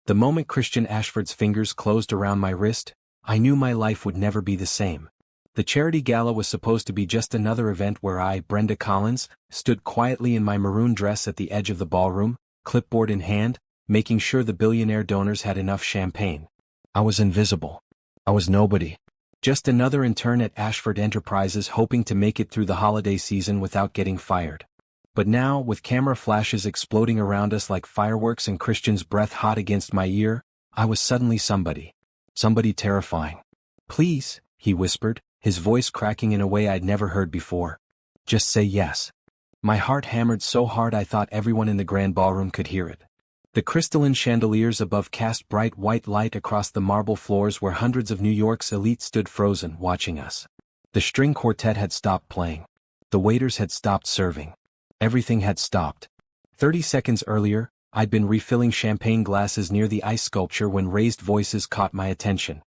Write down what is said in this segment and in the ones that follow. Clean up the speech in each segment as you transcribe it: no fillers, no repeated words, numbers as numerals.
The moment Christian Ashford's fingers closed around my wrist, I knew my life would never be the same. The charity gala was supposed to be just another event where I, Brenda Collins, stood quietly in my maroon dress at the edge of the ballroom, clipboard in hand, making sure the billionaire donors had enough champagne. I was invisible. I was nobody. Just another intern at Ashford Enterprises hoping to make it through the holiday season without getting fired. But now, with camera flashes exploding around us like fireworks and Christian's breath hot against my ear, I was suddenly somebody. Somebody terrifying. "Please," he whispered, his voice cracking in a way I'd never heard before. "Just say yes." My heart hammered so hard I thought everyone in the grand ballroom could hear it. The crystalline chandeliers above cast bright white light across the marble floors where hundreds of New York's elite stood frozen, watching us. The string quartet had stopped playing. The waiters had stopped serving. Everything had stopped. 30 seconds earlier, I'd been refilling champagne glasses near the ice sculpture when raised voices caught my attention.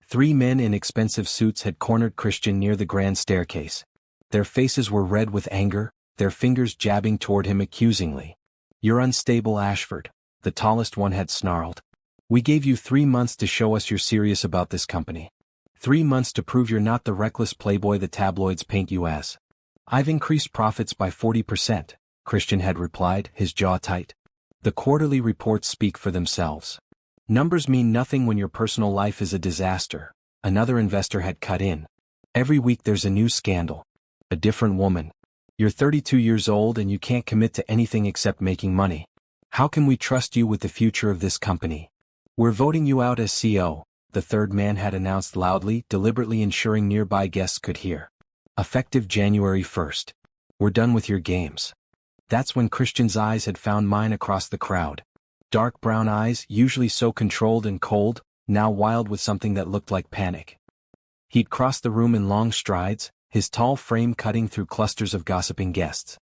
3 men in expensive suits had cornered Christian near the grand staircase. Their faces were red with anger, their fingers jabbing toward him accusingly. "You're unstable, Ashford," the tallest one had snarled. "We gave you 3 months to show us you're serious about this company. 3 months to prove you're not the reckless playboy the tabloids paint you as." "I've increased profits by 40%, Christian had replied, his jaw tight. "The quarterly reports speak for themselves. Numbers mean nothing when your personal life is a disaster," another investor had cut in. "Every week there's a new scandal. A different woman. You're 32 years old and you can't commit to anything except making money. How can we trust you with the future of this company? We're voting you out as CEO," the third man had announced loudly, deliberately ensuring nearby guests could hear. "Effective January 1st. We're done with your games." That's when Christian's eyes had found mine across the crowd. Dark brown eyes, usually so controlled and cold, now wild with something that looked like panic. He'd crossed the room in long strides, his tall frame cutting through clusters of gossiping guests.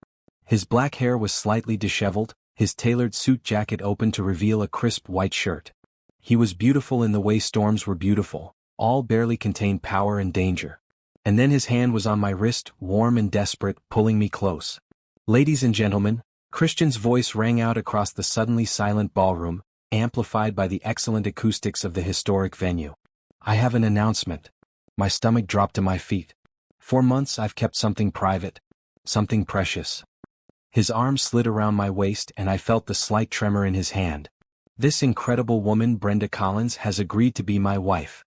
His black hair was slightly disheveled, his tailored suit jacket open to reveal a crisp white shirt. He was beautiful in the way storms were beautiful, all barely contained power and danger. And then his hand was on my wrist, warm and desperate, pulling me close. "Ladies and gentlemen," Christian's voice rang out across the suddenly silent ballroom, amplified by the excellent acoustics of the historic venue. "I have an announcement." My stomach dropped to my feet. "For months I've kept something private. Something precious." His arm slid around my waist and I felt the slight tremor in his hand. "This incredible woman, Brenda Collins, has agreed to be my wife."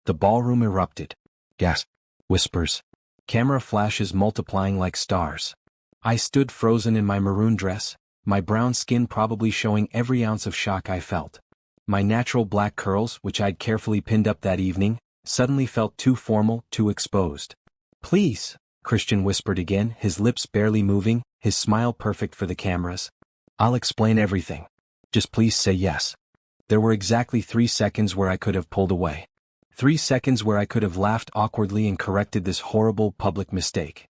The ballroom erupted. Gasp. Whispers. Camera flashes multiplying like stars. I stood frozen in my maroon dress, my brown skin probably showing every ounce of shock I felt. My natural black curls, which I'd carefully pinned up that evening, suddenly felt too formal, too exposed. "Please," Christian whispered again, his lips barely moving, his smile perfect for the cameras. "I'll explain everything. Just please say yes." There were exactly 3 seconds where I could have pulled away. 3 seconds where I could have laughed awkwardly and corrected this horrible public mistake.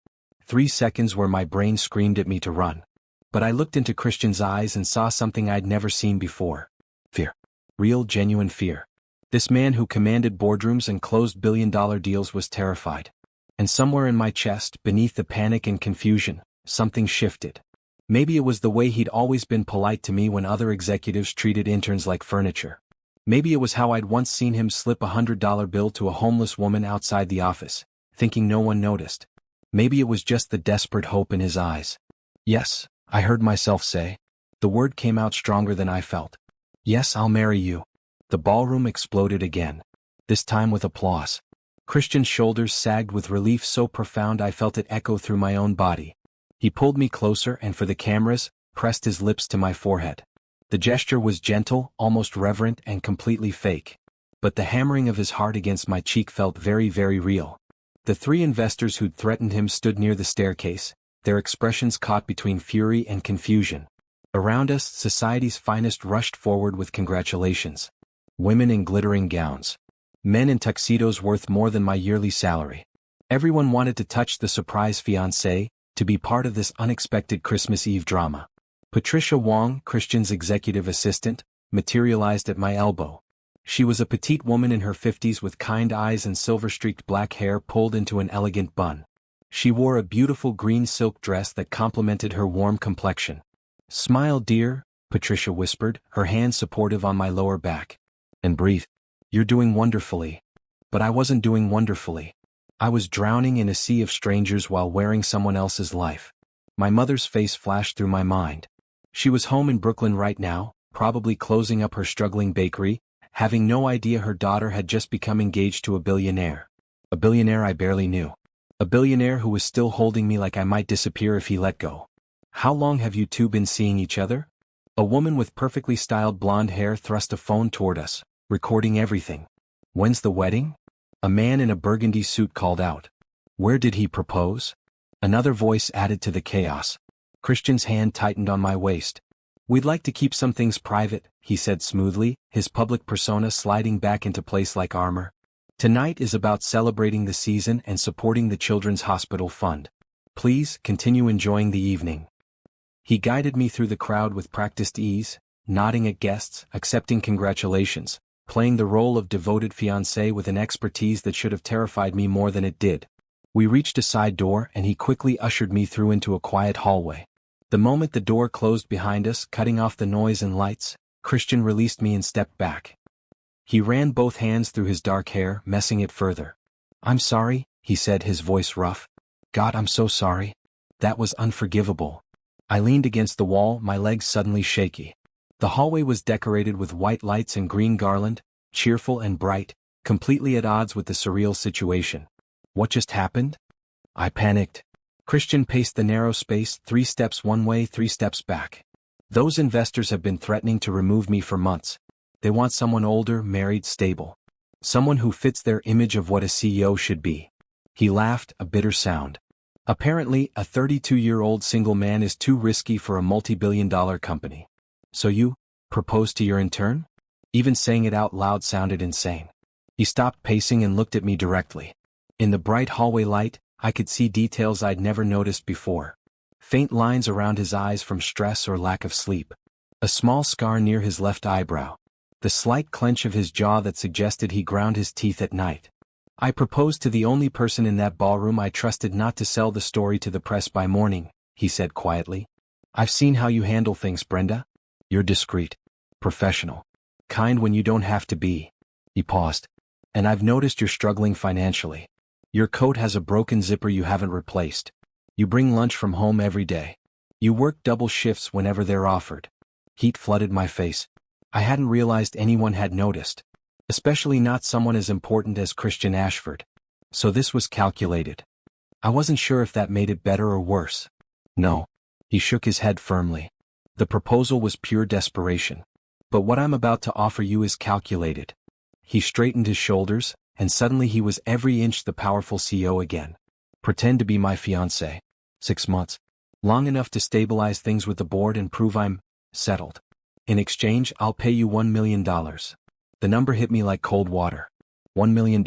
3 seconds where my brain screamed at me to run. But I looked into Christian's eyes and saw something I'd never seen before. Fear. Real, genuine fear. This man who commanded boardrooms and closed billion-dollar deals was terrified. And somewhere in my chest, beneath the panic and confusion, something shifted. Maybe it was the way he'd always been polite to me when other executives treated interns like furniture. Maybe it was how I'd once seen him slip a $100 bill to a homeless woman outside the office, thinking no one noticed. Maybe it was just the desperate hope in his eyes. "Yes," I heard myself say. The word came out stronger than I felt. "Yes, I'll marry you." The ballroom exploded again. This time with applause. Christian's shoulders sagged with relief so profound I felt it echo through my own body. He pulled me closer and for the cameras, pressed his lips to my forehead. The gesture was gentle, almost reverent, and completely fake. But the hammering of his heart against my cheek felt very, very real. The 3 investors who'd threatened him stood near the staircase, their expressions caught between fury and confusion. Around us, society's finest rushed forward with congratulations. Women in glittering gowns. Men in tuxedos worth more than my yearly salary. Everyone wanted to touch the surprise fiancée, to be part of this unexpected Christmas Eve drama. Patricia Wong, Christian's executive assistant, materialized at my elbow. She was a petite woman in her 50s with kind eyes and silver-streaked black hair pulled into an elegant bun. She wore a beautiful green silk dress that complemented her warm complexion. "Smile, dear," Patricia whispered, her hand supportive on my lower back. And breathe. You're doing wonderfully. But I wasn't doing wonderfully. I was drowning in a sea of strangers while wearing someone else's life. My mother's face flashed through my mind. She was home in Brooklyn right now, probably closing up her struggling bakery, having no idea her daughter had just become engaged to a billionaire. A billionaire I barely knew. A billionaire who was still holding me like I might disappear if he let go. How long have you two been seeing each other? A woman with perfectly styled blonde hair thrust a phone toward us, recording everything. When's the wedding? A man in a burgundy suit called out. Where did he propose? Another voice added to the chaos. Christian's hand tightened on my waist. We'd like to keep some things private, he said smoothly, his public persona sliding back into place like armor. Tonight is about celebrating the season and supporting the Children's Hospital Fund. Please continue enjoying the evening. He guided me through the crowd with practiced ease, nodding at guests, accepting congratulations, playing the role of devoted fiancé with an expertise that should have terrified me more than it did. We reached a side door and he quickly ushered me through into a quiet hallway. The moment the door closed behind us, cutting off the noise and lights, Christian released me and stepped back. He ran both hands through his dark hair, messing it further. I'm sorry, he said, his voice rough. God, I'm so sorry. That was unforgivable. I leaned against the wall, my legs suddenly shaky. The hallway was decorated with white lights and green garland, cheerful and bright, completely at odds with the surreal situation. What just happened? I panicked. Christian paced the narrow space, 3 steps one way, 3 steps back. Those investors have been threatening to remove me for months. They want someone older, married, stable. Someone who fits their image of what a CEO should be. He laughed, a bitter sound. Apparently, a 32-year-old single man is too risky for a multi-billion-dollar company. So you proposed to your intern? Even saying it out loud sounded insane. He stopped pacing and looked at me directly. In the bright hallway light, I could see details I'd never noticed before. Faint lines around his eyes from stress or lack of sleep. A small scar near his left eyebrow. The slight clench of his jaw that suggested he ground his teeth at night. I proposed to the only person in that ballroom I trusted not to sell the story to the press by morning, he said quietly. I've seen how you handle things, Brenda. You're discreet, professional, kind when you don't have to be. He paused. And I've noticed you're struggling financially. Your coat has a broken zipper you haven't replaced. You bring lunch from home every day. You work double shifts whenever they're offered. Heat flooded my face. I hadn't realized anyone had noticed. Especially not someone as important as Christian Ashford. So this was calculated. I wasn't sure if that made it better or worse. No. He shook his head firmly. The proposal was pure desperation. But what I'm about to offer you is calculated. He straightened his shoulders, and suddenly he was every inch the powerful CEO again. Pretend to be my fiancé. 6 months. Long enough to stabilize things with the board and prove I'm settled. In exchange, I'll pay you $1 million. The number hit me like cold water. $1 million.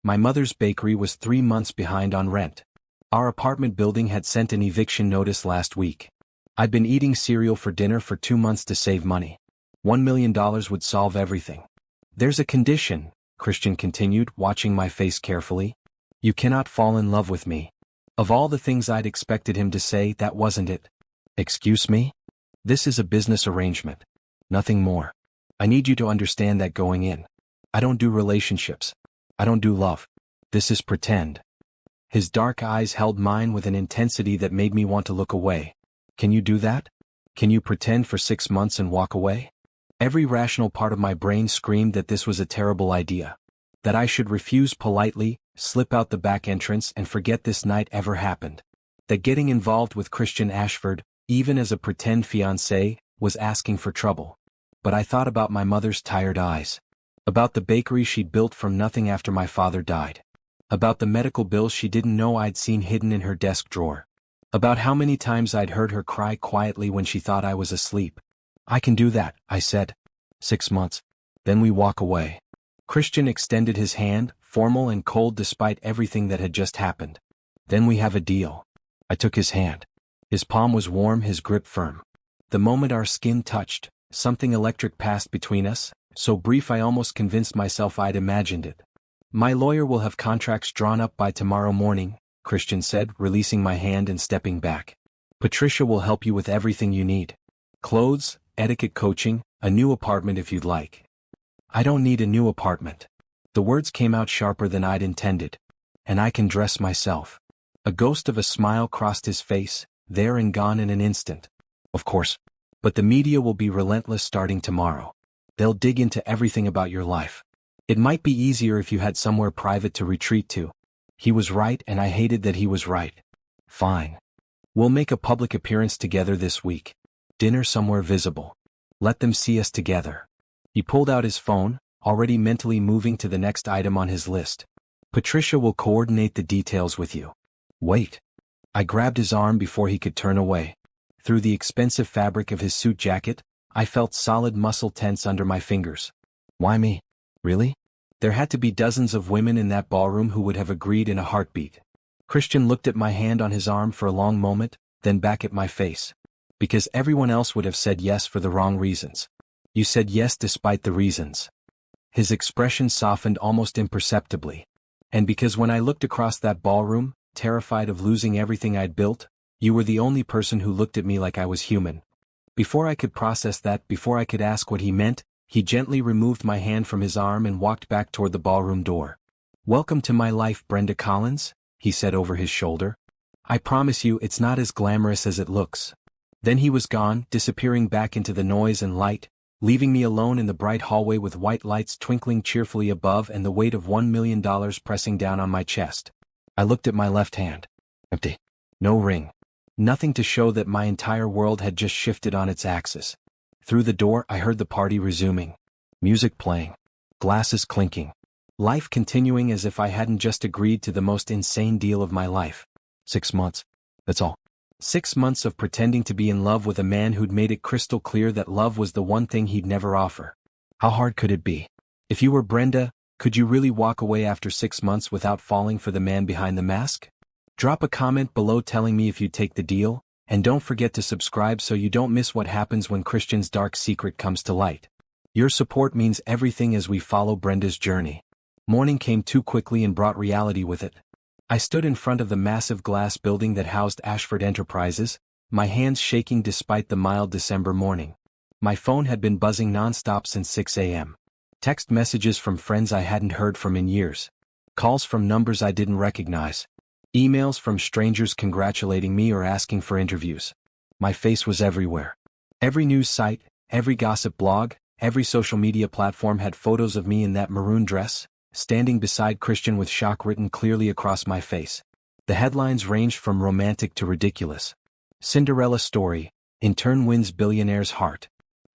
My mother's bakery was 3 months behind on rent. Our apartment building had sent an eviction notice last week. I'd been eating cereal for dinner for 2 months to save money. $1 million would solve everything. There's a condition, Christian continued, watching my face carefully. You cannot fall in love with me. Of all the things I'd expected him to say, that wasn't it. Excuse me? This is a business arrangement. Nothing more. I need you to understand that going in. I don't do relationships. I don't do love. This is pretend. His dark eyes held mine with an intensity that made me want to look away. Can you do that? Can you pretend for 6 months and walk away? Every rational part of my brain screamed that this was a terrible idea. That I should refuse politely, slip out the back entrance and forget this night ever happened. That getting involved with Christian Ashford, even as a pretend fiancé, was asking for trouble. But I thought about my mother's tired eyes. About the bakery she'd built from nothing after my father died. About the medical bills she didn't know I'd seen hidden in her desk drawer. About how many times I'd heard her cry quietly when she thought I was asleep. I can do that, I said. 6 months. Then we walk away. Christian extended his hand, formal and cold despite everything that had just happened. Then we have a deal. I took his hand. His palm was warm, his grip firm. The moment our skin touched, something electric passed between us, so brief I almost convinced myself I'd imagined it. My lawyer will have contracts drawn up by tomorrow morning, Christian said, releasing my hand and stepping back. Patricia will help you with everything you need. Clothes, etiquette coaching, a new apartment if you'd like. I don't need a new apartment. The words came out sharper than I'd intended. And I can dress myself. A ghost of a smile crossed his face, there and gone in an instant. Of course. But the media will be relentless starting tomorrow. They'll dig into everything about your life. It might be easier if you had somewhere private to retreat to. He was right and I hated that he was right. Fine. We'll make a public appearance together this week. Dinner somewhere visible. Let them see us together. He pulled out his phone, already mentally moving to the next item on his list. Patricia will coordinate the details with you. Wait. I grabbed his arm before he could turn away. Through the expensive fabric of his suit jacket, I felt solid muscle tense under my fingers. Why me? Really? There had to be dozens of women in that ballroom who would have agreed in a heartbeat. Christian looked at my hand on his arm for a long moment, then back at my face. Because everyone else would have said yes for the wrong reasons. You said yes despite the reasons. His expression softened almost imperceptibly. And because when I looked across that ballroom, terrified of losing everything I'd built, you were the only person who looked at me like I was human. Before I could process that, before I could ask what he meant, he gently removed my hand from his arm and walked back toward the ballroom door. Welcome to my life, Brenda Collins, he said over his shoulder. I promise you it's not as glamorous as it looks. Then he was gone, disappearing back into the noise and light, leaving me alone in the bright hallway with white lights twinkling cheerfully above and the weight of $1 million pressing down on my chest. I looked at my left hand. Empty. No ring. Nothing to show that my entire world had just shifted on its axis. Through the door I heard the party resuming. Music playing. Glasses clinking. Life continuing as if I hadn't just agreed to the most insane deal of my life. 6 months. That's all. 6 months of pretending to be in love with a man who'd made it crystal clear that love was the one thing he'd never offer. How hard could it be? If you were Brenda, could you really walk away after 6 months without falling for the man behind the mask? Drop a comment below telling me if you'd take the deal, and don't forget to subscribe so you don't miss what happens when Christian's dark secret comes to light. Your support means everything as we follow Brenda's journey. Morning came too quickly and brought reality with it. I stood in front of the massive glass building that housed Ashford Enterprises, my hands shaking despite the mild December morning. My phone had been buzzing nonstop since 6 a.m. Text messages from friends I hadn't heard from in years. Calls from numbers I didn't recognize. Emails from strangers congratulating me or asking for interviews. My face was everywhere. Every news site, every gossip blog, every social media platform had photos of me in that maroon dress, standing beside Christian with shock written clearly across my face. The headlines ranged from romantic to ridiculous. Cinderella story, in turn wins billionaire's heart.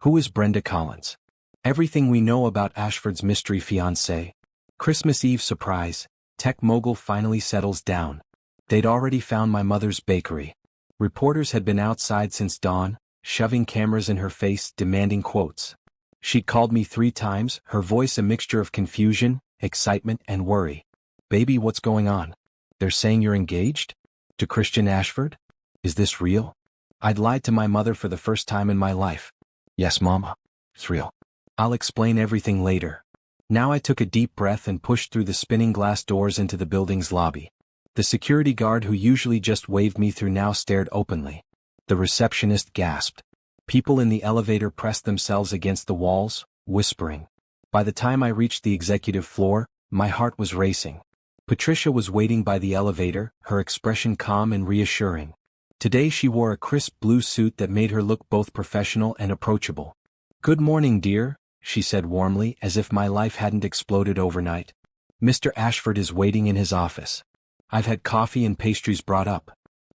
Who is Brenda Collins? Everything we know about Ashford's mystery fiancée. Christmas Eve surprise, tech mogul finally settles down. They'd already found my mother's bakery. Reporters had been outside since dawn, shoving cameras in her face, demanding quotes. She'd called me 3 times, her voice a mixture of confusion, excitement, and worry. Baby, what's going on? They're saying you're engaged? To Christian Ashford? Is this real? I'd lied to my mother for the first time in my life. Yes, Mama. It's real. I'll explain everything later. Now I took a deep breath and pushed through the spinning glass doors into the building's lobby. The security guard who usually just waved me through now stared openly. The receptionist gasped. People in the elevator pressed themselves against the walls, whispering. By the time I reached the executive floor, my heart was racing. Patricia was waiting by the elevator, her expression calm and reassuring. Today she wore a crisp blue suit that made her look both professional and approachable. Good morning, dear, she said warmly, as if my life hadn't exploded overnight. Mr. Ashford is waiting in his office. I've had coffee and pastries brought up.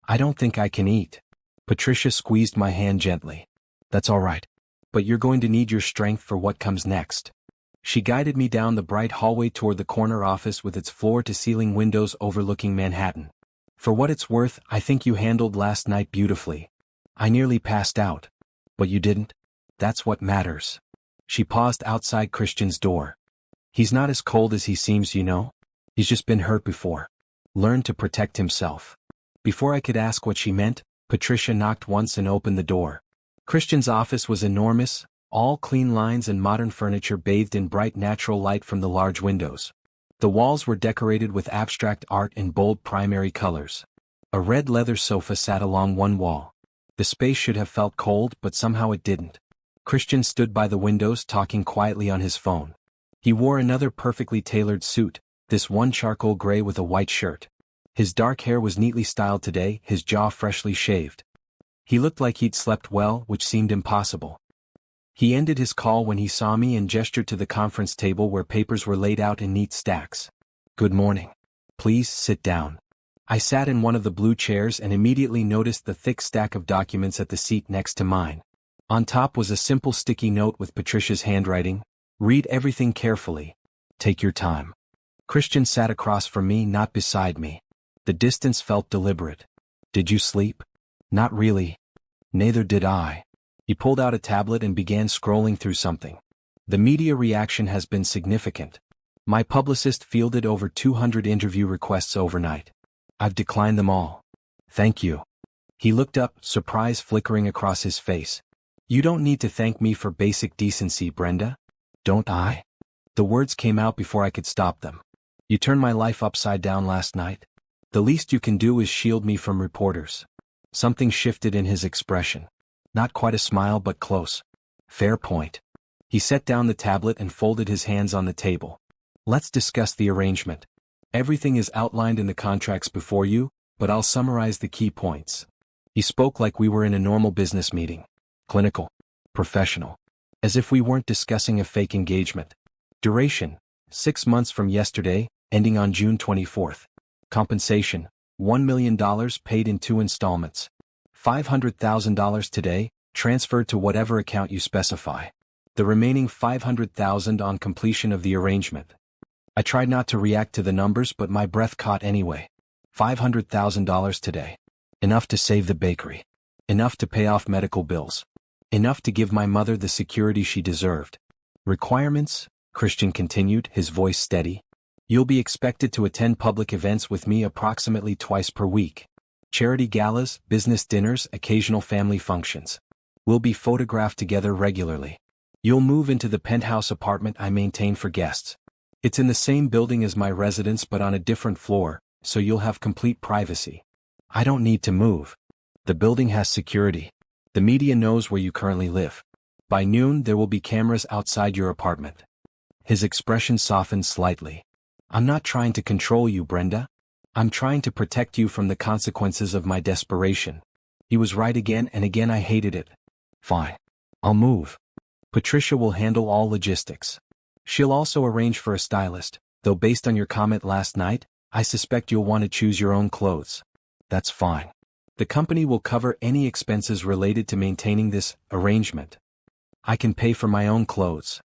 I don't think I can eat. Patricia squeezed my hand gently. That's all right. But you're going to need your strength for what comes next. She guided me down the bright hallway toward the corner office with its floor-to-ceiling windows overlooking Manhattan. For what it's worth, I think you handled last night beautifully. I nearly passed out. But you didn't. That's what matters. She paused outside Christian's door. He's not as cold as he seems, you know. He's just been hurt before. Learned to protect himself. Before I could ask what she meant, Patricia knocked once and opened the door. Christian's office was enormous, all clean lines and modern furniture bathed in bright natural light from the large windows. The walls were decorated with abstract art in bold primary colors. A red leather sofa sat along one wall. The space should have felt cold, but somehow it didn't. Christian stood by the windows talking quietly on his phone. He wore another perfectly tailored suit, this one charcoal gray with a white shirt. His dark hair was neatly styled today, his jaw freshly shaved. He looked like he'd slept well, which seemed impossible. He ended his call when he saw me and gestured to the conference table where papers were laid out in neat stacks. "Good morning. Please sit down." I sat in one of the blue chairs and immediately noticed the thick stack of documents at the seat next to mine. On top was a simple sticky note with Patricia's handwriting. "Read everything carefully. Take your time." Christian sat across from me, not beside me. The distance felt deliberate. "Did you sleep?" "Not really." "Neither did I." He pulled out a tablet and began scrolling through something. "The media reaction has been significant. My publicist fielded over 200 interview requests overnight. I've declined them all." "Thank you." He looked up, surprise flickering across his face. "You don't need to thank me for basic decency, Brenda." "Don't I?" The words came out before I could stop them. "You turned my life upside down last night. The least you can do is shield me from reporters." Something shifted in his expression. Not quite a smile but close. "Fair point." He set down the tablet and folded his hands on the table. "Let's discuss the arrangement. Everything is outlined in the contracts before you, but I'll summarize the key points." He spoke like we were in a normal business meeting. Clinical. Professional. As if we weren't discussing a fake engagement. Duration: 6 months from yesterday, ending on June 24th. Compensation: $1 million paid in 2 installments. $500,000 today, transferred to whatever account you specify. The remaining $500,000 on completion of the arrangement. I tried not to react to the numbers, but my breath caught anyway. $500,000 today. Enough to save the bakery. Enough to pay off medical bills. Enough to give my mother the security she deserved. Requirements, Christian continued, his voice steady. "You'll be expected to attend public events with me approximately twice per week. Charity galas, business dinners, occasional family functions. We'll be photographed together regularly. You'll move into the penthouse apartment I maintain for guests. It's in the same building as my residence but on a different floor, so you'll have complete privacy. I don't need to move. The building has security. The media knows where you currently live. By noon there will be cameras outside your apartment." His expression softened slightly. "I'm not trying to control you, Brenda. I'm trying to protect you from the consequences of my desperation." He was right again, and again I hated it. "Fine. I'll move. Patricia will handle all logistics. She'll also arrange for a stylist, though based on your comment last night, I suspect you'll want to choose your own clothes." "That's fine. The company will cover any expenses related to maintaining this arrangement. I can pay for my own clothes."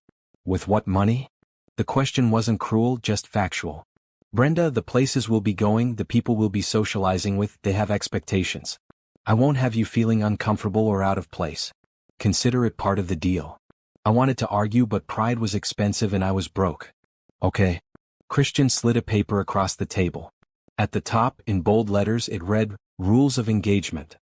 "With what money?" The question wasn't cruel, just factual. "Brenda, the places we'll be going, the people we'll be socializing with, they have expectations. I won't have you feeling uncomfortable or out of place. Consider it part of the deal." I wanted to argue, but pride was expensive and I was broke. "Okay." Christian slid a paper across the table. At the top, in bold letters, it read, "Rules of Engagement."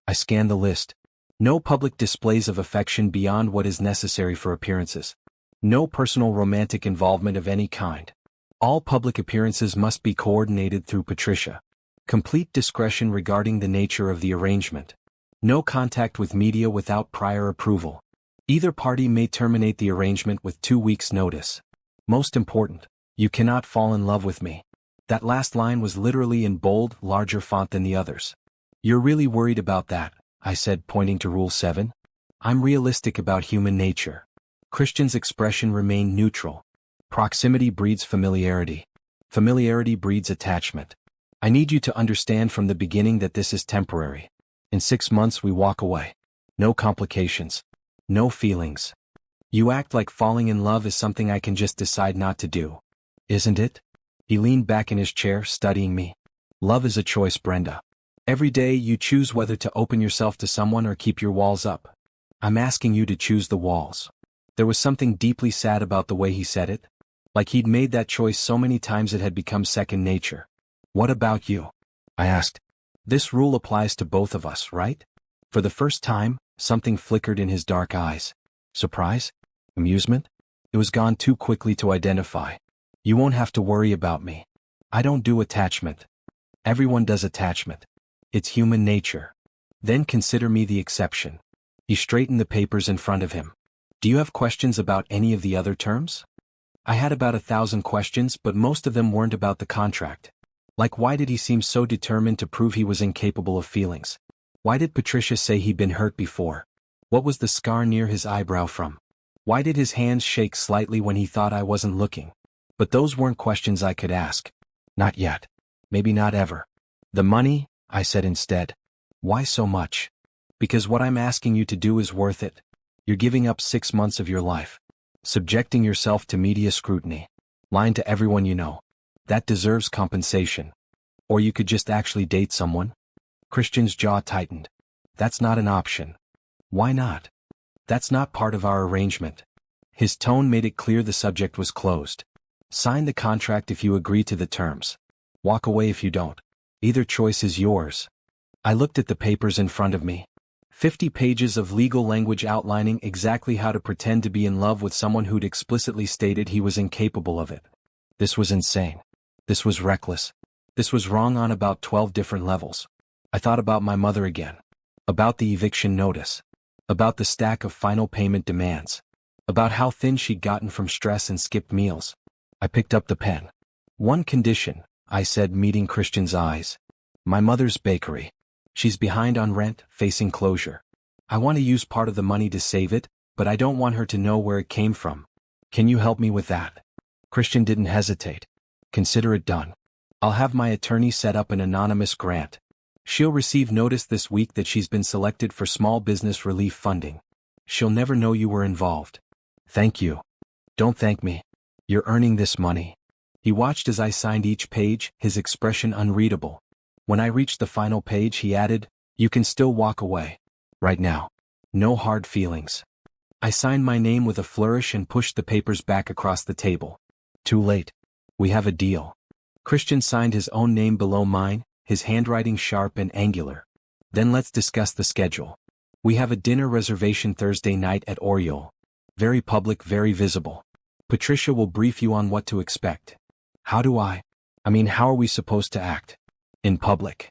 I scanned the list. No public displays of affection beyond what is necessary for appearances. No personal romantic involvement of any kind. All public appearances must be coordinated through Patricia. Complete discretion regarding the nature of the arrangement. No contact with media without prior approval. Either party may terminate the arrangement with 2 weeks' notice. Most important, you cannot fall in love with me. That last line was literally in bold, larger font than the others. "You're really worried about that," I said, pointing to Rule 7. "I'm realistic about human nature." Christian's expression remained neutral. "Proximity breeds familiarity. Familiarity breeds attachment. I need you to understand from the beginning that this is temporary. In 6 months we walk away. No complications. No feelings. You act like falling in love is something I can just decide not to do. Isn't it?" He leaned back in his chair, studying me. "Love is a choice, Brenda. Every day you choose whether to open yourself to someone or keep your walls up. I'm asking you to choose the walls." There was something deeply sad about the way he said it. Like he'd made that choice so many times it had become second nature. "What about you?" I asked. "This rule applies to both of us, right?" For the first time, something flickered in his dark eyes. Surprise? Amusement? It was gone too quickly to identify. "You won't have to worry about me. I don't do attachment. Everyone does attachment. It's human nature. Then consider me the exception." He straightened the papers in front of him. Do you have questions about any of the other terms? I had about 1,000 questions, but most of them weren't about the contract. Like, why did he seem so determined to prove he was incapable of feelings? Why did Patricia say he'd been hurt before? What was the scar near his eyebrow from? Why did his hands shake slightly when he thought I wasn't looking? But those weren't questions I could ask. Not yet. Maybe not ever. The money, I said instead. Why so much? Because what I'm asking you to do is worth it. You're giving up 6 months of your life. Subjecting yourself to media scrutiny. Lying to everyone you know. That deserves compensation. Or you could just actually date someone. Christian's jaw tightened. That's not an option. Why not? That's not part of our arrangement. His tone made it clear the subject was closed. Sign the contract if you agree to the terms. Walk away if you don't. Either choice is yours. I looked at the papers in front of me. 50 pages of legal language outlining exactly how to pretend to be in love with someone who'd explicitly stated he was incapable of it. This was insane. This was reckless. This was wrong on about 12 different levels. I thought about my mother again. About the eviction notice. About the stack of final payment demands. About how thin she'd gotten from stress and skipped meals. I picked up the pen. One condition, I said, meeting Christian's eyes. My mother's bakery. She's behind on rent, facing closure. I want to use part of the money to save it, but I don't want her to know where it came from. Can you help me with that? Christian didn't hesitate. Consider it done. I'll have my attorney set up an anonymous grant. She'll receive notice this week that she's been selected for small business relief funding. She'll never know you were involved. Thank you. Don't thank me. You're earning this money. He watched as I signed each page, his expression unreadable. When I reached the final page, he added, "You can still walk away. Right now. No hard feelings." I signed my name with a flourish and pushed the papers back across the table. Too late. We have a deal. Christian signed his own name below mine, his handwriting sharp and angular. Then let's discuss the schedule. We have a dinner reservation Thursday night at Oriole. Very public, very visible. Patricia will brief you on what to expect. How are we supposed to act? In public.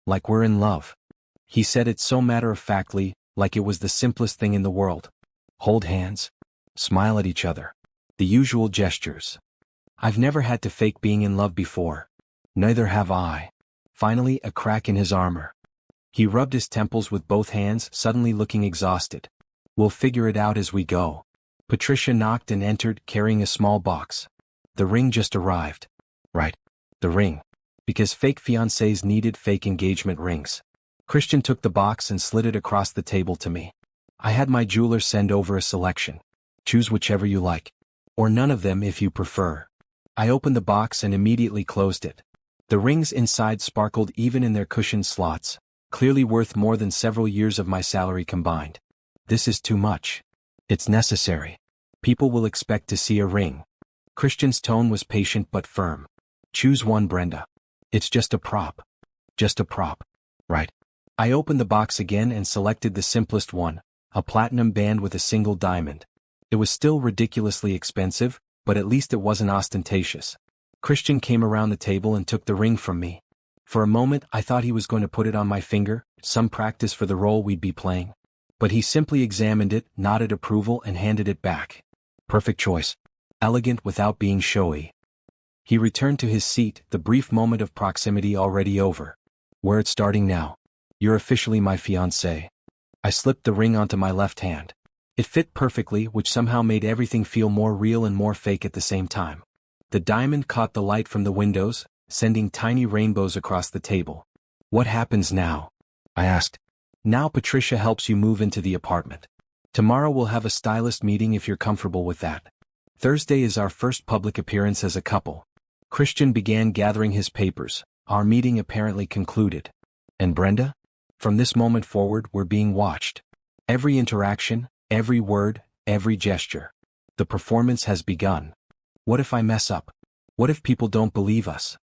Like we're in love. He said it so matter-of-factly, like it was the simplest thing in the world. Hold hands. Smile at each other. The usual gestures. I've never had to fake being in love before. Neither have I. Finally, a crack in his armor. He rubbed his temples with both hands, suddenly looking exhausted. We'll figure it out as we go. Patricia knocked and entered, carrying a small box. The ring just arrived. Right. The ring. Because fake fiancés needed fake engagement rings. Christian took the box and slid it across the table to me. I had my jeweler send over a selection. Choose whichever you like. Or none of them if you prefer. I opened the box and immediately closed it. The rings inside sparkled even in their cushioned slots, clearly worth more than several years of my salary combined. This is too much. It's necessary. People will expect to see a ring. Christian's tone was patient but firm. Choose one, Brenda. It's just a prop. Just a prop. Right. I opened the box again and selected the simplest one, a platinum band with a single diamond. It was still ridiculously expensive, but at least it wasn't ostentatious. Christian came around the table and took the ring from me. For a moment I thought he was going to put it on my finger, some practice for the role we'd be playing. But he simply examined it, nodded approval and handed it back. Perfect choice. Elegant without being showy. He returned to his seat, the brief moment of proximity already over. We're starting now. You're officially my fiancée. I slipped the ring onto my left hand. It fit perfectly, which somehow made everything feel more real and more fake at the same time. The diamond caught the light from the windows, sending tiny rainbows across the table. What happens now? I asked. Now Patricia helps you move into the apartment. Tomorrow we'll have a stylist meeting if you're comfortable with that. Thursday is our first public appearance as a couple. Christian began gathering his papers. Our meeting apparently concluded. And Brenda? From this moment forward, we're being watched. Every interaction, every word, every gesture. The performance has begun. What if I mess up? What if people don't believe us?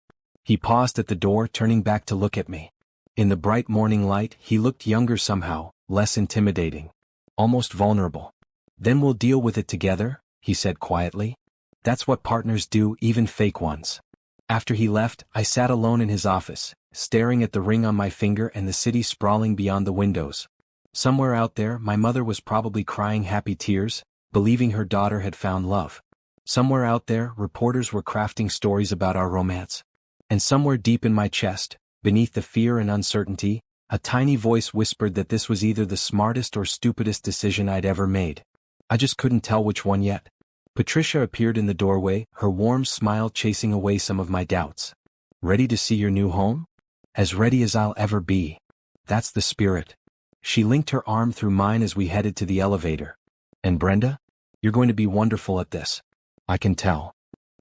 He paused at the door, turning back to look at me. In the bright morning light, he looked younger somehow, less intimidating. Almost vulnerable. Then we'll deal with it together, he said quietly. That's what partners do, even fake ones. After he left, I sat alone in his office, staring at the ring on my finger and the city sprawling beyond the windows. Somewhere out there, my mother was probably crying happy tears, believing her daughter had found love. Somewhere out there, reporters were crafting stories about our romance. And somewhere deep in my chest, beneath the fear and uncertainty, a tiny voice whispered that this was either the smartest or stupidest decision I'd ever made. I just couldn't tell which one yet. Patricia appeared in the doorway, her warm smile chasing away some of my doubts. Ready to see your new home? As ready as I'll ever be. That's the spirit. She linked her arm through mine as we headed to the elevator. And Brenda? You're going to be wonderful at this. I can tell.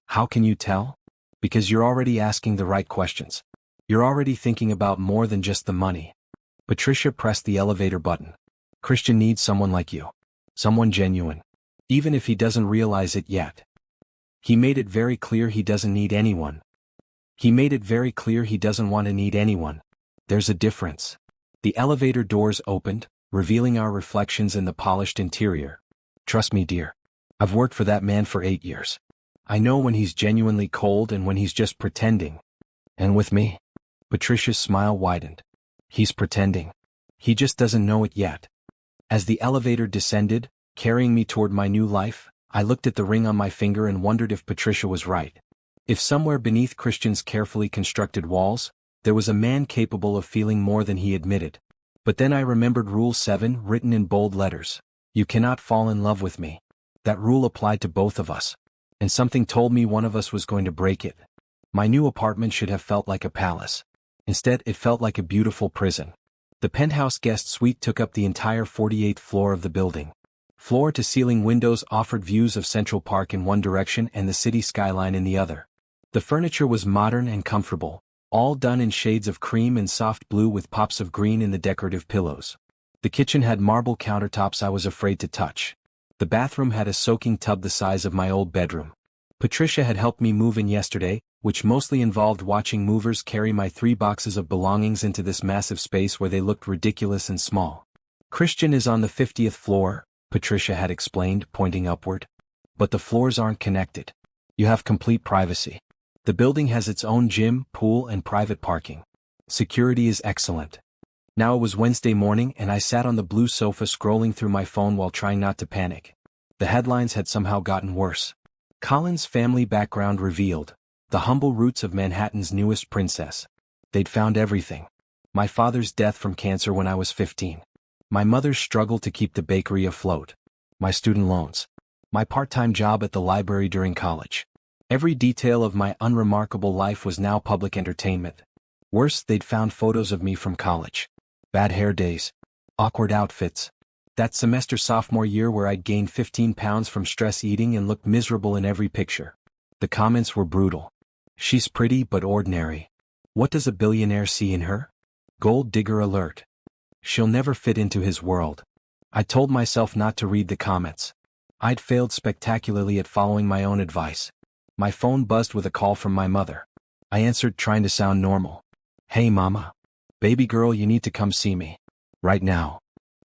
How can you tell? Because you're already asking the right questions. You're already thinking about more than just the money. Patricia pressed the elevator button. Christian needs someone like you. Someone genuine. Even if he doesn't realize it yet. He made it very clear he doesn't need anyone. He made it very clear he doesn't want to need anyone. There's a difference. The elevator doors opened, revealing our reflections in the polished interior. Trust me, dear. I've worked for that man for 8 years. I know when he's genuinely cold and when he's just pretending. And with me? Patricia's smile widened. He's pretending. He just doesn't know it yet. As the elevator descended, carrying me toward my new life, I looked at the ring on my finger and wondered if Patricia was right. If somewhere beneath Christian's carefully constructed walls, there was a man capable of feeling more than he admitted. But then I remembered Rule 7 written in bold letters. You cannot fall in love with me. That rule applied to both of us. And something told me one of us was going to break it. My new apartment should have felt like a palace. Instead, it felt like a beautiful prison. The penthouse guest suite took up the entire 48th floor of the building. Floor-to-ceiling windows offered views of Central Park in one direction and the city skyline in the other. The furniture was modern and comfortable, all done in shades of cream and soft blue with pops of green in the decorative pillows. The kitchen had marble countertops I was afraid to touch. The bathroom had a soaking tub the size of my old bedroom. Patricia had helped me move in yesterday, which mostly involved watching movers carry my 3 boxes of belongings into this massive space where they looked ridiculous and small. Christian is on the 50th floor, Patricia had explained, pointing upward. But the floors aren't connected. You have complete privacy. The building has its own gym, pool, and private parking. Security is excellent. Now it was Wednesday morning and I sat on the blue sofa scrolling through my phone while trying not to panic. The headlines had somehow gotten worse. Colin's family background revealed. The humble roots of Manhattan's newest princess. They'd found everything. My father's death from cancer when I was 15. My mother's struggle to keep the bakery afloat. My student loans. My part-time job at the library during college. Every detail of my unremarkable life was now public entertainment. Worse, they'd found photos of me from college. Bad hair days. Awkward outfits. That semester sophomore year where I'd gained 15 pounds from stress eating and looked miserable in every picture. The comments were brutal. She's pretty but ordinary. What does a billionaire see in her? Gold digger alert. She'll never fit into his world. I told myself not to read the comments. I'd failed spectacularly at following my own advice. My phone buzzed with a call from my mother. I answered trying to sound normal. Hey mama. Baby girl, you need to come see me. Right now.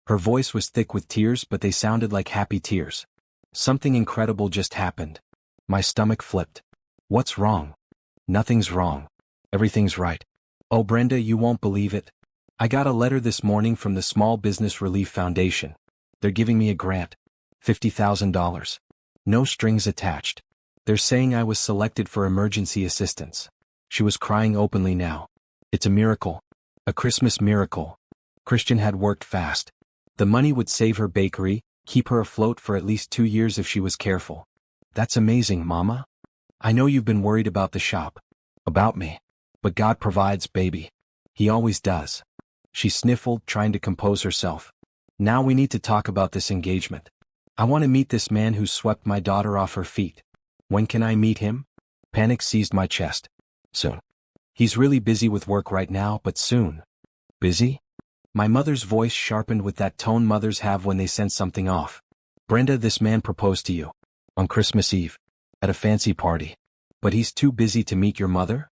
Her voice was thick with tears, but they sounded like happy tears. Something incredible just happened. My stomach flipped. What's wrong? Nothing's wrong. Everything's right. Oh Brenda, you won't believe it. I got a letter this morning from the Small Business Relief Foundation. They're giving me a grant. $50,000. No strings attached. They're saying I was selected for emergency assistance. She was crying openly now. It's a miracle. A Christmas miracle. Christian had worked fast. The money would save her bakery, keep her afloat for at least 2 years if she was careful. That's amazing, Mama. I know you've been worried about the shop. About me. But God provides, baby. He always does. She sniffled, trying to compose herself. Now we need to talk about this engagement. I want to meet this man who swept my daughter off her feet. When can I meet him? Panic seized my chest. Soon. He's really busy with work right now, but soon. Busy? My mother's voice sharpened with that tone mothers have when they sense something off. Brenda, this man proposed to you. On Christmas Eve. At a fancy party. But he's too busy to meet your mother?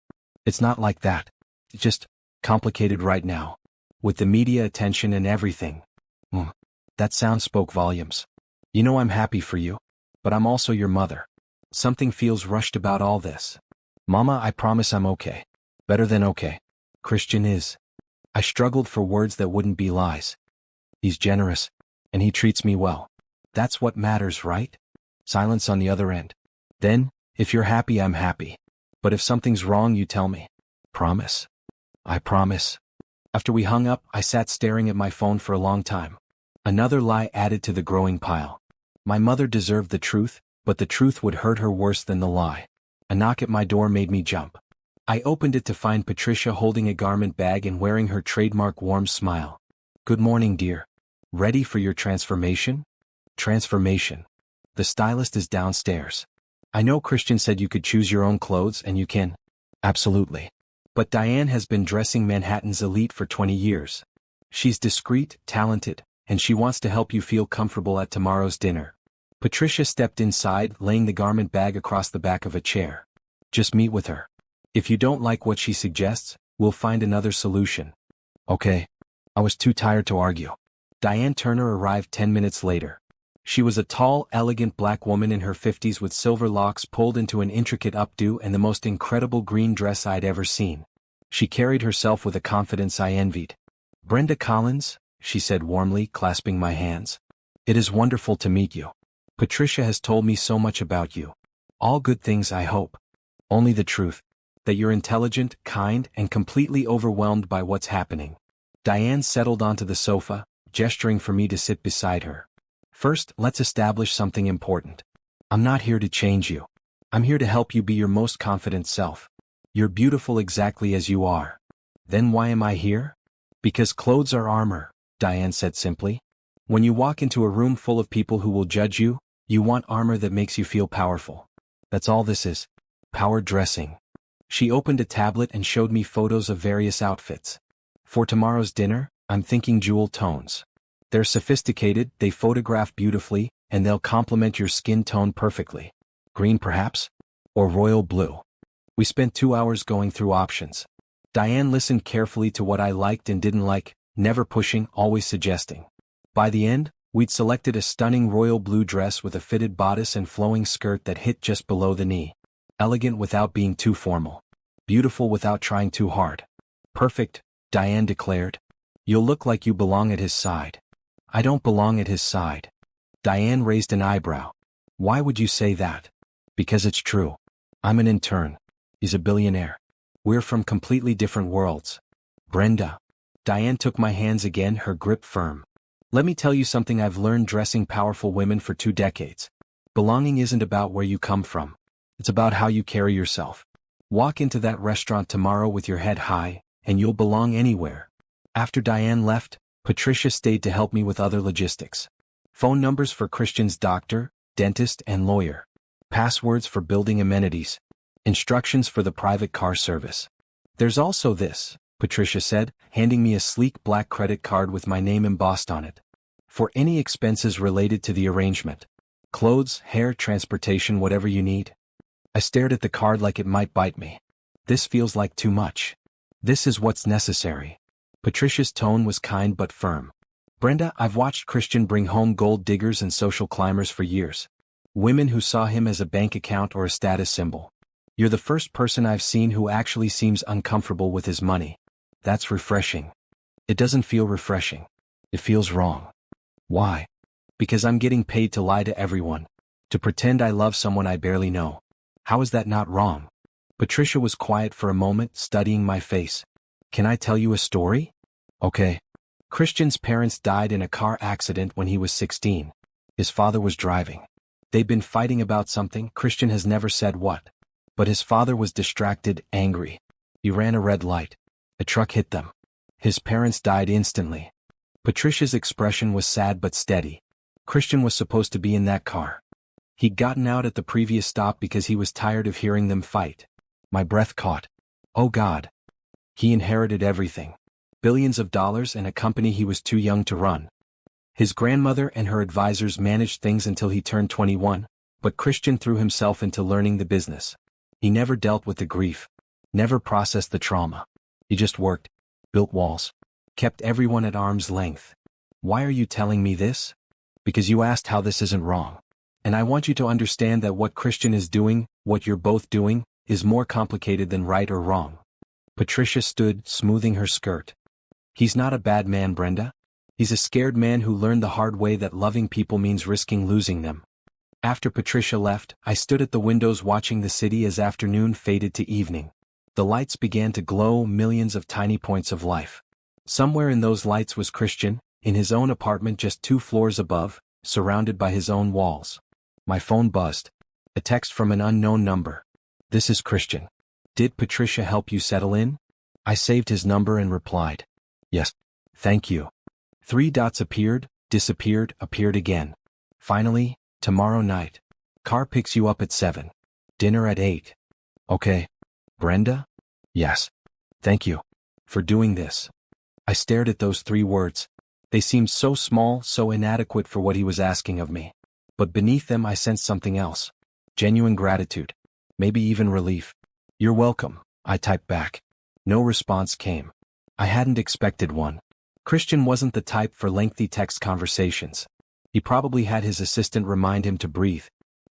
It's not like that. It's just complicated right now. With the media attention and everything. That sound spoke volumes. You know I'm happy for you. But I'm also your mother. Something feels rushed about all this. Mama, I promise I'm okay. Better than okay. Christian is. I struggled for words that wouldn't be lies. He's generous. And he treats me well. That's what matters, right? Silence on the other end. Then, if you're happy, I'm happy. But if something's wrong, you tell me. Promise? I promise. After we hung up, I sat staring at my phone for a long time. Another lie added to the growing pile. My mother deserved the truth, but the truth would hurt her worse than the lie. A knock at my door made me jump. I opened it to find Patricia holding a garment bag and wearing her trademark warm smile. Good morning, dear. Ready for your transformation? Transformation. The stylist is downstairs. I know Christian said you could choose your own clothes and you can. Absolutely. But Diane has been dressing Manhattan's elite for 20 years. She's discreet, talented, and she wants to help you feel comfortable at tomorrow's dinner. Patricia stepped inside, laying the garment bag across the back of a chair. Just meet with her. If you don't like what she suggests, we'll find another solution. Okay. I was too tired to argue. Diane Turner arrived 10 minutes later. She was a tall, elegant black woman in her 50s with silver locks pulled into an intricate updo and the most incredible green dress I'd ever seen. She carried herself with a confidence I envied. Brenda Collins, she said warmly, clasping my hands. It is wonderful to meet you. Patricia has told me so much about you. All good things, I hope. Only the truth. That you're intelligent, kind, and completely overwhelmed by what's happening. Diane settled onto the sofa, gesturing for me to sit beside her. First, let's establish something important. I'm not here to change you. I'm here to help you be your most confident self. You're beautiful exactly as you are. Then why am I here? Because clothes are armor, Diane said simply. When you walk into a room full of people who will judge you, you want armor that makes you feel powerful. That's all this is. Power dressing. She opened a tablet and showed me photos of various outfits. For tomorrow's dinner, I'm thinking jewel tones. They're sophisticated, they photograph beautifully, and they'll complement your skin tone perfectly. Green perhaps? Or royal blue. We spent 2 hours going through options. Diane listened carefully to what I liked and didn't like, never pushing, always suggesting. By the end, we'd selected a stunning royal blue dress with a fitted bodice and flowing skirt that hit just below the knee. Elegant without being too formal. Beautiful without trying too hard. Perfect, Diane declared. You'll look like you belong at his side. I don't belong at his side. Diane raised an eyebrow. Why would you say that? Because it's true. I'm an intern. He's a billionaire. We're from completely different worlds. Brenda. Diane took my hands again, her grip firm. Let me tell you something I've learned dressing powerful women for 2 decades. Belonging isn't about where you come from. It's about how you carry yourself. Walk into that restaurant tomorrow with your head high, and you'll belong anywhere. After Diane left, Patricia stayed to help me with other logistics. Phone numbers for Christian's doctor, dentist, and lawyer. Passwords for building amenities. Instructions for the private car service. There's also this, Patricia said, handing me a sleek black credit card with my name embossed on it. For any expenses related to the arrangement. Clothes, hair, transportation, whatever you need. I stared at the card like it might bite me. This feels like too much. This is what's necessary. Patricia's tone was kind but firm. Brenda, I've watched Christian bring home gold diggers and social climbers for years. Women who saw him as a bank account or a status symbol. You're the first person I've seen who actually seems uncomfortable with his money. That's refreshing. It doesn't feel refreshing. It feels wrong. Why? Because I'm getting paid to lie to everyone. To pretend I love someone I barely know. How is that not wrong? Patricia was quiet for a moment, studying my face. Can I tell you a story? Okay. Christian's parents died in a car accident when he was 16. His father was driving. They'd been fighting about something, Christian has never said what. But his father was distracted, angry. He ran a red light. A truck hit them. His parents died instantly. Patricia's expression was sad but steady. Christian was supposed to be in that car. He'd gotten out at the previous stop because he was tired of hearing them fight. My breath caught. Oh God. He inherited everything. Billions of dollars and a company he was too young to run. His grandmother and her advisors managed things until he turned 21, but Christian threw himself into learning the business. He never dealt with the grief. Never processed the trauma. He just worked. Built walls. Kept everyone at arm's length. Why are you telling me this? Because you asked how this isn't wrong. And I want you to understand that what Christian is doing, what you're both doing, is more complicated than right or wrong. Patricia stood, smoothing her skirt. He's not a bad man, Brenda. He's a scared man who learned the hard way that loving people means risking losing them. After Patricia left, I stood at the windows watching the city as afternoon faded to evening. The lights began to glow, millions of tiny points of life. Somewhere in those lights was Christian, in his own apartment just 2 floors above, surrounded by his own walls. My phone buzzed. A text from an unknown number. "This is Christian. Did Patricia help you settle in?" I saved his number and replied, "Yes. Thank you." 3 dots appeared, disappeared, appeared again. Finally, "Tomorrow night. Car picks you up at 7. Dinner at 8. Okay. Brenda?" "Yes. Thank you for doing this." I stared at those 3 words. They seemed so small, so inadequate for what he was asking of me. But beneath them I sensed something else. Genuine gratitude. Maybe even relief. "You're welcome," I typed back. No response came. I hadn't expected one. Christian wasn't the type for lengthy text conversations. He probably had his assistant remind him to breathe.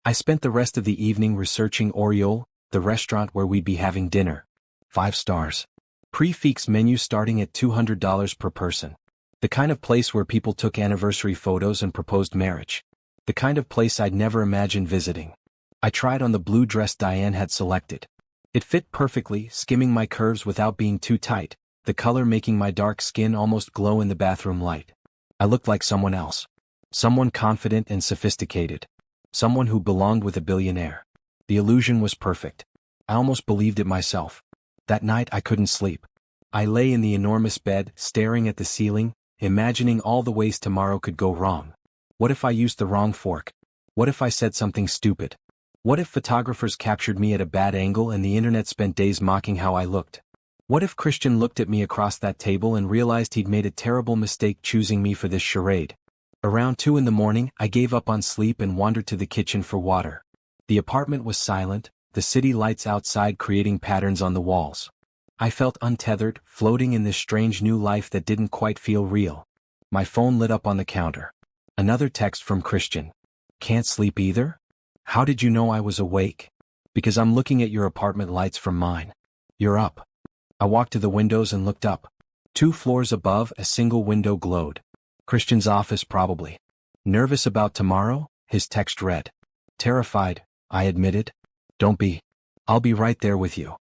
I spent the rest of the evening researching Oriole, the restaurant where we'd be having dinner. 5 stars. Prix menu starting at $200 per person. The kind of place where people took anniversary photos and proposed marriage. The kind of place I'd never imagined visiting. I tried on the blue dress Diane had selected. It fit perfectly, skimming my curves without being too tight, the color making my dark skin almost glow in the bathroom light. I looked like someone else. Someone confident and sophisticated. Someone who belonged with a billionaire. The illusion was perfect. I almost believed it myself. That night I couldn't sleep. I lay in the enormous bed, staring at the ceiling, imagining all the ways tomorrow could go wrong. What if I used the wrong fork? What if I said something stupid? What if photographers captured me at a bad angle and the internet spent days mocking how I looked? What if Christian looked at me across that table and realized he'd made a terrible mistake choosing me for this charade? Around 2 in the morning, I gave up on sleep and wandered to the kitchen for water. The apartment was silent, the city lights outside creating patterns on the walls. I felt untethered, floating in this strange new life that didn't quite feel real. My phone lit up on the counter. Another text from Christian. "Can't sleep either? How did you know I was awake?" "Because I'm looking at your apartment lights from mine." "You're up." I walked to the windows and looked up. 2 floors above, a single window glowed. Christian's office probably. "Nervous about tomorrow?" his text read. "Terrified," I admitted. "Don't be. I'll be right there with you."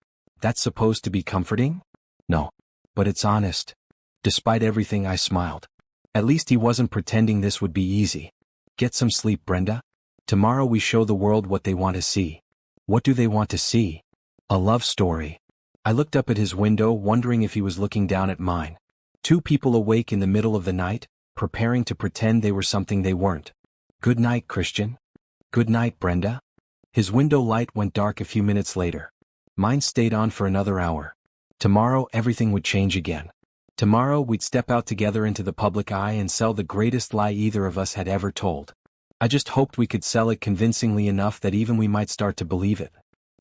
That's supposed to be comforting? No. But it's honest. Despite everything, I smiled. At least he wasn't pretending this would be easy. "Get some sleep, Brenda. Tomorrow we show the world what they want to see." What do they want to see? A love story. I looked up at his window, wondering if he was looking down at mine. 2 people awake in the middle of the night, preparing to pretend they were something they weren't. "Good night, Christian." "Good night, Brenda." His window light went dark a few minutes later. Mine stayed on for another hour. Tomorrow everything would change again. Tomorrow we'd step out together into the public eye and sell the greatest lie either of us had ever told. I just hoped we could sell it convincingly enough that even we might start to believe it.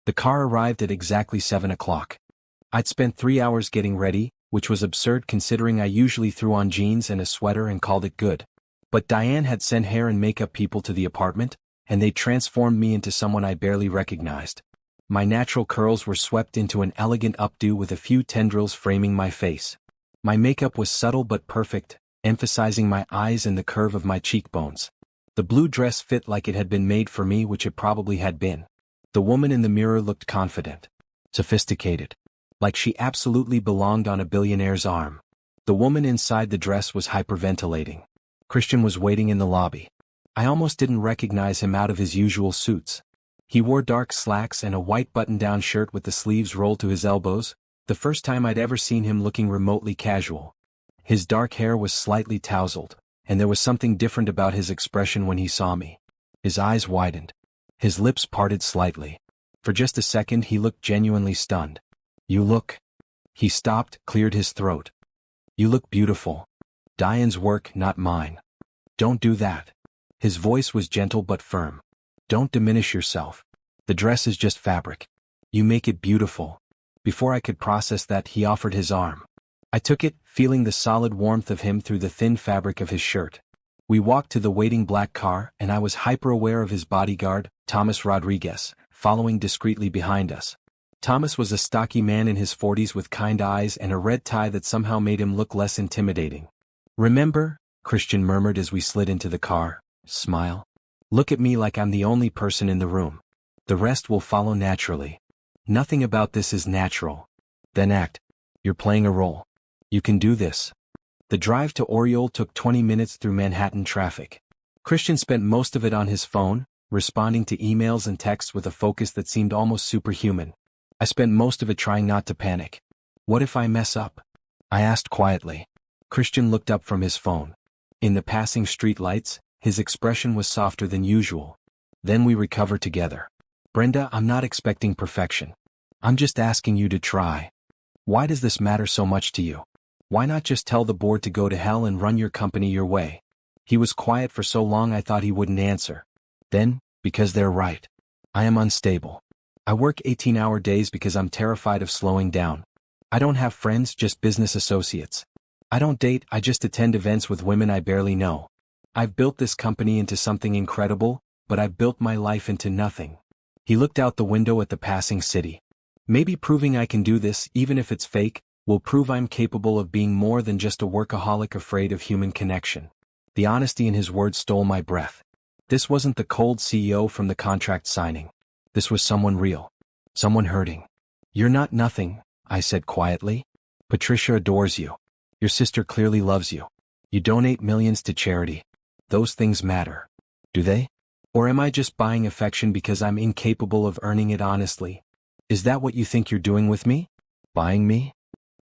The car arrived at exactly 7 o'clock. I'd spent 3 hours getting ready, which was absurd considering I usually threw on jeans and a sweater and called it good. But Diane had sent hair and makeup people to the apartment, and they transformed me into someone I barely recognized. My natural curls were swept into an elegant updo with a few tendrils framing my face. My makeup was subtle but perfect, emphasizing my eyes and the curve of my cheekbones. The blue dress fit like it had been made for me, which it probably had been. The woman in the mirror looked confident. Sophisticated. Like she absolutely belonged on a billionaire's arm. The woman inside the dress was hyperventilating. Christian was waiting in the lobby. I almost didn't recognize him out of his usual suits. He wore dark slacks and a white button-down shirt with the sleeves rolled to his elbows, the first time I'd ever seen him looking remotely casual. His dark hair was slightly tousled, and there was something different about his expression when he saw me. His eyes widened. His lips parted slightly. For just a second he looked genuinely stunned. "You look..." He stopped, cleared his throat. "You look beautiful. Diane's work, not mine. Don't do that." His voice was gentle but firm. "Don't diminish yourself. The dress is just fabric. You make it beautiful." Before I could process that, he offered his arm. I took it, feeling the solid warmth of him through the thin fabric of his shirt. We walked to the waiting black car, and I was hyper-aware of his bodyguard, Thomas Rodriguez, following discreetly behind us. Thomas was a stocky man in his 40s with kind eyes and a red tie that somehow made him look less intimidating. "Remember?" Christian murmured as we slid into the car. Smile. Look at me like I'm the only person in the room. The rest will follow naturally. Nothing about this is natural. Then act. You're playing a role. You can do this. The drive to Oriole took 20 minutes through Manhattan traffic. Christian spent most of it on his phone, responding to emails and texts with a focus that seemed almost superhuman. I spent most of it trying not to panic. What if I mess up? I asked quietly. Christian looked up from his phone. In the passing street lights, his expression was softer than usual. Then we recovered together. Brenda, I'm not expecting perfection. I'm just asking you to try. Why does this matter so much to you? Why not just tell the board to go to hell and run your company your way? He was quiet for so long I thought he wouldn't answer. Then, because they're right. I am unstable. I work 18-hour days because I'm terrified of slowing down. I don't have friends, just business associates. I don't date, I just attend events with women I barely know. I've built this company into something incredible, but I've built my life into nothing. He looked out the window at the passing city. Maybe proving I can do this, even if it's fake, will prove I'm capable of being more than just a workaholic afraid of human connection. The honesty in his words stole my breath. This wasn't the cold CEO from the contract signing. This was someone real. Someone hurting. You're not nothing, I said quietly. Patricia adores you. Your sister clearly loves you. You donate millions to charity. Those things matter. Do they? Or am I just buying affection because I'm incapable of earning it honestly? Is that what you think you're doing with me? Buying me?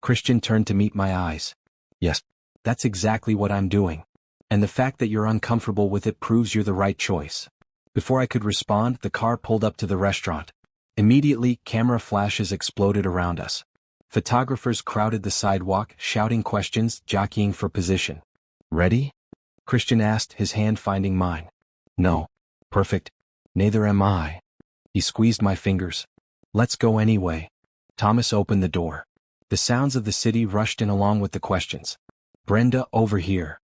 Christian turned to meet my eyes. Yes, that's exactly what I'm doing. And the fact that you're uncomfortable with it proves you're the right choice. Before I could respond, the car pulled up to the restaurant. Immediately, camera flashes exploded around us. Photographers crowded the sidewalk, shouting questions, jockeying for position. Ready? Christian asked, his hand finding mine. No. Perfect. Neither am I. He squeezed my fingers. Let's go anyway. Thomas opened the door. The sounds of the city rushed in along with the questions. Brenda, over here.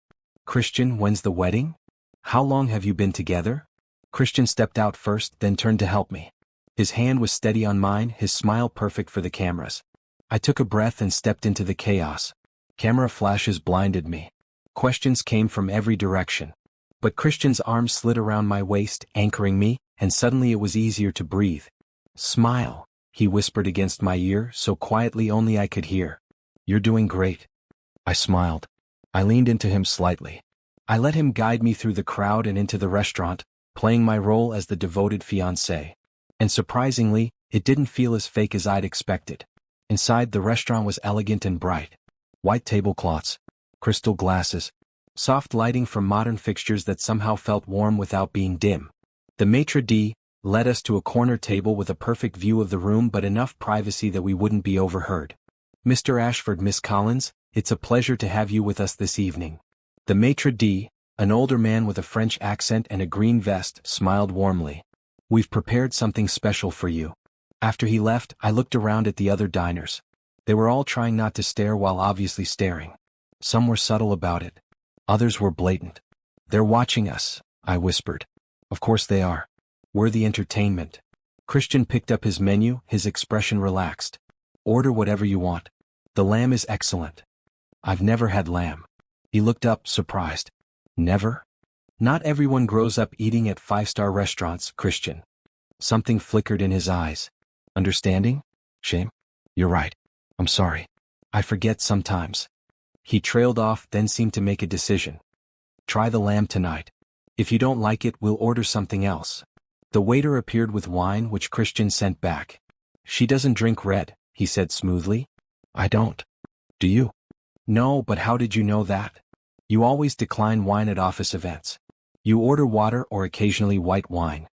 Christian, when's the wedding? How long have you been together? Christian stepped out first, then turned to help me. His hand was steady on mine, his smile perfect for the cameras. I took a breath and stepped into the chaos. Camera flashes blinded me. Questions came from every direction. But Christian's arm slid around my waist, anchoring me, and suddenly it was easier to breathe. Smile, he whispered against my ear, so quietly only I could hear. You're doing great. I smiled. I leaned into him slightly. I let him guide me through the crowd and into the restaurant, playing my role as the devoted fiancé. And surprisingly, it didn't feel as fake as I'd expected. Inside, the restaurant was elegant and bright. White tablecloths, crystal glasses, soft lighting from modern fixtures that somehow felt warm without being dim. The maitre d' led us to a corner table with a perfect view of the room but enough privacy that we wouldn't be overheard. Mr. Ashford, Miss Collins, it's a pleasure to have you with us this evening. The maitre d', an older man with a French accent and a green vest, smiled warmly. We've prepared something special for you. After he left, I looked around at the other diners. They were all trying not to stare while obviously staring. Some were subtle about it. Others were blatant. They're watching us, I whispered. Of course they are. We're the entertainment. Christian picked up his menu, his expression relaxed. Order whatever you want. The lamb is excellent. I've never had lamb. He looked up, surprised. Never? Not everyone grows up eating at five-star restaurants, Christian. Something flickered in his eyes. Understanding? Shame? You're right. I'm sorry. I forget sometimes. He trailed off, then seemed to make a decision. Try the lamb tonight. If you don't like it, we'll order something else. The waiter appeared with wine, which Christian sent back. She doesn't drink red, he said smoothly. I don't. Do you? No, but how did you know that? You always decline wine at office events. You order water or occasionally white wine.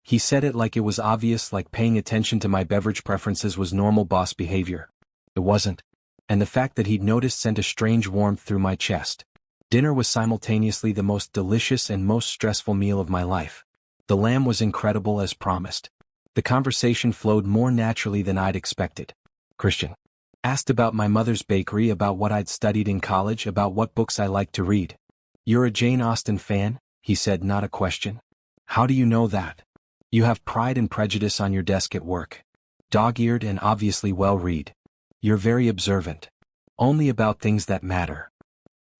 He said it like it was obvious, like paying attention to my beverage preferences was normal boss behavior. It wasn't. And the fact that he'd noticed sent a strange warmth through my chest. Dinner was simultaneously the most delicious and most stressful meal of my life. The lamb was incredible as promised. The conversation flowed more naturally than I'd expected. Christian asked about my mother's bakery, about what I'd studied in college, about what books I liked to read. You're a Jane Austen fan? He said, not a question. How do you know that? You have Pride and Prejudice on your desk at work. Dog-eared and obviously well-read. You're very observant. Only about things that matter.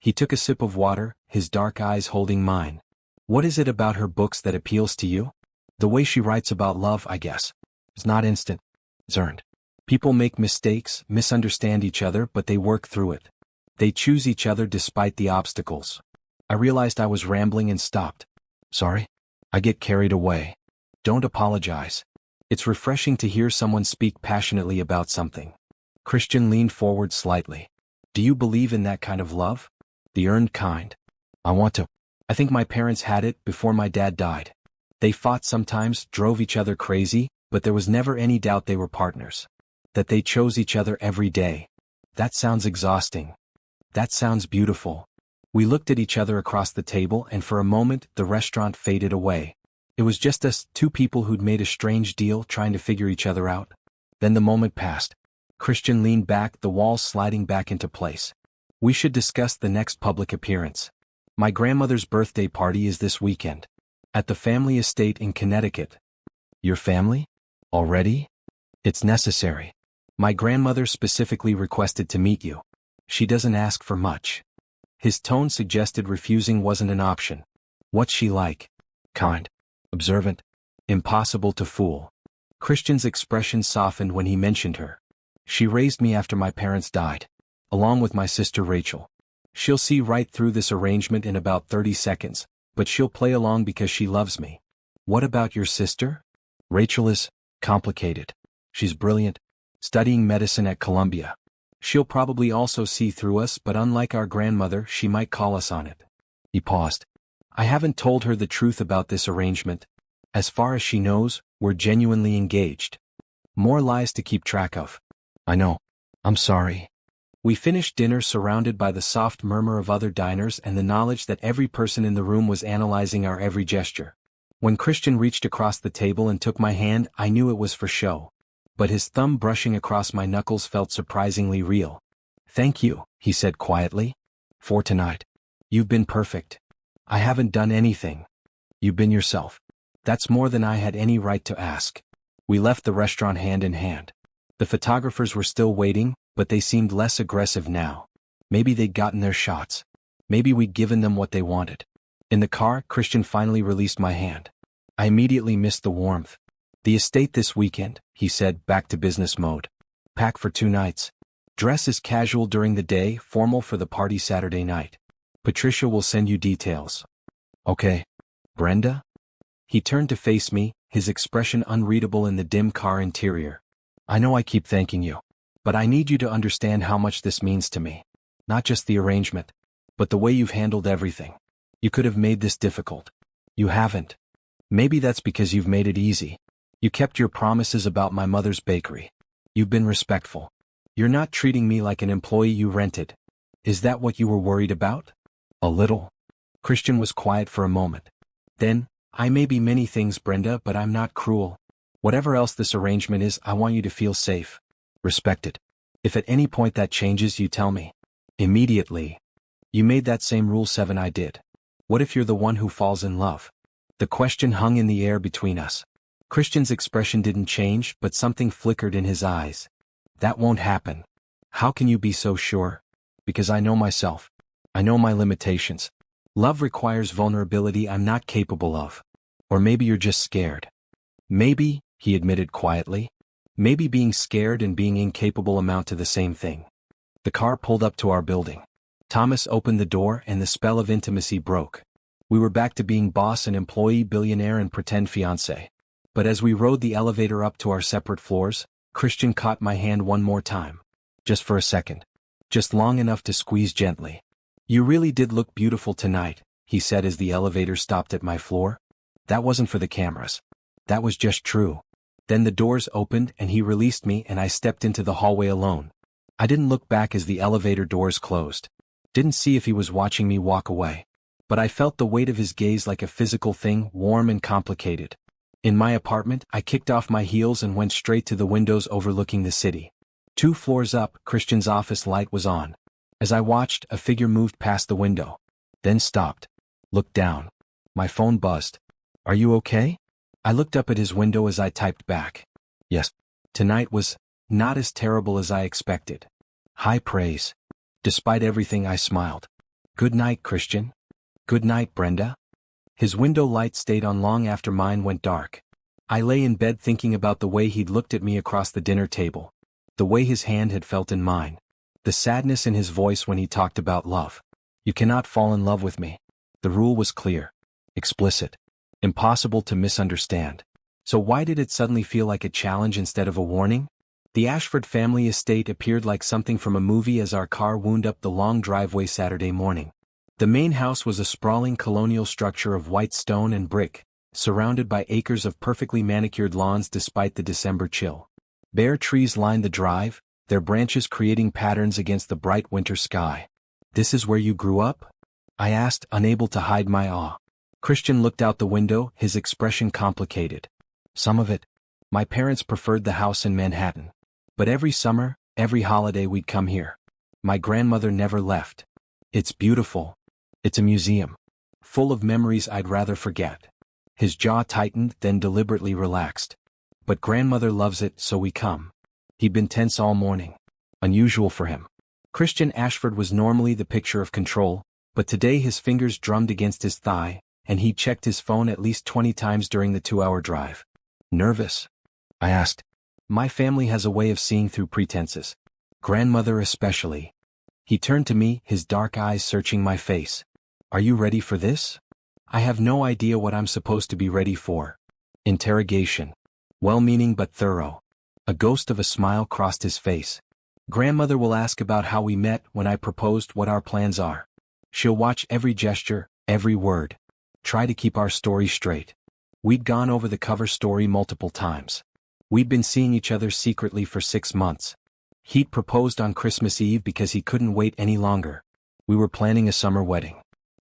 He took a sip of water, his dark eyes holding mine. What is it about her books that appeals to you? The way she writes about love, I guess. It's not instant. It's earned. People make mistakes, misunderstand each other, but they work through it. They choose each other despite the obstacles. I realized I was rambling and stopped. Sorry? I get carried away. Don't apologize. It's refreshing to hear someone speak passionately about something. Christian leaned forward slightly. Do you believe in that kind of love? The earned kind. I want to. I think my parents had it before my dad died. They fought sometimes, drove each other crazy, but there was never any doubt they were partners. That they chose each other every day. That sounds exhausting. That sounds beautiful. We looked at each other across the table, and for a moment the restaurant faded away. It was just us, two people who'd made a strange deal trying to figure each other out. Then the moment passed. Christian leaned back, the walls sliding back into place. We should discuss the next public appearance. My grandmother's birthday party is this weekend. At the family estate in Connecticut. Your family? Already? It's necessary. My grandmother specifically requested to meet you. She doesn't ask for much. His tone suggested refusing wasn't an option. What's she like? Kind. Observant. Impossible to fool. Christian's expression softened when he mentioned her. She raised me after my parents died. Along with my sister Rachel. She'll see right through this arrangement in about 30 seconds, but she'll play along because she loves me. What about your sister? Rachel is complicated. She's brilliant. Studying medicine at Columbia. She'll probably also see through us, but unlike our grandmother, she might call us on it. He paused. I haven't told her the truth about this arrangement. As far as she knows, we're genuinely engaged. More lies to keep track of. I know. I'm sorry. We finished dinner surrounded by the soft murmur of other diners and the knowledge that every person in the room was analyzing our every gesture. When Christian reached across the table and took my hand, I knew it was for show. But his thumb brushing across my knuckles felt surprisingly real. Thank you, he said quietly. For tonight. You've been perfect. I haven't done anything. You've been yourself. That's more than I had any right to ask. We left the restaurant hand in hand. The photographers were still waiting, but they seemed less aggressive now. Maybe they'd gotten their shots. Maybe we'd given them what they wanted. In the car, Christian finally released my hand. I immediately missed the warmth. The estate this weekend, he said, back to business mode. Pack for 2 nights. Dress as casual during the day, formal for the party Saturday night. Patricia will send you details. Okay. Brenda? He turned to face me, his expression unreadable in the dim car interior. I know I keep thanking you. But I need you to understand how much this means to me. Not just the arrangement, but the way you've handled everything. You could have made this difficult. You haven't. Maybe that's because you've made it easy. You kept your promises about my mother's bakery. You've been respectful. You're not treating me like an employee you rented. Is that what you were worried about? A little. Christian was quiet for a moment. Then, I may be many things, Brenda, but I'm not cruel. Whatever else this arrangement is, I want you to feel safe. Respected. If at any point that changes, you tell me. Immediately. You made that same Rule 7 I did. What if you're the one who falls in love? The question hung in the air between us. Christian's expression didn't change, but something flickered in his eyes. That won't happen. How can you be so sure? Because I know myself. I know my limitations. Love requires vulnerability I'm not capable of. Or maybe you're just scared. Maybe, he admitted quietly. Maybe being scared and being incapable amount to the same thing. The car pulled up to our building. Thomas opened the door and the spell of intimacy broke. We were back to being boss and employee, billionaire and pretend fiancé. But as we rode the elevator up to our separate floors, Christian caught my hand one more time. Just for a second. Just long enough to squeeze gently. You really did look beautiful tonight, he said as the elevator stopped at my floor. That wasn't for the cameras. That was just true. Then the doors opened and he released me and I stepped into the hallway alone. I didn't look back as the elevator doors closed. Didn't see if he was watching me walk away. But I felt the weight of his gaze like a physical thing, warm and complicated. In my apartment, I kicked off my heels and went straight to the windows overlooking the city. 2 floors up, Christian's office light was on. As I watched, a figure moved past the window. Then stopped. Looked down. My phone buzzed. Are you okay? I looked up at his window as I typed back. Yes. Tonight was not as terrible as I expected. High praise. Despite everything, I smiled. Good night, Christian. Good night, Brenda. His window light stayed on long after mine went dark. I lay in bed thinking about the way he'd looked at me across the dinner table. The way his hand had felt in mine. The sadness in his voice when he talked about love. You cannot fall in love with me. The rule was clear. Explicit. Impossible to misunderstand. So why did it suddenly feel like a challenge instead of a warning? The Ashford family estate appeared like something from a movie as our car wound up the long driveway Saturday morning. The main house was a sprawling colonial structure of white stone and brick, surrounded by acres of perfectly manicured lawns despite the December chill. Bare trees lined the drive, their branches creating patterns against the bright winter sky. This is where you grew up? I asked, unable to hide my awe. Christian looked out the window, his expression complicated. Some of it. My parents preferred the house in Manhattan. But every summer, every holiday we'd come here. My grandmother never left. It's beautiful. It's a museum. Full of memories I'd rather forget. His jaw tightened, then deliberately relaxed. But grandmother loves it, so we come. He'd been tense all morning. Unusual for him. Christian Ashford was normally the picture of control, but today his fingers drummed against his thigh, and he checked his phone at least 20 times during the 2-hour drive. Nervous? I asked. My family has a way of seeing through pretenses. Grandmother especially. He turned to me, his dark eyes searching my face. Are you ready for this? I have no idea what I'm supposed to be ready for. Interrogation. Well-meaning but thorough. A ghost of a smile crossed his face. Grandmother will ask about how we met when I proposed, what our plans are. She'll watch every gesture, every word. Try to keep our story straight. We'd gone over the cover story multiple times. We'd been seeing each other secretly for 6 months. He'd proposed on Christmas Eve because he couldn't wait any longer. We were planning a summer wedding.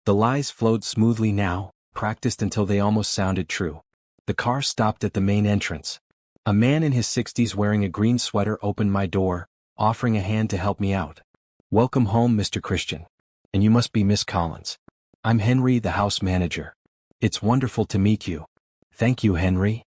The lies flowed smoothly now, practiced until they almost sounded true. The car stopped at the main entrance. A man in his 60s wearing a green sweater opened my door, offering a hand to help me out. Welcome home, Mr. Christian. And you must be Miss Collins. I'm Henry, the house manager. It's wonderful to meet you. Thank you, Henry.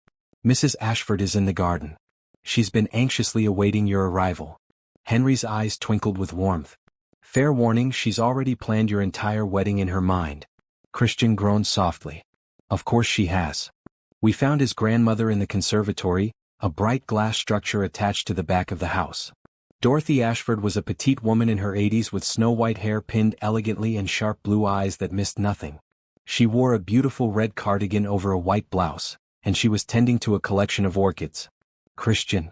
Mrs. Ashford is in the garden. She's been anxiously awaiting your arrival. Henry's eyes twinkled with warmth. Fair warning, she's already planned your entire wedding in her mind. Christian groaned softly. Of course she has. We found his grandmother in the conservatory, a bright glass structure attached to the back of the house. Dorothy Ashford was a petite woman in her 80s with snow-white hair pinned elegantly and sharp blue eyes that missed nothing. She wore a beautiful red cardigan over a white blouse, and she was tending to a collection of orchids. Christian.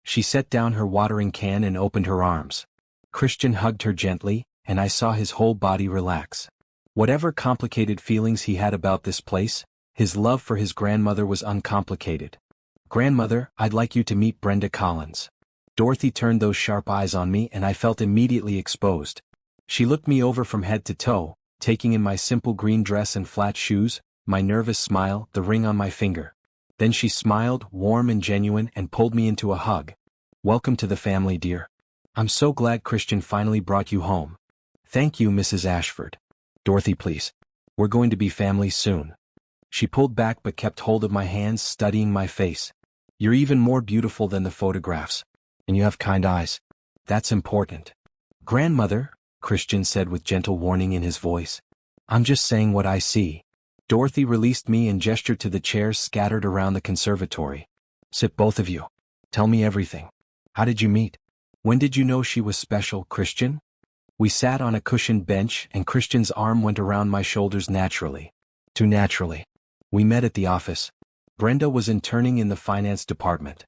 She set down her watering can and opened her arms. Christian hugged her gently, and I saw his whole body relax. Whatever complicated feelings he had about this place, his love for his grandmother was uncomplicated. Grandmother, I'd like you to meet Brenda Collins. Dorothy turned those sharp eyes on me and I felt immediately exposed. She looked me over from head to toe, taking in my simple green dress and flat shoes, my nervous smile, the ring on my finger. Then she smiled, warm and genuine, and pulled me into a hug. Welcome to the family, dear. I'm so glad Christian finally brought you home. Thank you, Mrs. Ashford. Dorothy, please. We're going to be family soon. She pulled back but kept hold of my hands, studying my face. You're even more beautiful than the photographs. And you have kind eyes. That's important. Grandmother, Christian said with gentle warning in his voice. I'm just saying what I see. Dorothy released me and gestured to the chairs scattered around the conservatory. Sit, both of you. Tell me everything. How did you meet? When did you know she was special, Christian? We sat on a cushioned bench and Christian's arm went around my shoulders naturally. Too naturally. We met at the office. Brenda was interning in the finance department.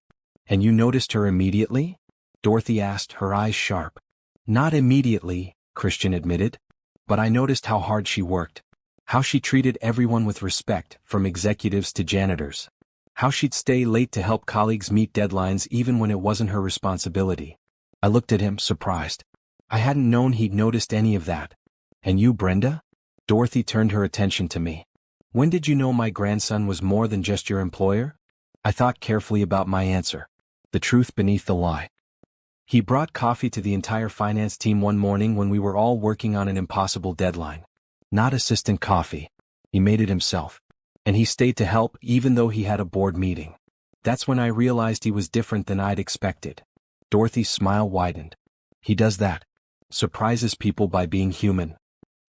And you noticed her immediately? Dorothy asked, her eyes sharp. Not immediately, Christian admitted. But I noticed how hard she worked. How she treated everyone with respect, from executives to janitors. How she'd stay late to help colleagues meet deadlines even when it wasn't her responsibility. I looked at him, surprised. I hadn't known he'd noticed any of that. And you, Brenda? Dorothy turned her attention to me. When did you know my grandson was more than just your employer? I thought carefully about my answer. The truth beneath the lie. He brought coffee to the entire finance team one morning when we were all working on an impossible deadline. Not assistant coffee. He made it himself. And he stayed to help even though he had a board meeting. That's when I realized he was different than I'd expected. Dorothy's smile widened. He does that. Surprises people by being human.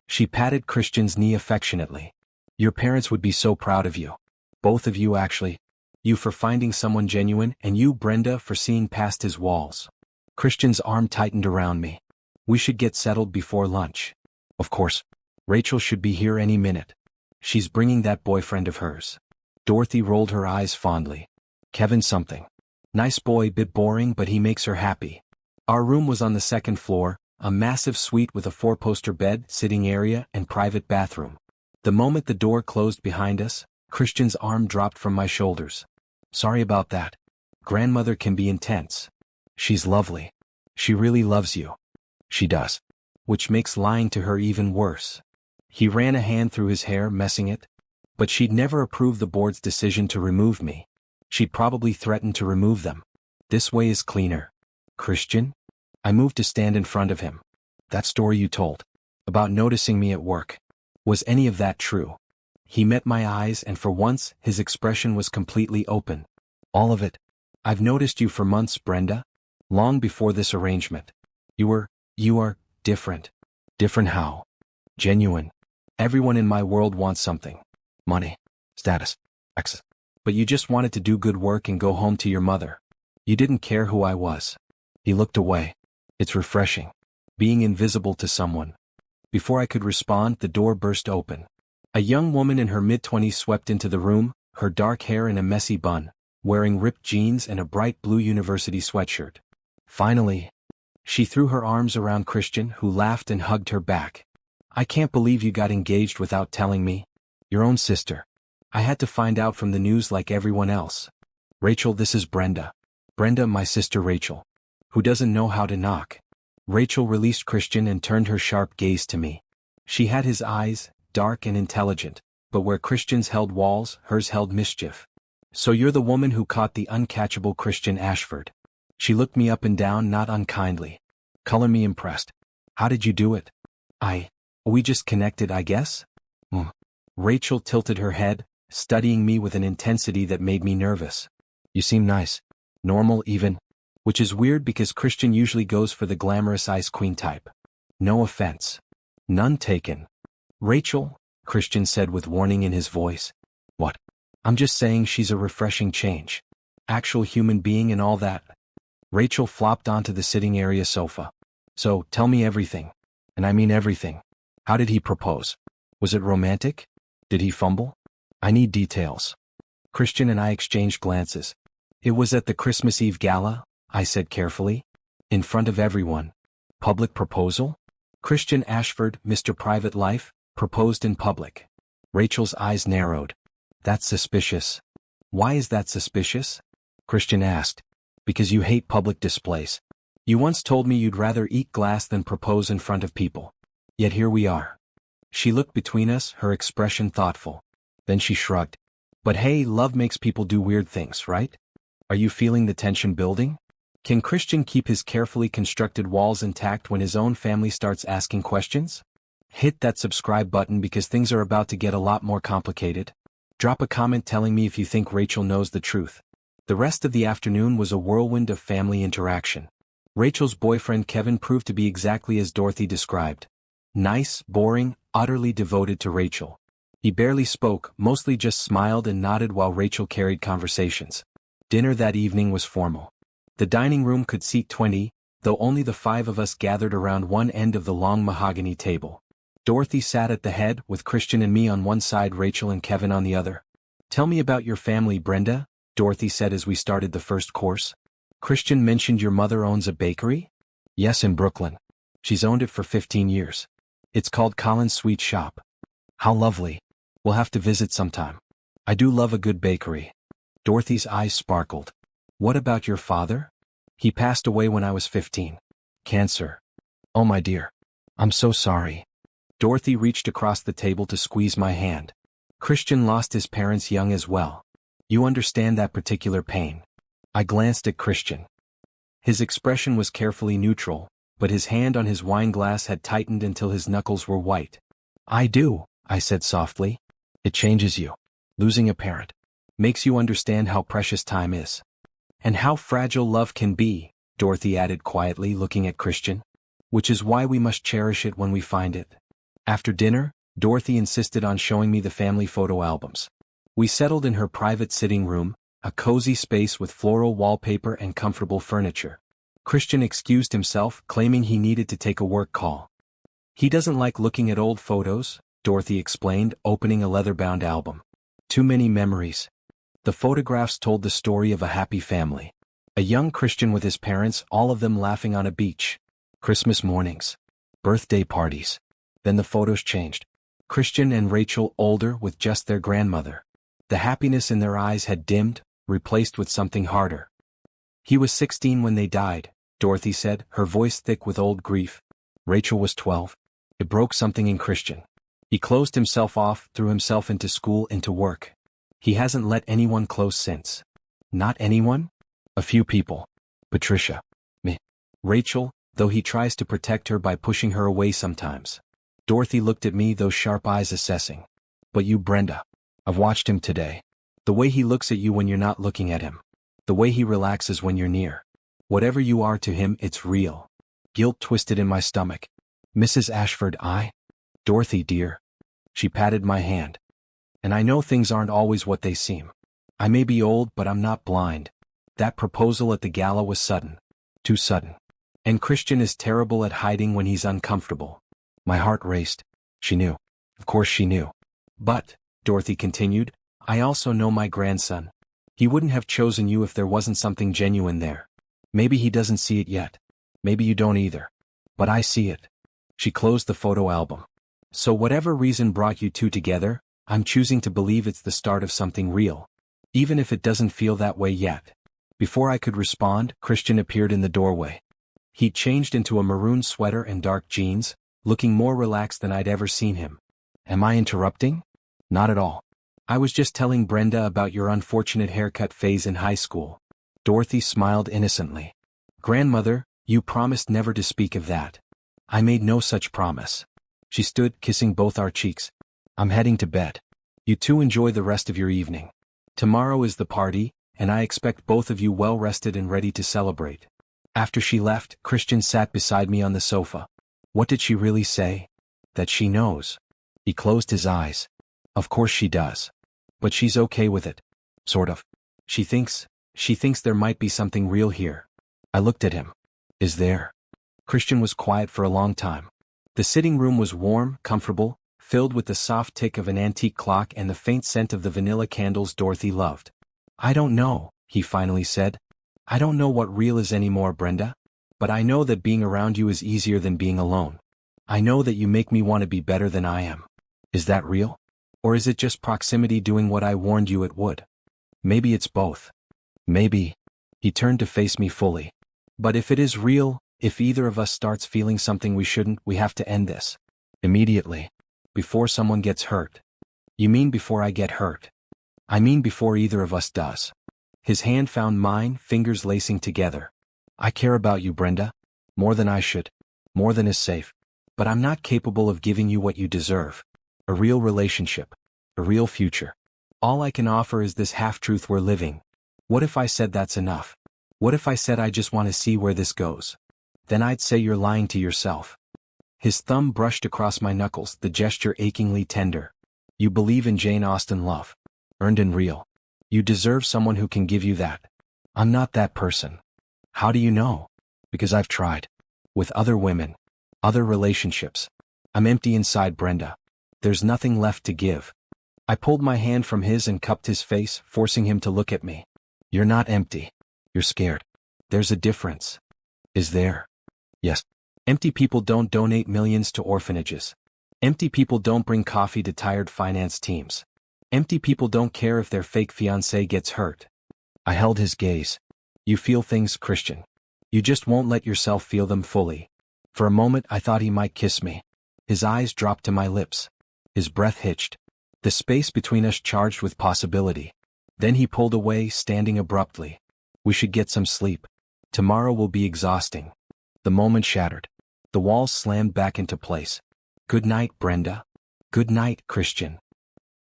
She patted Christian's knee affectionately. Your parents would be so proud of you. Both of you actually. You for finding someone genuine, and you, Brenda, for seeing past his walls. Christian's arm tightened around me. We should get settled before lunch. Of course. Rachel should be here any minute. She's bringing that boyfriend of hers. Dorothy rolled her eyes fondly. Kevin something. Nice boy, bit boring, but he makes her happy. Our room was on the second floor, a massive suite with a 4-poster bed, sitting area, and private bathroom. The moment the door closed behind us, Christian's arm dropped from my shoulders. Sorry about that. Grandmother can be intense. She's lovely. She really loves you. She does. Which makes lying to her even worse. He ran a hand through his hair, messing it. But she'd never approve the board's decision to remove me. She'd probably threaten to remove them. This way is cleaner. Christian? I moved to stand in front of him. That story you told. About noticing me at work. Was any of that true? He met my eyes, and for once, his expression was completely open. All of it. I've noticed you for months, Brenda. Long before this arrangement. You are, different. Different how? Genuine. Everyone in my world wants something. Money. Status. Access. But you just wanted to do good work and go home to your mother. You didn't care who I was. He looked away. It's refreshing. Being invisible to someone. Before I could respond, the door burst open. A young woman in her mid-20s swept into the room, her dark hair in a messy bun, wearing ripped jeans and a bright blue university sweatshirt. Finally, she threw her arms around Christian, who laughed and hugged her back. I can't believe you got engaged without telling me. Your own sister. I had to find out from the news like everyone else. Rachel, this is Brenda. Brenda, my sister Rachel. Who doesn't know how to knock. Rachel released Christian and turned her sharp gaze to me. She had his eyes, dark and intelligent, but where Christian's held walls, hers held mischief. So you're the woman who caught the uncatchable Christian Ashford. She looked me up and down, not unkindly. Color me impressed. How did you do it? We just connected, I guess? Rachel tilted her head, studying me with an intensity that made me nervous. You seem nice. Normal even. Which is weird because Christian usually goes for the glamorous ice queen type. No offense. None taken. Rachel, Christian said with warning in his voice. What? I'm just saying she's a refreshing change. Actual human being and all that. Rachel flopped onto the sitting area sofa. So, tell me everything. And I mean everything. How did he propose? Was it romantic? Did he fumble? I need details. Christian and I exchanged glances. It was at the Christmas Eve gala, I said carefully. In front of everyone. Public proposal? Christian Ashford, Mr. Private Life, proposed in public. Rachel's eyes narrowed. That's suspicious. Why is that suspicious? Christian asked. Because you hate public displays. You once told me you'd rather eat glass than propose in front of people. Yet here we are. She looked between us, her expression thoughtful. Then she shrugged. But hey, love makes people do weird things, right? Are you feeling the tension building? Can Christian keep his carefully constructed walls intact when his own family starts asking questions? Hit that subscribe button because things are about to get a lot more complicated. Drop a comment telling me if you think Rachel knows the truth. The rest of the afternoon was a whirlwind of family interaction. Rachel's boyfriend Kevin proved to be exactly as Dorothy described. Nice, boring, utterly devoted to Rachel. He barely spoke, mostly just smiled and nodded while Rachel carried conversations. Dinner that evening was formal. The dining room could seat 20, though only the 5 of us gathered around one end of the long mahogany table. Dorothy sat at the head, with Christian and me on one side, Rachel and Kevin on the other. Tell me about your family, Brenda, Dorothy said as we started the first course. Christian mentioned your mother owns a bakery? Yes, in Brooklyn. She's owned it for 15 years. It's called Colin's Sweet Shop. How lovely. We'll have to visit sometime. I do love a good bakery. Dorothy's eyes sparkled. What about your father? He passed away when I was 15. Cancer. Oh my dear. I'm so sorry. Dorothy reached across the table to squeeze my hand. Christian lost his parents young as well. You understand that particular pain. I glanced at Christian. His expression was carefully neutral, but his hand on his wine glass had tightened until his knuckles were white. I do, I said softly. It changes you. Losing a parent. Makes you understand how precious time is. And how fragile love can be, Dorothy added quietly, looking at Christian. Which is why we must cherish it when we find it. After dinner, Dorothy insisted on showing me the family photo albums. We settled in her private sitting room, a cozy space with floral wallpaper and comfortable furniture. Christian excused himself, claiming he needed to take a work call. He doesn't like looking at old photos, Dorothy explained, opening a leather-bound album. Too many memories. The photographs told the story of a happy family. A young Christian with his parents, all of them laughing on a beach. Christmas mornings. Birthday parties. Then the photos changed. Christian and Rachel older with just their grandmother. The happiness in their eyes had dimmed, replaced with something harder. He was 16 when they died, Dorothy said, her voice thick with old grief. Rachel was 12. It broke something in Christian. He closed himself off, threw himself into school, into work. He hasn't let anyone close since. Not anyone? A few people. Patricia. Me. Rachel, though he tries to protect her by pushing her away sometimes. Dorothy looked at me, those sharp eyes assessing. But you, Brenda. I've watched him today. The way he looks at you when you're not looking at him. The way he relaxes when you're near. Whatever you are to him, it's real. Guilt twisted in my stomach. Mrs. Ashford, Dorothy, dear. She patted my hand. And I know things aren't always what they seem. I may be old, but I'm not blind. That proposal at the gala was sudden. Too sudden. And Christian is terrible at hiding when he's uncomfortable. My heart raced. She knew. Of course she knew. But, Dorothy continued, I also know my grandson. He wouldn't have chosen you if there wasn't something genuine there. Maybe he doesn't see it yet. Maybe you don't either. But I see it. She closed the photo album. So whatever reason brought you two together, I'm choosing to believe it's the start of something real. Even if it doesn't feel that way yet. Before I could respond, Christian appeared in the doorway. He'd changed into a maroon sweater and dark jeans, looking more relaxed than I'd ever seen him. Am I interrupting? Not at all. I was just telling Brenda about your unfortunate haircut phase in high school. Dorothy smiled innocently. Grandmother, you promised never to speak of that. I made no such promise. She stood, kissing both our cheeks. I'm heading to bed. You two enjoy the rest of your evening. Tomorrow is the party, and I expect both of you well rested and ready to celebrate. After she left, Christian sat beside me on the sofa. What did she really say? That she knows. He closed his eyes. Of course she does. But she's okay with it. Sort of. She thinks there might be something real here. I looked at him. Is there? Christian was quiet for a long time. The sitting room was warm, comfortable, filled with the soft tick of an antique clock and the faint scent of the vanilla candles Dorothy loved. I don't know, he finally said. I don't know what real is anymore, Brenda. But I know that being around you is easier than being alone. I know that you make me want to be better than I am. Is that real? Or is it just proximity doing what I warned you it would? Maybe it's both. Maybe. He turned to face me fully. But if it is real, if either of us starts feeling something we shouldn't, we have to end this. Immediately. Before someone gets hurt. You mean before I get hurt? I mean before either of us does. His hand found mine, fingers lacing together. I care about you, Brenda. More than I should. More than is safe. But I'm not capable of giving you what you deserve. A real relationship. A real future. All I can offer is this half-truth we're living. What if I said that's enough? What if I said I just want to see where this goes? Then I'd say you're lying to yourself. His thumb brushed across my knuckles, the gesture achingly tender. You believe in Jane Austen love. Earned and real. You deserve someone who can give you that. I'm not that person. How do you know? Because I've tried. With other women. Other relationships. I'm empty inside, Brenda. There's nothing left to give. I pulled my hand from his and cupped his face, forcing him to look at me. You're not empty. You're scared. There's a difference. Is there? Yes. Empty people don't donate millions to orphanages. Empty people don't bring coffee to tired finance teams. Empty people don't care if their fake fiancé gets hurt. I held his gaze. You feel things, Christian. You just won't let yourself feel them fully. For a moment I thought he might kiss me. His eyes dropped to my lips. His breath hitched. The space between us charged with possibility. Then he pulled away, standing abruptly. We should get some sleep. Tomorrow will be exhausting. The moment shattered. The walls slammed back into place. Good night, Brenda. Good night, Christian.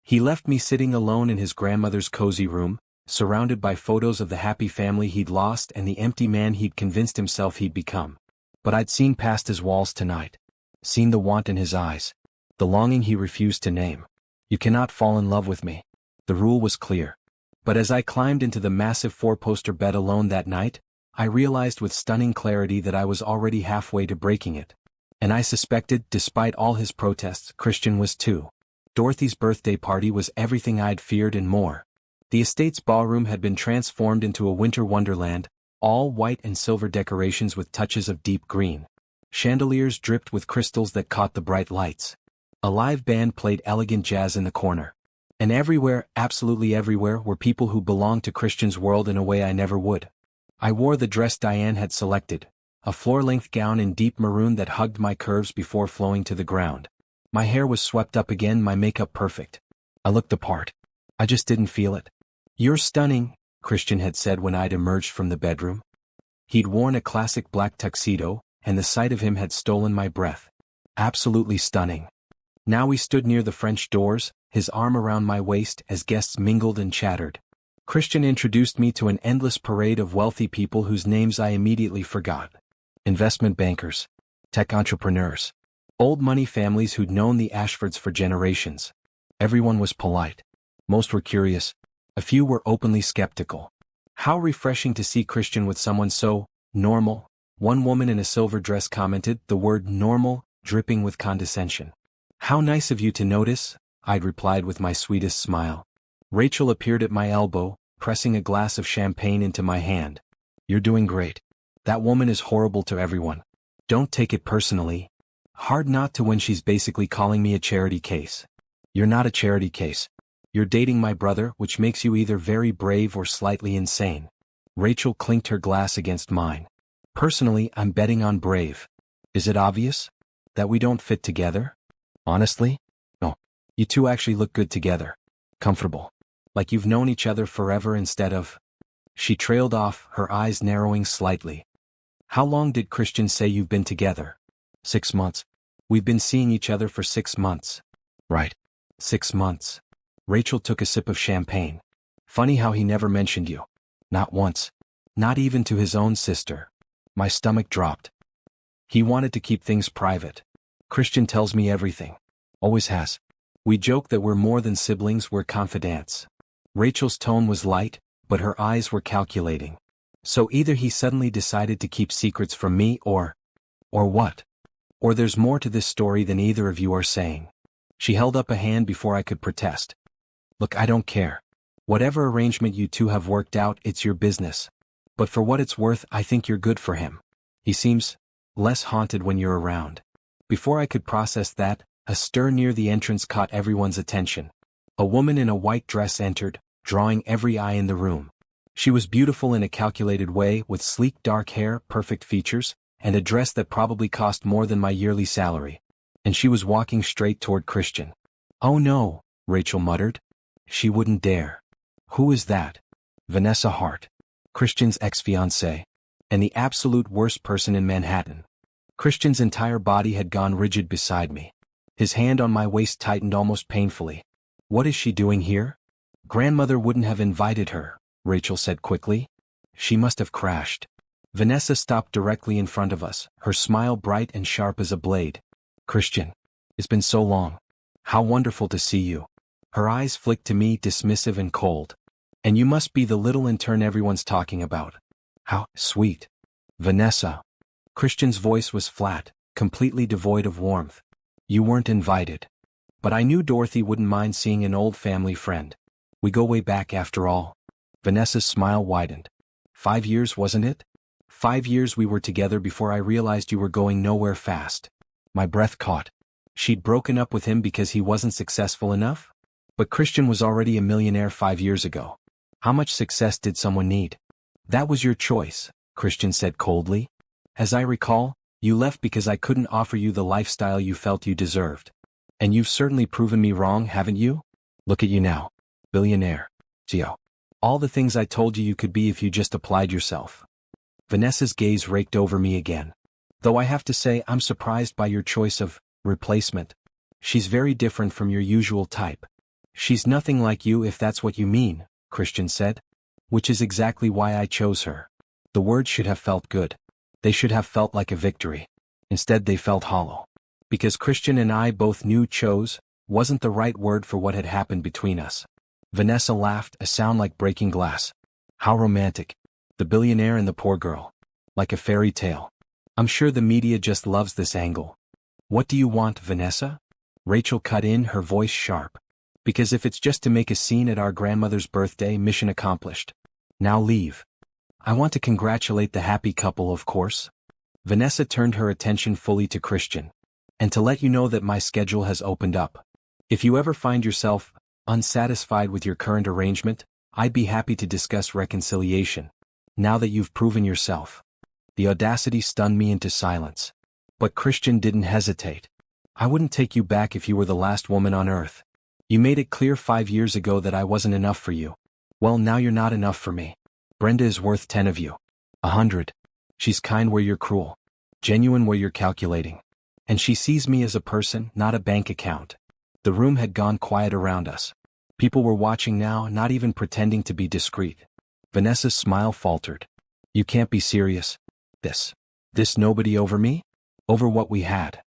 He left me sitting alone in his grandmother's cozy room, surrounded by photos of the happy family he'd lost and the empty man he'd convinced himself he'd become. But I'd seen past his walls tonight. Seen the want in his eyes. the longing he refused to name. You cannot fall in love with me. The rule was clear. But as I climbed into the massive four-poster bed alone that night, I realized with stunning clarity that I was already halfway to breaking it. And I suspected, despite all his protests, Christian was too. Dorothy's birthday party was everything I'd feared and more. The estate's ballroom had been transformed into a winter wonderland, all white and silver decorations with touches of deep green. Chandeliers dripped with crystals that caught the bright lights. A live band played elegant jazz in the corner. And everywhere, absolutely everywhere, were people who belonged to Christian's world in a way I never would. I wore the dress Diane had selected, a floor-length gown in deep maroon that hugged my curves before flowing to the ground. My hair was swept up again, my makeup perfect. I looked the part. I just didn't feel it. "You're stunning," Christian had said when I'd emerged from the bedroom. He'd worn a classic black tuxedo, and the sight of him had stolen my breath. Absolutely stunning. Now we stood near the French doors, his arm around my waist as guests mingled and chattered. Christian introduced me to an endless parade of wealthy people whose names I immediately forgot. Investment bankers, tech entrepreneurs, old money families who'd known the Ashfords for generations. Everyone was polite. Most were curious. A few were openly skeptical. How refreshing to see Christian with someone so normal. One woman in a silver dress commented, the word normal, dripping with condescension. "How nice of you to notice," I'd replied with my sweetest smile. Rachel appeared at my elbow, pressing a glass of champagne into my hand. "You're doing great. That woman is horrible to everyone. Don't take it personally." Hard not to when she's basically calling me a charity case. "You're not a charity case. You're dating my brother, which makes you either very brave or slightly insane." Rachel clinked her glass against mine. "Personally, I'm betting on brave. Is it obvious? That we don't fit together? Honestly? No. You two actually look good together. Comfortable. Like you've known each other forever instead of..." She trailed off, her eyes narrowing slightly. "How long did Christian say you've been together?" 6 months. "We've been seeing each other for 6 months. "Right. 6 months. Rachel took a sip of champagne. "Funny how he never mentioned you. Not once. Not even to his own sister." My stomach dropped. "He wanted to keep things private. Christian tells me everything. Always has. We joke that we're more than siblings, we're confidants." Rachel's tone was light, but her eyes were calculating. "So either he suddenly decided to keep secrets from me or what? Or there's more to this story than either of you are saying." She held up a hand before I could protest. "Look, I don't care. Whatever arrangement you two have worked out, it's your business. But for what it's worth, I think you're good for him. He seems less haunted when you're around." Before I could process that, a stir near the entrance caught everyone's attention. A woman in a white dress entered, drawing every eye in the room. She was beautiful in a calculated way, with sleek dark hair, perfect features, and a dress that probably cost more than my yearly salary. And she was walking straight toward Christian. "Oh no," Rachel muttered. "She wouldn't dare." "Who is that?" "Vanessa Hart. Christian's ex-fiancée. And the absolute worst person in Manhattan." Christian's entire body had gone rigid beside me. His hand on my waist tightened almost painfully. "What is she doing here?" "Grandmother wouldn't have invited her," Rachel said quickly. "She must have crashed." Vanessa stopped directly in front of us, her smile bright and sharp as a blade. "Christian, it's been so long. How wonderful to see you." Her eyes flicked to me, dismissive and cold. "And you must be the little intern everyone's talking about. How sweet." "Vanessa." Christian's voice was flat, completely devoid of warmth. "You weren't invited. But I knew Dorothy wouldn't mind seeing an old family friend. We go way back after all." Vanessa's smile widened. 5 years, wasn't it? 5 years we were together before I realized you were going nowhere fast." My breath caught. She'd broken up with him because he wasn't successful enough? But Christian was already a millionaire 5 years ago. How much success did someone need? "That was your choice," Christian said coldly. "As I recall, you left because I couldn't offer you the lifestyle you felt you deserved. And you've certainly proven me wrong, haven't you? Look at you now. Billionaire. Gio. All the things I told you you could be if you just applied yourself." Vanessa's gaze raked over me again. "Though I have to say I'm surprised by your choice of replacement. She's very different from your usual type." "She's nothing like you if that's what you mean," Christian said. "Which is exactly why I chose her." The words should have felt good. They should have felt like a victory. Instead they felt hollow. Because Christian and I both knew chose wasn't the right word for what had happened between us. Vanessa laughed, a sound like breaking glass. How romantic. The billionaire and the poor girl. Like a fairy tale. I'm sure the media just loves this angle. What do you want, Vanessa? Rachel cut in, her voice sharp. Because if it's just to make a scene at our grandmother's birthday, mission accomplished. Now leave. I want to congratulate the happy couple, of course. Vanessa turned her attention fully to Christian. And to let you know that my schedule has opened up. If you ever find yourself unsatisfied with your current arrangement, I'd be happy to discuss reconciliation. Now that you've proven yourself. The audacity stunned me into silence. But Christian didn't hesitate. I wouldn't take you back if you were the last woman on earth. You made it clear 5 years ago that I wasn't enough for you. Well, now you're not enough for me. Brenda is worth 10 of you. 100. She's kind where you're cruel. Genuine where you're calculating. And she sees me as a person, not a bank account. The room had gone quiet around us. People were watching now, not even pretending to be discreet. Vanessa's smile faltered. You can't be serious. This nobody over me? Over what we had.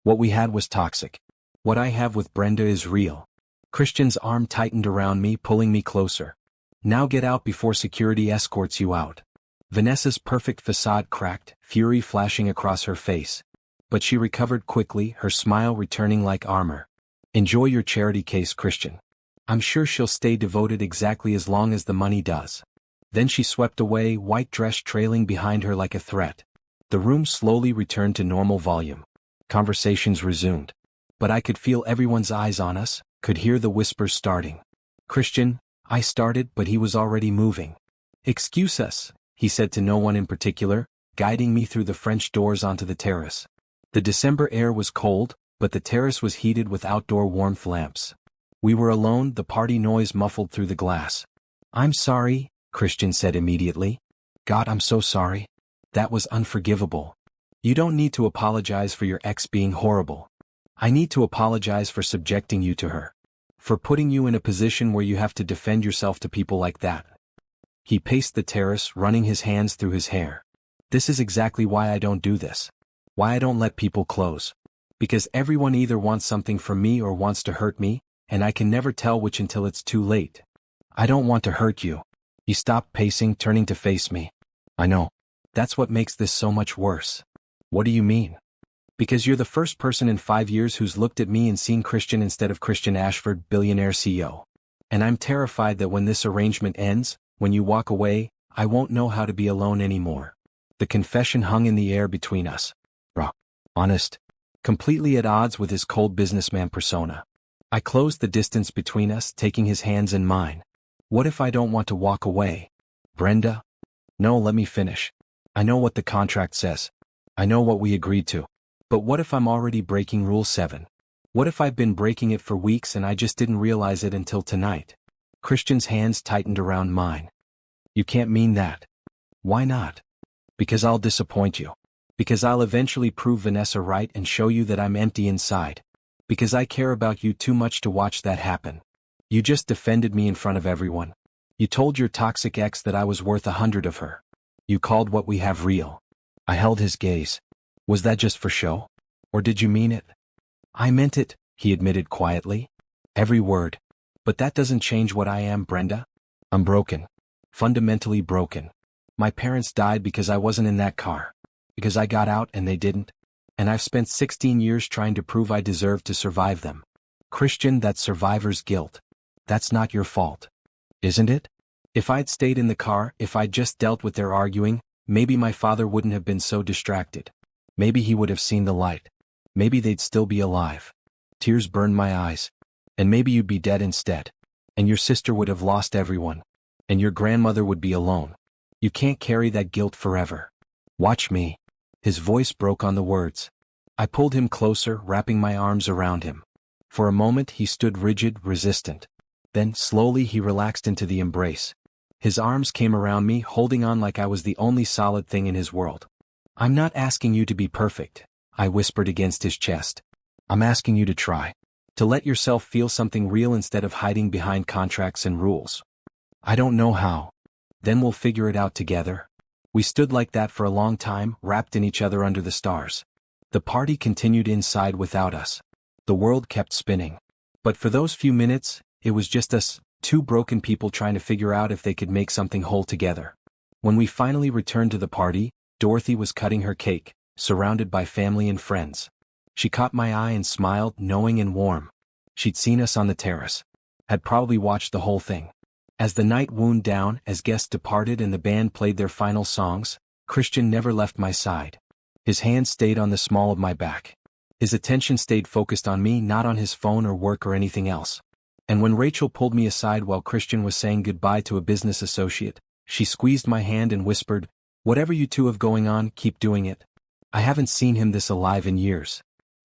What we had was toxic. What I have with Brenda is real. Christian's arm tightened around me, pulling me closer. Now get out before security escorts you out. Vanessa's perfect facade cracked, fury flashing across her face. But she recovered quickly, her smile returning like armor. Enjoy your charity case, Christian. I'm sure she'll stay devoted exactly as long as the money does. Then she swept away, white dress trailing behind her like a threat. The room slowly returned to normal volume. Conversations resumed. But I could feel everyone's eyes on us, could hear the whispers starting. Christian, I started, but he was already moving. Excuse us, he said to no one in particular, guiding me through the French doors onto the terrace. The December air was cold, but the terrace was heated with outdoor warmth lamps. We were alone, the party noise muffled through the glass. I'm sorry, Christian said immediately. God, I'm so sorry. That was unforgivable. You don't need to apologize for your ex being horrible. I need to apologize for subjecting you to her. For putting you in a position where you have to defend yourself to people like that. He paced the terrace, running his hands through his hair. This is exactly why I don't do this. Why I don't let people close. Because everyone either wants something from me or wants to hurt me, and I can never tell which until it's too late. I don't want to hurt you. He stopped pacing, turning to face me. I know. That's what makes this so much worse. What do you mean? Because you're the first person in 5 years who's looked at me and seen Christian instead of Christian Ashford, billionaire CEO. And I'm terrified that when this arrangement ends, when you walk away, I won't know how to be alone anymore. The confession hung in the air between us. Raw. Honest. Completely at odds with his cold businessman persona. I closed the distance between us, taking his hands in mine. What if I don't want to walk away? Brenda? No, let me finish. I know what the contract says. I know what we agreed to. But what if I'm already breaking Rule 7? What if I've been breaking it for weeks and I just didn't realize it until tonight? Christian's hands tightened around mine. You can't mean that. Why not? Because I'll disappoint you. Because I'll eventually prove Vanessa right and show you that I'm empty inside. Because I care about you too much to watch that happen. You just defended me in front of everyone. You told your toxic ex that I was worth 100 of her. You called what we have real. I held his gaze. Was that just for show? Or did you mean it? I meant it, he admitted quietly. Every word. But that doesn't change what I am, Brenda. I'm broken. Fundamentally broken. My parents died because I wasn't in that car. Because I got out and they didn't. And I've spent 16 years trying to prove I deserve to survive them. Christian, that's survivor's guilt. That's not your fault. Isn't it? If I'd stayed in the car, if I'd just dealt with their arguing, maybe my father wouldn't have been so distracted. Maybe he would have seen the light. Maybe they'd still be alive. Tears burned my eyes. And maybe you'd be dead instead. And your sister would have lost everyone. And your grandmother would be alone. You can't carry that guilt forever. Watch me. His voice broke on the words. I pulled him closer, wrapping my arms around him. For a moment he stood rigid, resistant. Then, slowly he relaxed into the embrace. His arms came around me, holding on like I was the only solid thing in his world. I'm not asking you to be perfect, I whispered against his chest. I'm asking you to try. To let yourself feel something real instead of hiding behind contracts and rules. I don't know how. Then we'll figure it out together. We stood like that for a long time, wrapped in each other under the stars. The party continued inside without us. The world kept spinning. But for those few minutes, it was just us, two broken people trying to figure out if they could make something whole together. When we finally returned to the party, Dorothy was cutting her cake, surrounded by family and friends. She caught my eye and smiled, knowing and warm. She'd seen us on the terrace. Had probably watched the whole thing. As the night wound down, as guests departed and the band played their final songs, Christian never left my side. His hand stayed on the small of my back. His attention stayed focused on me, not on his phone or work or anything else. And when Rachel pulled me aside while Christian was saying goodbye to a business associate, she squeezed my hand and whispered, "Whatever you two have going on, keep doing it." I haven't seen him this alive in years.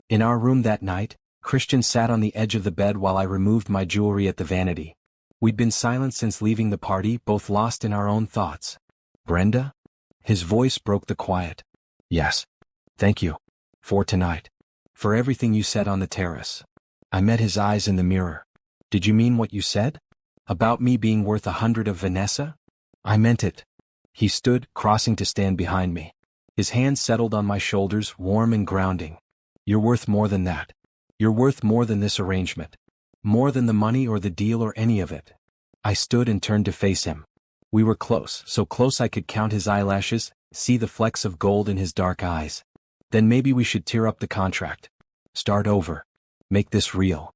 In our room that night, Christian sat on the edge of the bed while I removed my jewelry at the vanity. We'd been silent since leaving the party, both lost in our own thoughts. "Brenda?" His voice broke the quiet. "Yes. Thank you. For tonight. For everything you said on the terrace." I met his eyes in the mirror. "Did you mean what you said? About me being worth 100 of Vanessa?" "I meant it." He stood, crossing to stand behind me. His hand settled on my shoulders, warm and grounding. "You're worth more than that. You're worth more than this arrangement. More than the money or the deal or any of it." I stood and turned to face him. We were close, so close I could count his eyelashes, see the flecks of gold in his dark eyes. "Then maybe we should tear up the contract. Start over. Make this real."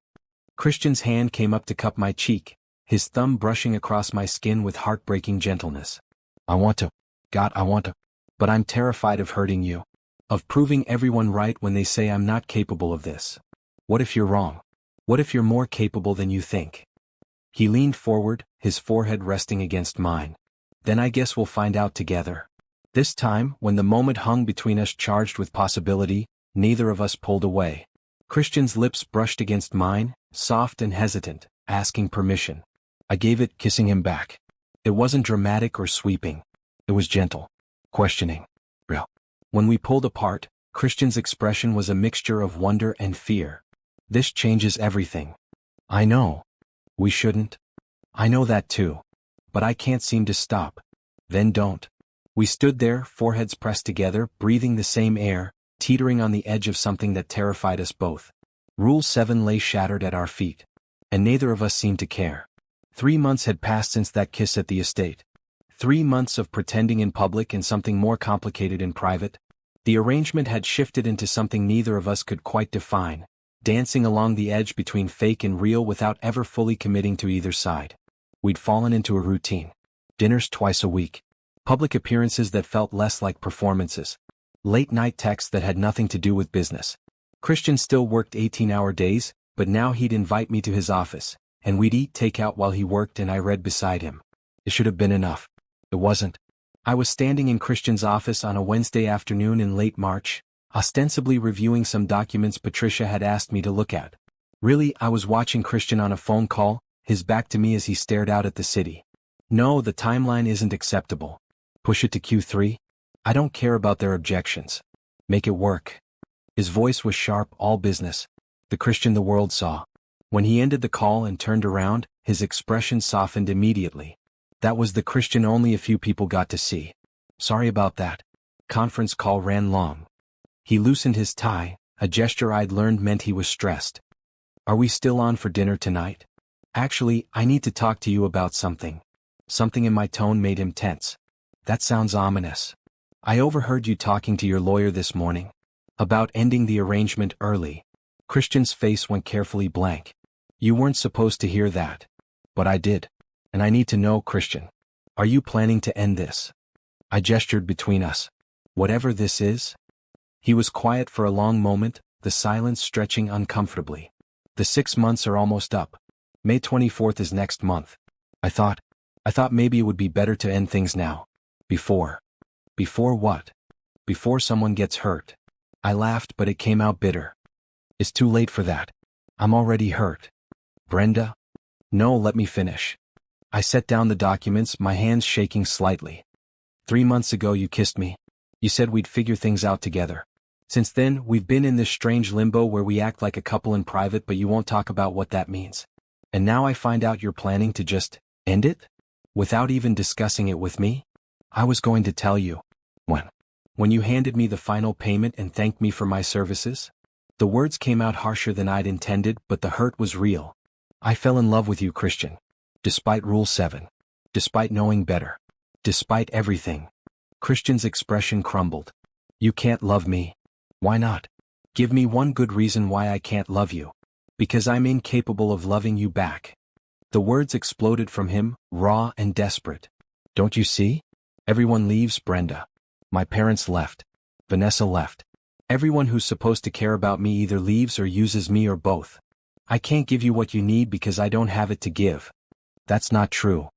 Christian's hand came up to cup my cheek, his thumb brushing across my skin with heartbreaking gentleness. I want to. But I'm terrified of hurting you. Of proving everyone right when they say I'm not capable of this. What if you're wrong? What if you're more capable than you think?" He leaned forward, his forehead resting against mine. "Then I guess we'll find out together." This time, when the moment hung between us charged with possibility, neither of us pulled away. Christian's lips brushed against mine, soft and hesitant, asking permission. I gave it, kissing him back. It wasn't dramatic or sweeping. It was gentle. Questioning. Real. When we pulled apart, Christian's expression was a mixture of wonder and fear. "This changes everything." "I know. We shouldn't." "I know that too. But I can't seem to stop." "Then don't." We stood there, foreheads pressed together, breathing the same air, teetering on the edge of something that terrified us both. Rule 7 lay shattered at our feet. And neither of us seemed to care. 3 months had passed since that kiss at the estate. 3 months of pretending in public and something more complicated in private. The arrangement had shifted into something neither of us could quite define, dancing along the edge between fake and real without ever fully committing to either side. We'd fallen into a routine. Dinners twice a week. Public appearances that felt less like performances. Late-night texts that had nothing to do with business. Christian still worked 18-hour days, but now he'd invite me to his office, and we'd eat takeout while he worked and I read beside him. It should have been enough. It wasn't. I was standing in Christian's office on a Wednesday afternoon in late March, ostensibly reviewing some documents Patricia had asked me to look at. Really, I was watching Christian on a phone call, his back to me as he stared out at the city. "No, the timeline isn't acceptable. Push it to Q3? I don't care about their objections. Make it work." His voice was sharp, all business. The Christian the world saw. When he ended the call and turned around, his expression softened immediately. That was the Christian only a few people got to see. "Sorry about that." Conference call ran long. He loosened his tie, a gesture I'd learned meant he was stressed. "Are we still on for dinner tonight?" "Actually, I need to talk to you about something." Something in my tone made him tense. "That sounds ominous. I overheard you talking to your lawyer this morning. About ending the arrangement early." Christian's face went carefully blank. "You weren't supposed to hear that. But I did. And I need to know, Christian. Are you planning to end this?" I gestured between us. "Whatever this is?" He was quiet for a long moment, the silence stretching uncomfortably. "The 6 months are almost up. May 24th is next month. I thought maybe it would be better to end things now. Before." "Before what?" "Before someone gets hurt." I laughed, but it came out bitter. "It's too late for that. I'm already hurt." "Brenda?" "No, let me finish." I set down the documents, my hands shaking slightly. 3 months ago you kissed me. You said we'd figure things out together. Since then, we've been in this strange limbo where we act like a couple in private but you won't talk about what that means. And now I find out you're planning to just end it? Without even discussing it with me? I was going to tell you. When? When you handed me the final payment and thanked me for my services? The words came out harsher than I'd intended, but the hurt was real. I fell in love with you, Christian. Despite Rule 7. Despite knowing better. Despite everything. Christian's expression crumbled. You can't love me. Why not? Give me one good reason why I can't love you. Because I'm incapable of loving you back. The words exploded from him, raw and desperate. Don't you see? Everyone leaves, Brenda. My parents left. Vanessa left. Everyone who's supposed to care about me either leaves or uses me or both. I can't give you what you need because I don't have it to give. That's not true.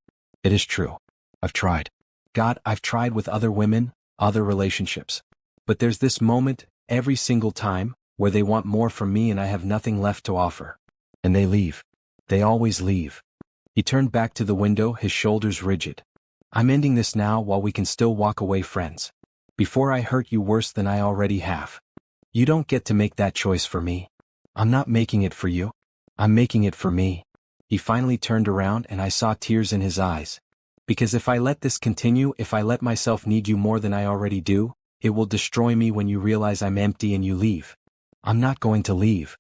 It is true. I've tried. God, I've tried with other women, other relationships. But there's this moment, every single time, where they want more from me and I have nothing left to offer. And they leave. They always leave. He turned back to the window, his shoulders rigid. I'm ending this now while we can still walk away friends. Before I hurt you worse than I already have. You don't get to make that choice for me. I'm not making it for you. I'm making it for me. He finally turned around and I saw tears in his eyes. Because if I let this continue, if I let myself need you more than I already do, it will destroy me when you realize I'm empty and you leave. I'm not going to leave.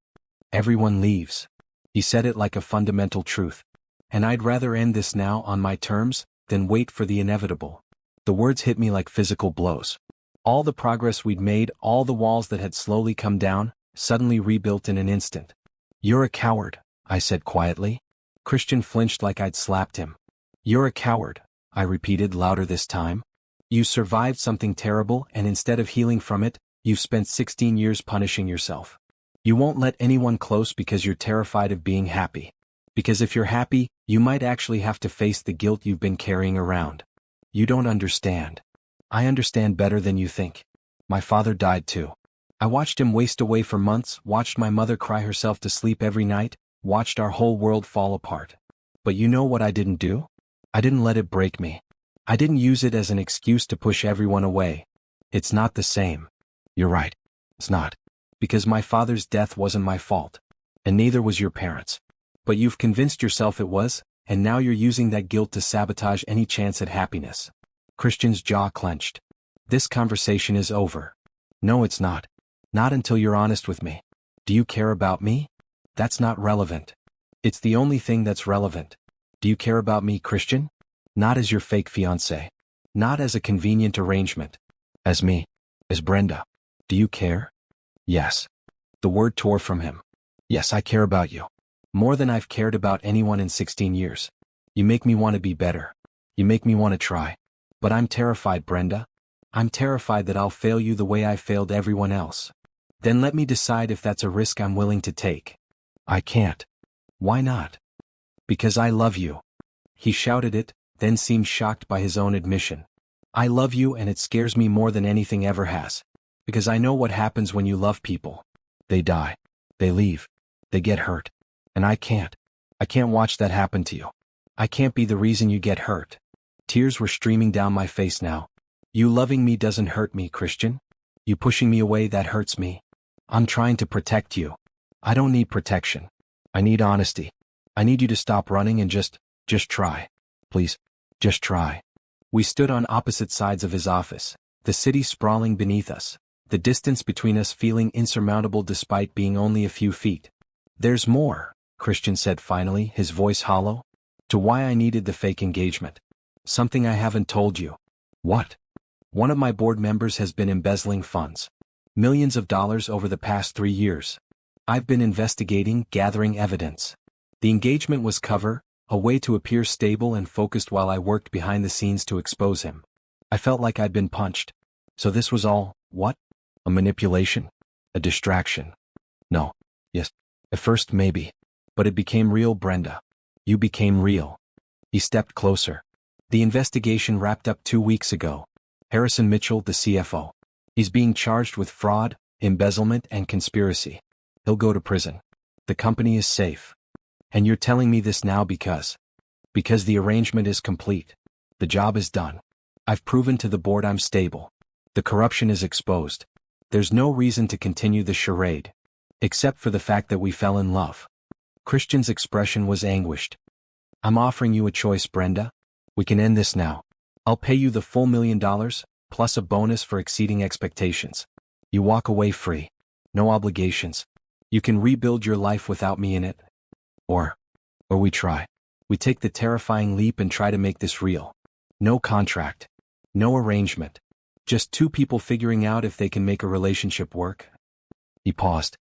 Everyone leaves. He said it like a fundamental truth. And I'd rather end this now on my terms than wait for the inevitable. The words hit me like physical blows. All the progress we'd made, all the walls that had slowly come down, suddenly rebuilt in an instant. You're a coward, I said quietly. Christian flinched like I'd slapped him. You're a coward, I repeated louder this time. You survived something terrible and instead of healing from it, you've spent 16 years punishing yourself. You won't let anyone close because you're terrified of being happy. Because if you're happy, you might actually have to face the guilt you've been carrying around. You don't understand. I understand better than you think. My father died too. I watched him waste away for months, watched my mother cry herself to sleep every night, watched our whole world fall apart. But you know what I didn't do? I didn't let it break me. I didn't use it as an excuse to push everyone away. It's not the same. You're right. It's not. Because my father's death wasn't my fault. And neither was your parents'. But you've convinced yourself it was, and now you're using that guilt to sabotage any chance at happiness. Christian's jaw clenched. This conversation is over. No, it's not. Not until you're honest with me. Do you care about me? That's not relevant. It's the only thing that's relevant. Do you care about me, Christian? Not as your fake fiancée. Not as a convenient arrangement. As me. As Brenda. Do you care? Yes. The word tore from him. Yes, I care about you. More than I've cared about anyone in 16 years. You make me want to be better. You make me want to try. But I'm terrified, Brenda. I'm terrified that I'll fail you the way I failed everyone else. Then let me decide if that's a risk I'm willing to take. I can't. Why not? Because I love you. He shouted it, then seemed shocked by his own admission. I love you and it scares me more than anything ever has. Because I know what happens when you love people. They die. They leave. They get hurt. And I can't. I can't watch that happen to you. I can't be the reason you get hurt. Tears were streaming down my face now. You loving me doesn't hurt me, Christian. You pushing me away, that hurts me. I'm trying to protect you. I don't need protection. I need honesty. I need you to stop running and just try. Please, just try. We stood on opposite sides of his office, the city sprawling beneath us, the distance between us feeling insurmountable despite being only a few feet. There's more, Christian said finally, his voice hollow, to why I needed the fake engagement. Something I haven't told you. What? One of my board members has been embezzling funds. Millions of dollars over the past 3 years. I've been investigating, gathering evidence. The engagement was cover, a way to appear stable and focused while I worked behind the scenes to expose him. I felt like I'd been punched. So this was all, what? A manipulation? A distraction? No. Yes. At first maybe. But it became real, Brenda. You became real. He stepped closer. The investigation wrapped up 2 weeks ago. Harrison Mitchell, the CFO. He's being charged with fraud, embezzlement, and conspiracy. He'll go to prison. The company is safe. And you're telling me this now because the arrangement is complete. The job is done. I've proven to the board I'm stable. The corruption is exposed. There's no reason to continue the charade. Except for the fact that we fell in love. Christian's expression was anguished. I'm offering you a choice, Brenda. We can end this now. I'll pay you the full $1 million, plus a bonus for exceeding expectations. You walk away free. No obligations. You can rebuild your life without me in it. Or we try. We take the terrifying leap and try to make this real. No contract. No arrangement. Just two people figuring out if they can make a relationship work. He paused.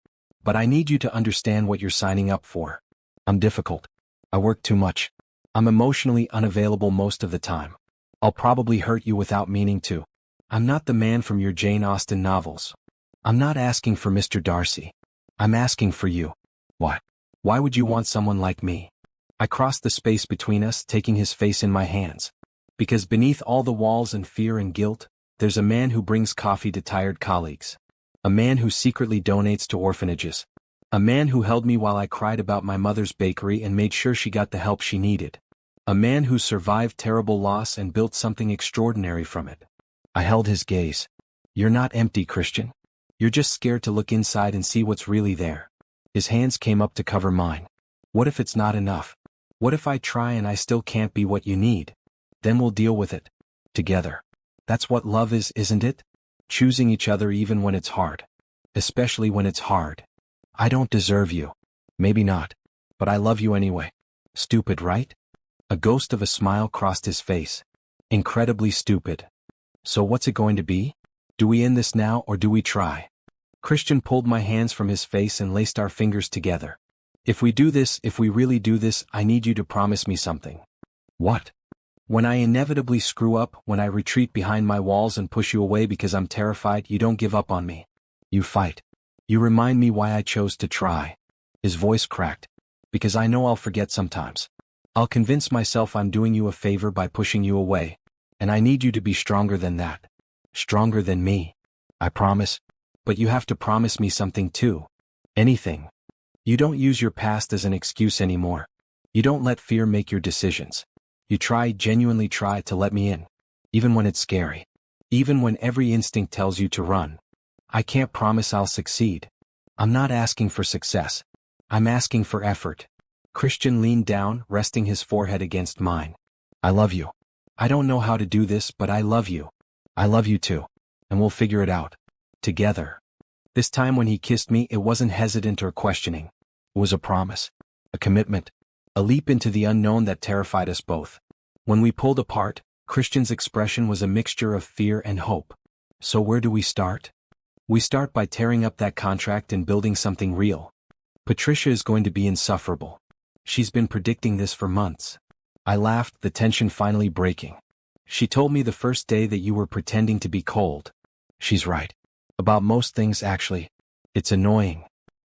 But I need you to understand what you're signing up for. I'm difficult. I work too much. I'm emotionally unavailable most of the time. I'll probably hurt you without meaning to. I'm not the man from your Jane Austen novels. I'm not asking for Mr. Darcy. I'm asking for you. Why? Why would you want someone like me? I crossed the space between us, taking his face in my hands. Because beneath all the walls and fear and guilt, there's a man who brings coffee to tired colleagues. A man who secretly donates to orphanages. A man who held me while I cried about my mother's bakery and made sure she got the help she needed. A man who survived terrible loss and built something extraordinary from it. I held his gaze. You're not empty, Christian. You're just scared to look inside and see what's really there. His hands came up to cover mine. What if it's not enough? What if I try and I still can't be what you need? Then we'll deal with it. Together. That's what love is, isn't it? Choosing each other even when it's hard. Especially when it's hard. I don't deserve you. Maybe not. But I love you anyway. Stupid, right? A ghost of a smile crossed his face. Incredibly stupid. So what's it going to be? Do we end this now or do we try? Christian pulled my hands from his face and laced our fingers together. If we do this, if we really do this, I need you to promise me something. What? When I inevitably screw up, when I retreat behind my walls and push you away because I'm terrified, you don't give up on me. You fight. You remind me why I chose to try. His voice cracked. Because I know I'll forget sometimes. I'll convince myself I'm doing you a favor by pushing you away. And I need you to be stronger than that. Stronger than me. I promise. But you have to promise me something too. Anything. You don't use your past as an excuse anymore. You don't let fear make your decisions. You genuinely try to let me in. Even when it's scary. Even when every instinct tells you to run. I can't promise I'll succeed. I'm not asking for success. I'm asking for effort. Christian leaned down, resting his forehead against mine. I love you. I don't know how to do this, but I love you. I love you too. And we'll figure it out. Together. This time when he kissed me, it wasn't hesitant or questioning. It was a promise. A commitment. A leap into the unknown that terrified us both. When we pulled apart, Christian's expression was a mixture of fear and hope. So where do we start? We start by tearing up that contract and building something real. Patricia is going to be insufferable. She's been predicting this for months. I laughed, the tension finally breaking. She told me the first day that you were pretending to be cold. She's right. About most things, actually. It's annoying.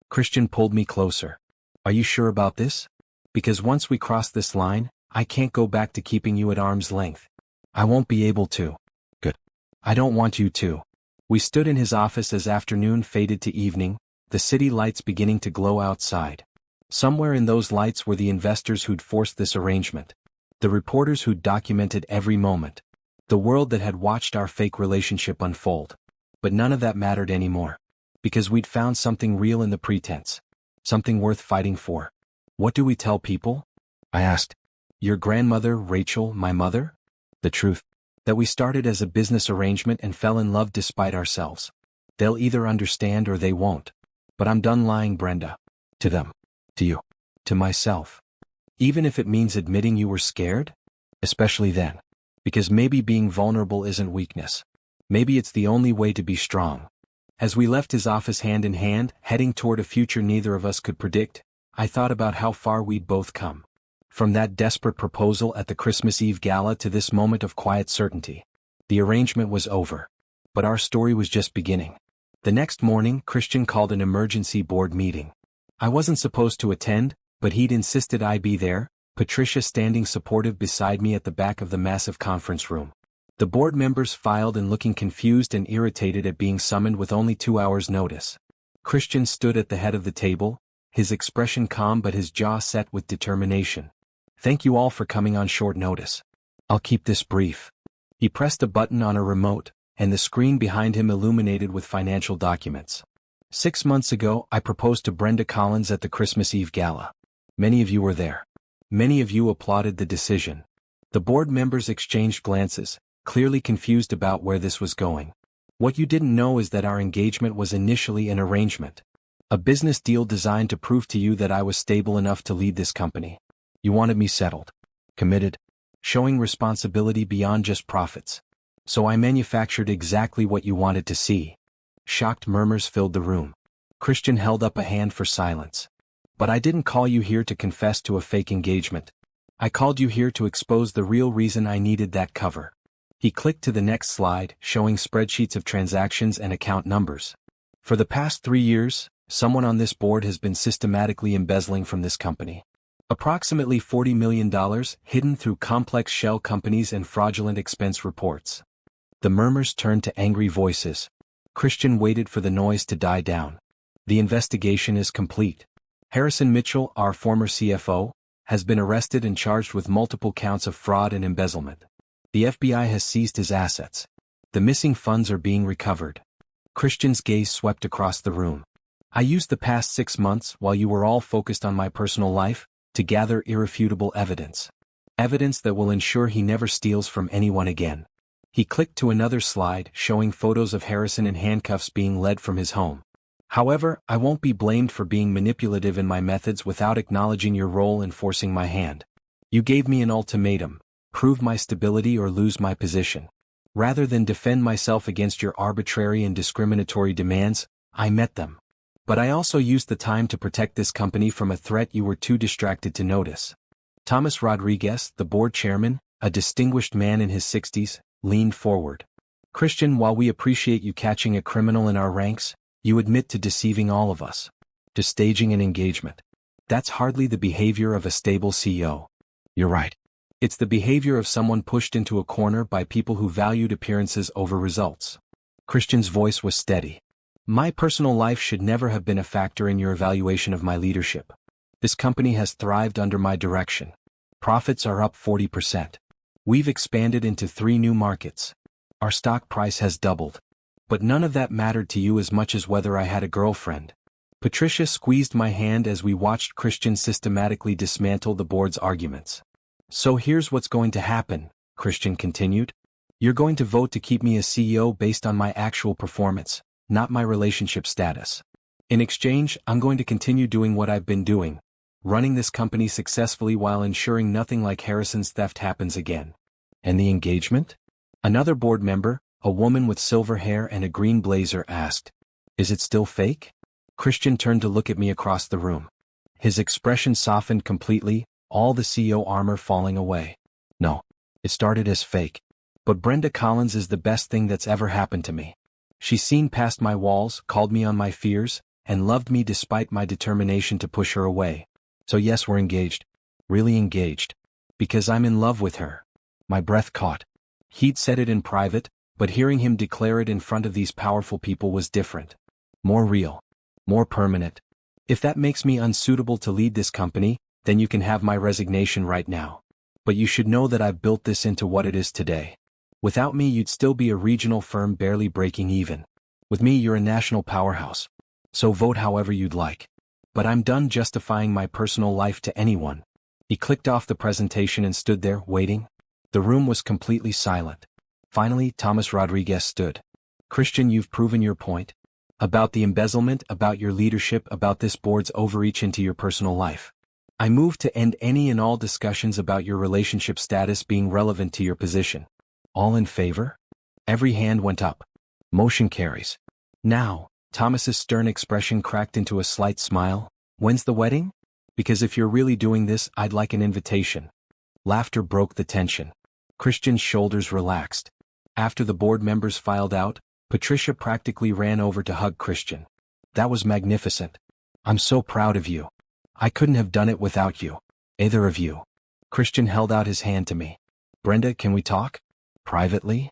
Christian pulled me closer. Are you sure about this? Because once we cross this line, I can't go back to keeping you at arm's length. I won't be able to. Good. I don't want you to. We stood in his office as afternoon faded to evening, the city lights beginning to glow outside. Somewhere in those lights were the investors who'd forced this arrangement. The reporters who'd documented every moment. The world that had watched our fake relationship unfold. But none of that mattered anymore. Because we'd found something real in the pretense. Something worth fighting for. What do we tell people? I asked. Your grandmother, Rachel, my mother? The truth. That we started as a business arrangement and fell in love despite ourselves. They'll either understand or they won't. But I'm done lying, Brenda. To them. To you. To myself. Even if it means admitting you were scared? Especially then. Because maybe being vulnerable isn't weakness. Maybe it's the only way to be strong. As we left his office hand in hand, heading toward a future neither of us could predict, I thought about how far we'd both come. From that desperate proposal at the Christmas Eve gala to this moment of quiet certainty. The arrangement was over. But our story was just beginning. The next morning, Christian called an emergency board meeting. I wasn't supposed to attend, but he'd insisted I be there, Patricia standing supportive beside me at the back of the massive conference room. The board members filed and looking confused and irritated at being summoned with only 2 hours' notice. Christian stood at the head of the table, his expression calm but his jaw set with determination. Thank you all for coming on short notice. I'll keep this brief. He pressed a button on a remote, and the screen behind him illuminated with financial documents. 6 months ago, I proposed to Brenda Collins at the Christmas Eve gala. Many of you were there. Many of you applauded the decision. The board members exchanged glances, clearly confused about where this was going. What you didn't know is that our engagement was initially an arrangement. A business deal designed to prove to you that I was stable enough to lead this company. You wanted me settled, committed, showing responsibility beyond just profits. So I manufactured exactly what you wanted to see. Shocked murmurs filled the room. Christian held up a hand for silence. But I didn't call you here to confess to a fake engagement. I called you here to expose the real reason I needed that cover. He clicked to the next slide, showing spreadsheets of transactions and account numbers. For the past 3 years, someone on this board has been systematically embezzling from this company. Approximately $40 million hidden through complex shell companies and fraudulent expense reports. The murmurs turned to angry voices. Christian waited for the noise to die down. The investigation is complete. Harrison Mitchell, our former CFO, has been arrested and charged with multiple counts of fraud and embezzlement. The FBI has seized his assets. The missing funds are being recovered. Christian's gaze swept across the room. I used the past 6 months, while you were all focused on my personal life, to gather irrefutable evidence. Evidence that will ensure he never steals from anyone again. He clicked to another slide, showing photos of Harrison in handcuffs being led from his home. However, I won't be blamed for being manipulative in my methods without acknowledging your role in forcing my hand. You gave me an ultimatum: prove my stability or lose my position. Rather than defend myself against your arbitrary and discriminatory demands, I met them. But I also used the time to protect this company from a threat you were too distracted to notice. Thomas Rodriguez, the board chairman, a distinguished man in his 60s, leaned forward. Christian, while we appreciate you catching a criminal in our ranks, you admit to deceiving all of us. To staging an engagement. That's hardly the behavior of a stable CEO. You're right. It's the behavior of someone pushed into a corner by people who valued appearances over results. Christian's voice was steady. My personal life should never have been a factor in your evaluation of my leadership. This company has thrived under my direction. Profits are up 40%. We've expanded into 3 new markets. Our stock price has doubled. But none of that mattered to you as much as whether I had a girlfriend. Patricia squeezed my hand as we watched Christian systematically dismantle the board's arguments. So here's what's going to happen, Christian continued. You're going to vote to keep me as CEO based on my actual performance, not my relationship status. In exchange, I'm going to continue doing what I've been doing, running this company successfully while ensuring nothing like Harrison's theft happens again. And the engagement? Another board member, a woman with silver hair and a green blazer, asked. Is it still fake? Christian turned to look at me across the room. His expression softened completely, all the CEO armor falling away. No, it started as fake. But Brenda Collins is the best thing that's ever happened to me. She's seen past my walls, called me on my fears, and loved me despite my determination to push her away. So yes, we're engaged. Really engaged. Because I'm in love with her. My breath caught. He'd said it in private, but hearing him declare it in front of these powerful people was different. More real. More permanent. If that makes me unsuitable to lead this company, then you can have my resignation right now. But you should know that I've built this into what it is today. Without me, you'd still be a regional firm barely breaking even. With me, you're a national powerhouse. So vote however you'd like. But I'm done justifying my personal life to anyone. He clicked off the presentation and stood there, waiting. The room was completely silent. Finally, Thomas Rodriguez stood. Christian, you've proven your point. About the embezzlement, about your leadership, about this board's overreach into your personal life. I move to end any and all discussions about your relationship status being relevant to your position. All in favor? Every hand went up. Motion carries. Now, Thomas's stern expression cracked into a slight smile. When's the wedding? Because if you're really doing this, I'd like an invitation. Laughter broke the tension. Christian's shoulders relaxed. After the board members filed out, Patricia practically ran over to hug Christian. That was magnificent. I'm so proud of you. I couldn't have done it without you. Either of you. Christian held out his hand to me. Brenda, can we talk? Privately?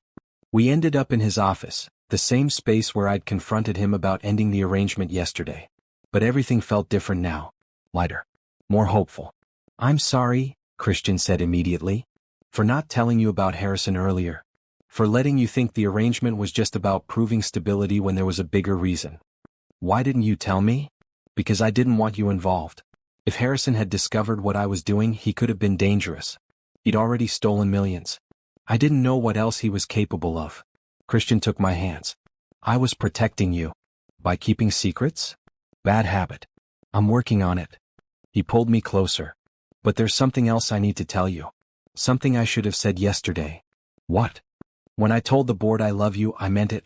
We ended up in his office, the same space where I'd confronted him about ending the arrangement yesterday. But everything felt different now. Lighter. More hopeful. I'm sorry, Christian said immediately. For not telling you about Harrison earlier. For letting you think the arrangement was just about proving stability when there was a bigger reason. Why didn't you tell me? Because I didn't want you involved. If Harrison had discovered what I was doing, he could have been dangerous. He'd already stolen millions. I didn't know what else he was capable of. Christian took my hands. I was protecting you. By keeping secrets? Bad habit. I'm working on it. He pulled me closer. But there's something else I need to tell you. Something I should have said yesterday. What? When I told the board I love you, I meant it.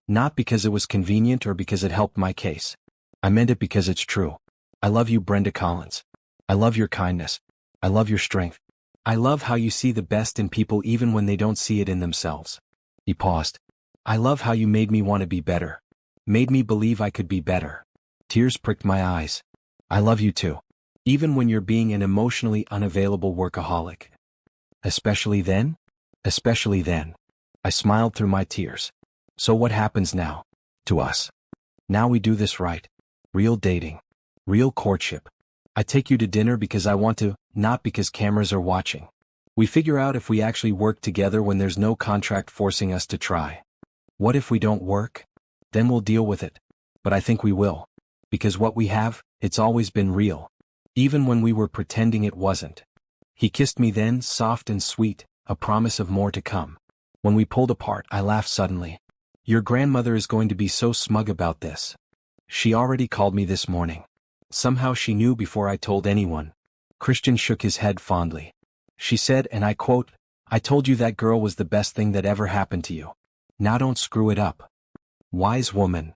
Not because it was convenient or because it helped my case. I meant it because it's true. I love you, Brenda Collins. I love your kindness. I love your strength. I love how you see the best in people even when they don't see it in themselves. He paused. I love how you made me want to be better. Made me believe I could be better. Tears pricked my eyes. I love you too. Even when you're being an emotionally unavailable workaholic. Especially then? Especially then. I smiled through my tears. So what happens now? To us. Now we do this right. Real dating. Real courtship. I take you to dinner because I want to, not because cameras are watching. We figure out if we actually work together when there's no contract forcing us to try. What if we don't work? Then we'll deal with it. But I think we will. Because what we have, it's always been real. Even when we were pretending it wasn't. He kissed me then, soft and sweet, a promise of more to come. When we pulled apart, I laughed suddenly. Your grandmother is going to be so smug about this. She already called me this morning. Somehow she knew before I told anyone. Christian shook his head fondly. She said, and I quote, I told you that girl was the best thing that ever happened to you. Now don't screw it up. Wise woman.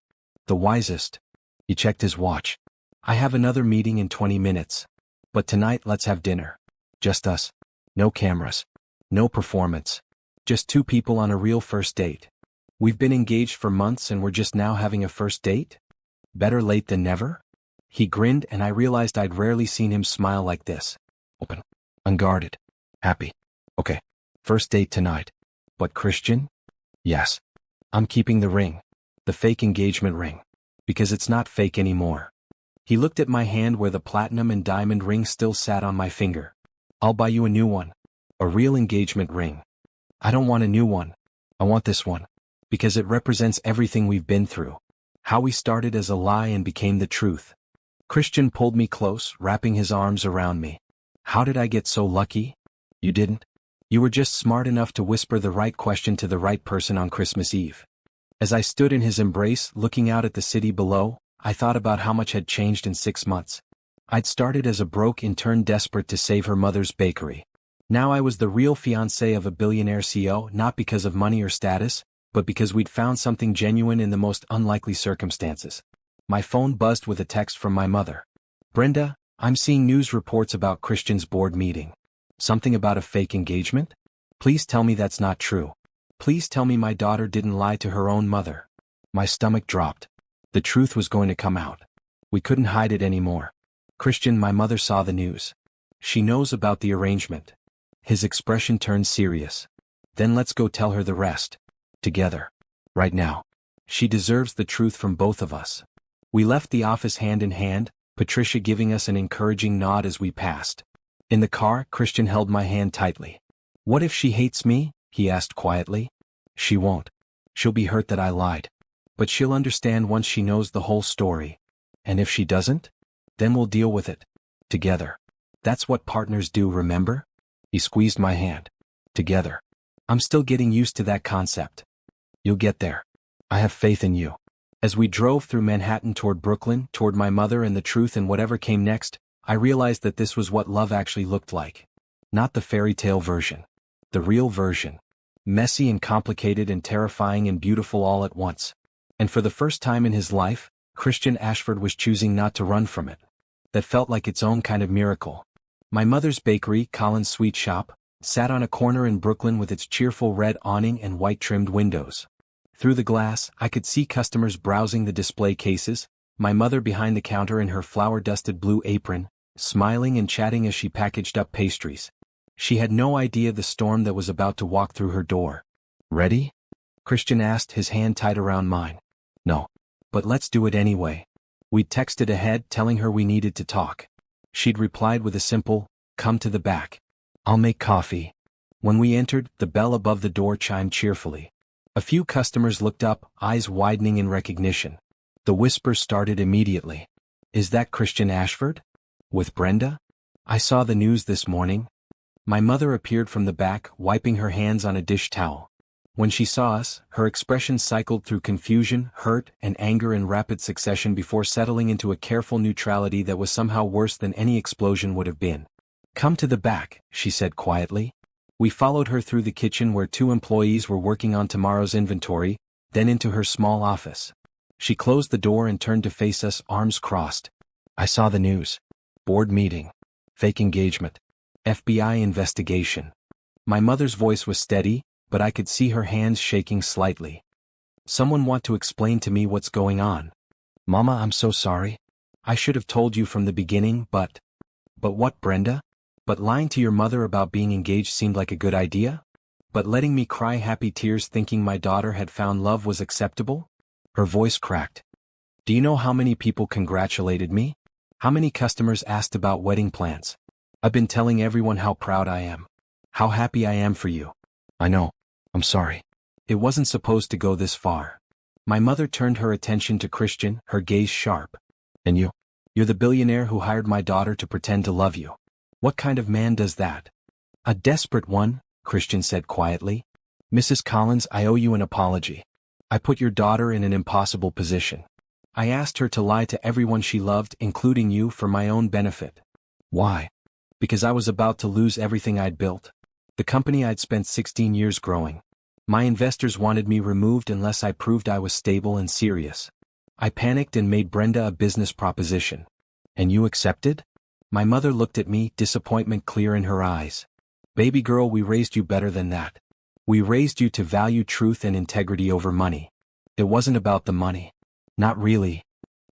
The wisest. He checked his watch. I have another meeting in 20 minutes. But tonight let's have dinner. Just us. No cameras. No performance. Just two people on a real first date. We've been engaged for months and we're just now having a first date? Better late than never? He grinned and I realized I'd rarely seen him smile like this. Open. Unguarded. Happy. Okay. First date tonight. But Christian? Yes. I'm keeping the ring. The fake engagement ring. Because it's not fake anymore. He looked at my hand where the platinum and diamond ring still sat on my finger. I'll buy you a new one. A real engagement ring. I don't want a new one. I want this one. Because it represents everything we've been through. How we started as a lie and became the truth. Christian pulled me close, wrapping his arms around me. How did I get so lucky? You didn't. You were just smart enough to whisper the right question to the right person on Christmas Eve. As I stood in his embrace, looking out at the city below, I thought about how much had changed in 6 months. I'd started as a broke intern desperate to save her mother's bakery. Now I was the real fiancé of a billionaire CEO, not because of money or status, but because we'd found something genuine in the most unlikely circumstances. My phone buzzed with a text from my mother. Brenda, I'm seeing news reports about Christian's board meeting. Something about a fake engagement? Please tell me that's not true. Please tell me my daughter didn't lie to her own mother. My stomach dropped. The truth was going to come out. We couldn't hide it anymore. Christian, my mother saw the news. She knows about the arrangement. His expression turned serious. Then let's go tell her the rest. Together. Right now. She deserves the truth from both of us. We left the office hand in hand, Patricia giving us an encouraging nod as we passed. In the car, Christian held my hand tightly. What if she hates me? He asked quietly. She won't. She'll be hurt that I lied. But she'll understand once she knows the whole story. And if she doesn't? Then we'll deal with it. Together. That's what partners do, remember? He squeezed my hand. Together. I'm still getting used to that concept. You'll get there. I have faith in you. As we drove through Manhattan toward Brooklyn, toward my mother and the truth and whatever came next, I realized that this was what love actually looked like. Not the fairy tale version. The real version. Messy and complicated and terrifying and beautiful all at once. And for the first time in his life, Christian Ashford was choosing not to run from it. That felt like its own kind of miracle. My mother's bakery, Collins Sweet Shop, sat on a corner in Brooklyn with its cheerful red awning and white-trimmed windows. Through the glass, I could see customers browsing the display cases, my mother behind the counter in her flour-dusted blue apron, smiling and chatting as she packaged up pastries. She had no idea the storm that was about to walk through her door. Ready? Christian asked, his hand tight around mine. No. But let's do it anyway. We'd texted ahead telling her we needed to talk. She'd replied with a simple, come to the back. I'll make coffee. When we entered, the bell above the door chimed cheerfully. A few customers looked up, eyes widening in recognition. The whisper started immediately. Is that Christian Ashford? With Brenda? I saw the news this morning. My mother appeared from the back, wiping her hands on a dish towel. When she saw us, her expression cycled through confusion, hurt, and anger in rapid succession before settling into a careful neutrality that was somehow worse than any explosion would have been. "Come to the back," she said quietly. We followed her through the kitchen where 2 employees were working on tomorrow's inventory, then into her small office. She closed the door and turned to face us, arms crossed. "I saw the news. Board meeting. Fake engagement. FBI investigation." My mother's voice was steady, but I could see her hands shaking slightly. "Someone want to explain to me what's going on?" "Mama, I'm so sorry. I should have told you from the beginning, but..." "But what, Brenda? But lying to your mother about being engaged seemed like a good idea? But letting me cry happy tears thinking my daughter had found love was acceptable?" Her voice cracked. "Do you know how many people congratulated me? How many customers asked about wedding plans? I've been telling everyone how proud I am. How happy I am for you." "I know. I'm sorry. It wasn't supposed to go this far." My mother turned her attention to Christian, her gaze sharp. "And you? You're the billionaire who hired my daughter to pretend to love you. What kind of man does that?" "A desperate one," Christian said quietly. "Mrs. Collins, I owe you an apology. I put your daughter in an impossible position. I asked her to lie to everyone she loved, including you, for my own benefit." "Why?" "Because I was about to lose everything I'd built. The company I'd spent 16 years growing. My investors wanted me removed unless I proved I was stable and serious. I panicked and made Brenda a business proposition." "And you accepted?" My mother looked at me, disappointment clear in her eyes. "Baby girl, we raised you better than that. We raised you to value truth and integrity over money. It wasn't about the money." "Not really."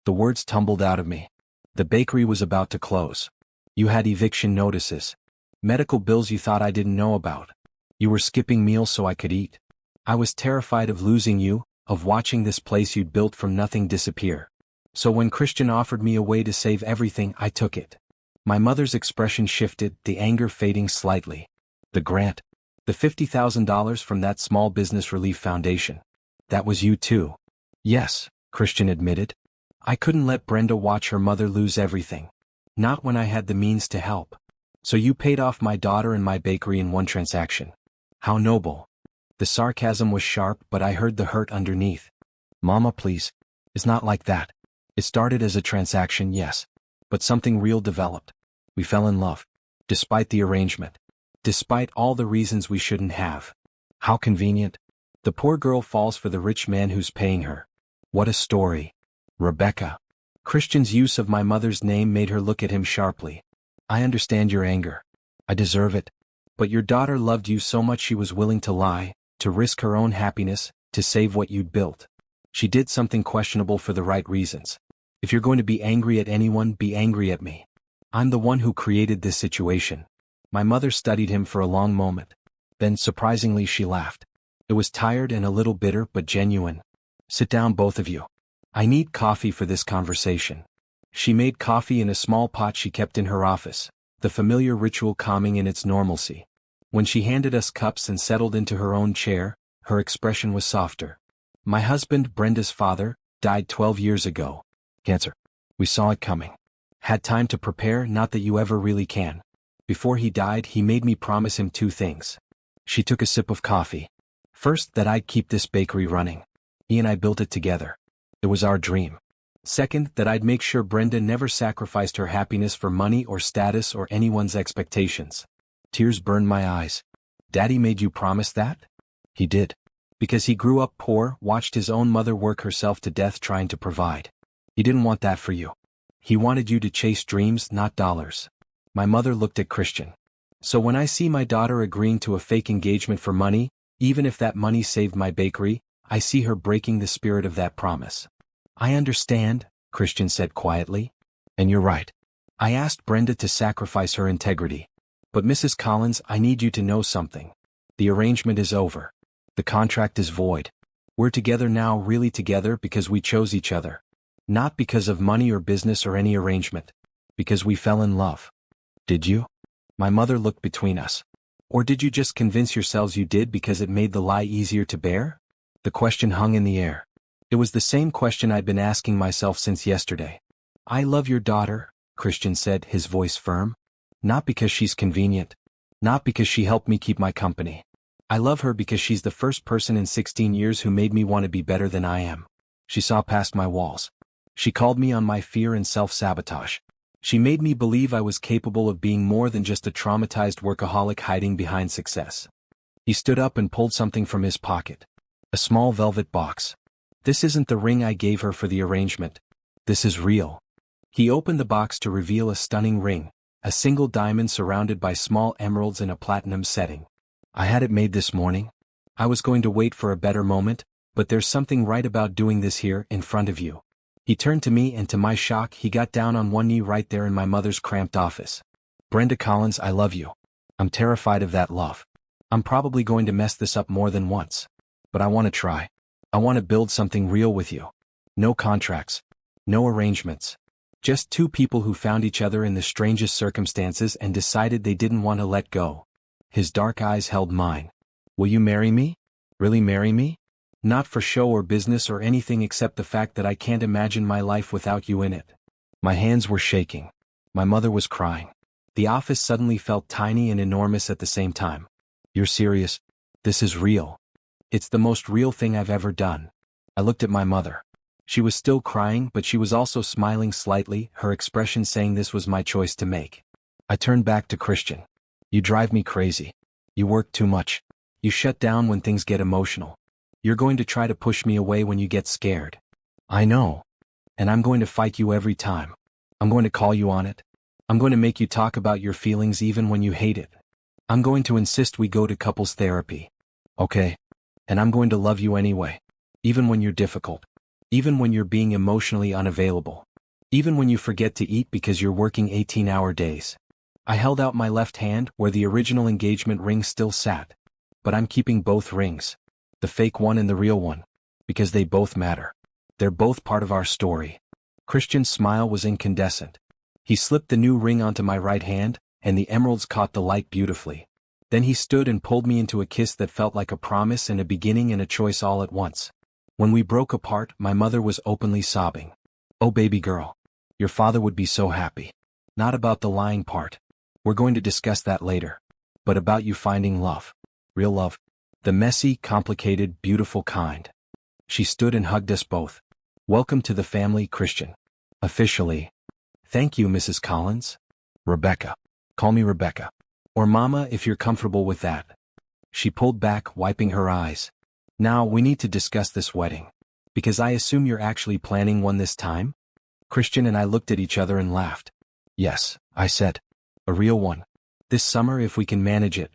The words tumbled out of me. "The bakery was about to close. You had eviction notices. Medical bills you thought I didn't know about. You were skipping meals so I could eat. I was terrified of losing you, of watching this place you'd built from nothing disappear. So when Christian offered me a way to save everything, I took it." My mother's expression shifted, the anger fading slightly. "The grant. The $50,000 from that small business relief foundation. That was you too." "Yes," Christian admitted. "I couldn't let Brenda watch her mother lose everything. Not when I had the means to help. So you paid off my daughter and my bakery in one transaction. How noble." The sarcasm was sharp, but I heard the hurt underneath. "Mama, please. It's not like that. It started as a transaction, yes. But something real developed. We fell in love. Despite the arrangement. Despite all the reasons we shouldn't have. How convenient. The poor girl falls for the rich man who's paying her. What a story. Rebecca." Christian's use of my mother's name made her look at him sharply. "I understand your anger. I deserve it. But your daughter loved you so much she was willing to lie, to risk her own happiness, to save what you'd built. She did something questionable for the right reasons. If you're going to be angry at anyone, be angry at me. I'm the one who created this situation." My mother studied him for a long moment. Then, surprisingly, she laughed. It was tired and a little bitter, but genuine. "Sit down, both of you. I need coffee for this conversation." She made coffee in a small pot she kept in her office, the familiar ritual calming in its normalcy. When she handed us cups and settled into her own chair, her expression was softer. "My husband, Brenda's father, died 12 years ago. Cancer. We saw it coming. Had time to prepare, not that you ever really can. Before he died, he made me promise him 2 things. She took a sip of coffee. "First, that I'd keep this bakery running. He and I built it together. It was our dream. Second, that I'd make sure Brenda never sacrificed her happiness for money or status or anyone's expectations." Tears burned my eyes. "Daddy made you promise that?" "He did. Because he grew up poor, watched his own mother work herself to death trying to provide. He didn't want that for you. He wanted you to chase dreams, not dollars." My mother looked at Christian. "So when I see my daughter agreeing to a fake engagement for money, even if that money saved my bakery, I see her breaking the spirit of that promise." "I understand," Christian said quietly. "And you're right. I asked Brenda to sacrifice her integrity. But Mrs. Collins, I need you to know something. The arrangement is over. The contract is void. We're together now, really together, because we chose each other. Not because of money or business or any arrangement. Because we fell in love." "Did you?" My mother looked between us. "Or did you just convince yourselves you did because it made the lie easier to bear?" The question hung in the air. It was the same question I'd been asking myself since yesterday. "I love your daughter," Christian said, his voice firm. "Not because she's convenient. Not because she helped me keep my company. I love her because she's the first person in 16 years who made me want to be better than I am. She saw past my walls. She called me on my fear and self-sabotage. She made me believe I was capable of being more than just a traumatized workaholic hiding behind success. He stood up and pulled something from his pocket. A small velvet box. This isn't the ring I gave her for the arrangement. This is real. He opened the box to reveal a stunning ring, a single diamond surrounded by small emeralds in a platinum setting. I had it made this morning. I was going to wait for a better moment, but there's something right about doing this here in front of you. He turned to me and to my shock he got down on one knee right there in my mother's cramped office. Brenda Collins, I love you. I'm terrified of that love. I'm probably going to mess this up more than once. But I want to try. I want to build something real with you. No contracts. No arrangements. Just two people who found each other in the strangest circumstances and decided they didn't want to let go. His dark eyes held mine. Will you marry me? Really marry me? Not for show or business or anything except the fact that I can't imagine my life without you in it. My hands were shaking. My mother was crying. The office suddenly felt tiny and enormous at the same time. You're serious? This is real. It's the most real thing I've ever done. I looked at my mother. She was still crying, but she was also smiling slightly, her expression saying this was my choice to make. I turned back to Christian. You drive me crazy. You work too much. You shut down when things get emotional. You're going to try to push me away when you get scared. I know. And I'm going to fight you every time. I'm going to call you on it. I'm going to make you talk about your feelings even when you hate it. I'm going to insist we go to couples therapy. Okay? And I'm going to love you anyway. Even when you're difficult. Even when you're being emotionally unavailable. Even when you forget to eat because you're working 18-hour days. I held out my left hand where the original engagement ring still sat. But I'm keeping both rings. The fake one and the real one. Because they both matter. They're both part of our story. Christian's smile was incandescent. He slipped the new ring onto my right hand, and the emeralds caught the light beautifully. Then he stood and pulled me into a kiss that felt like a promise and a beginning and a choice all at once. When we broke apart, my mother was openly sobbing. Oh baby girl. Your father would be so happy. Not about the lying part. We're going to discuss that later. But about you finding love. Real love. The messy, complicated, beautiful kind. She stood and hugged us both. Welcome to the family, Christian. Officially. Thank you, Mrs. Collins. Rebecca. Call me Rebecca. Or Mama if you're comfortable with that. She pulled back, wiping her eyes. Now we need to discuss this wedding. Because I assume you're actually planning one this time? Christian and I looked at each other and laughed. Yes, I said. A real one. This summer if we can manage it.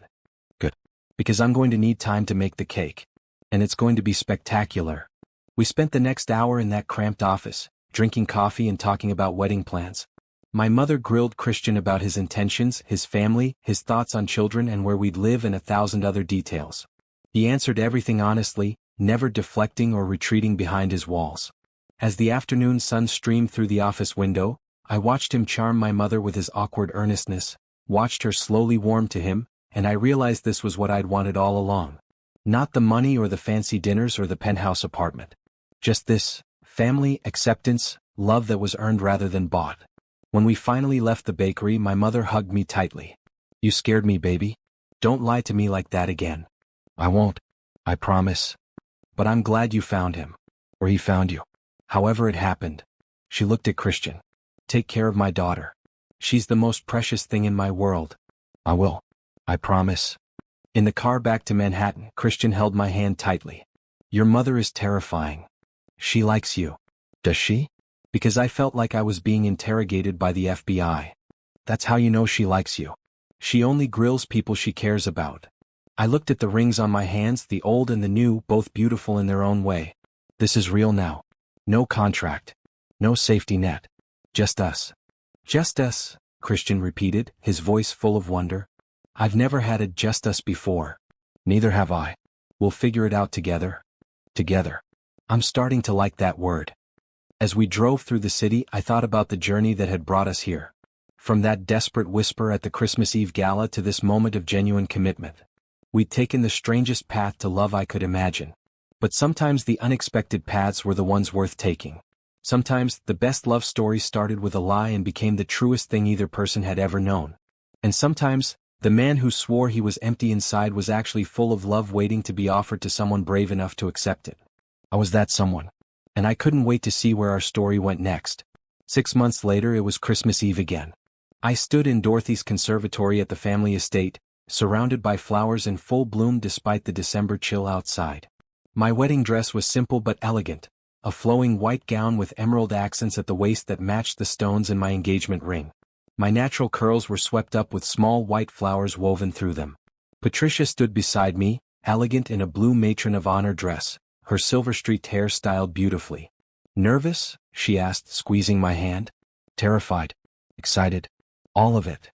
Good. Because I'm going to need time to make the cake. And it's going to be spectacular. We spent the next hour in that cramped office, drinking coffee and talking about wedding plans. My mother grilled Christian about his intentions, his family, his thoughts on children and where we'd live and 1,000 other details. He answered everything honestly, never deflecting or retreating behind his walls. As the afternoon sun streamed through the office window, I watched him charm my mother with his awkward earnestness, watched her slowly warm to him, and I realized this was what I'd wanted all along. Not the money or the fancy dinners or the penthouse apartment. Just this, family, acceptance, love that was earned rather than bought. When we finally left the bakery, my mother hugged me tightly. You scared me, baby. Don't lie to me like that again. I won't. I promise. But I'm glad you found him. Or he found you. However it happened. She looked at Christian. Take care of my daughter. She's the most precious thing in my world. I will. I promise. In the car back to Manhattan, Christian held my hand tightly. Your mother is terrifying. She likes you. Does she? Because I felt like I was being interrogated by the FBI. That's how you know she likes you. She only grills people she cares about. I looked at the rings on my hands, the old and the new, both beautiful in their own way. This is real now. No contract. No safety net. Just us. Just us, Christian repeated, his voice full of wonder. I've never had a just us before. Neither have I. We'll figure it out together. Together. I'm starting to like that word. As we drove through the city, I thought about the journey that had brought us here. From that desperate whisper at the Christmas Eve gala to this moment of genuine commitment. We'd taken the strangest path to love I could imagine. But sometimes the unexpected paths were the ones worth taking. Sometimes the best love story started with a lie and became the truest thing either person had ever known. And sometimes The man who swore he was empty inside was actually full of love waiting to be offered to someone brave enough to accept it. I was that someone. And I couldn't wait to see where our story went next. 6 months later, it was Christmas Eve again. I stood in Dorothy's conservatory at the family estate, surrounded by flowers in full bloom despite the December chill outside. My wedding dress was simple but elegant, a flowing white gown with emerald accents at the waist that matched the stones in my engagement ring. My natural curls were swept up with small white flowers woven through them. Patricia stood beside me, elegant in a blue matron of honor dress, her silver-streaked hair styled beautifully. "Nervous?" she asked, squeezing my hand. "Terrified. Excited. All of it."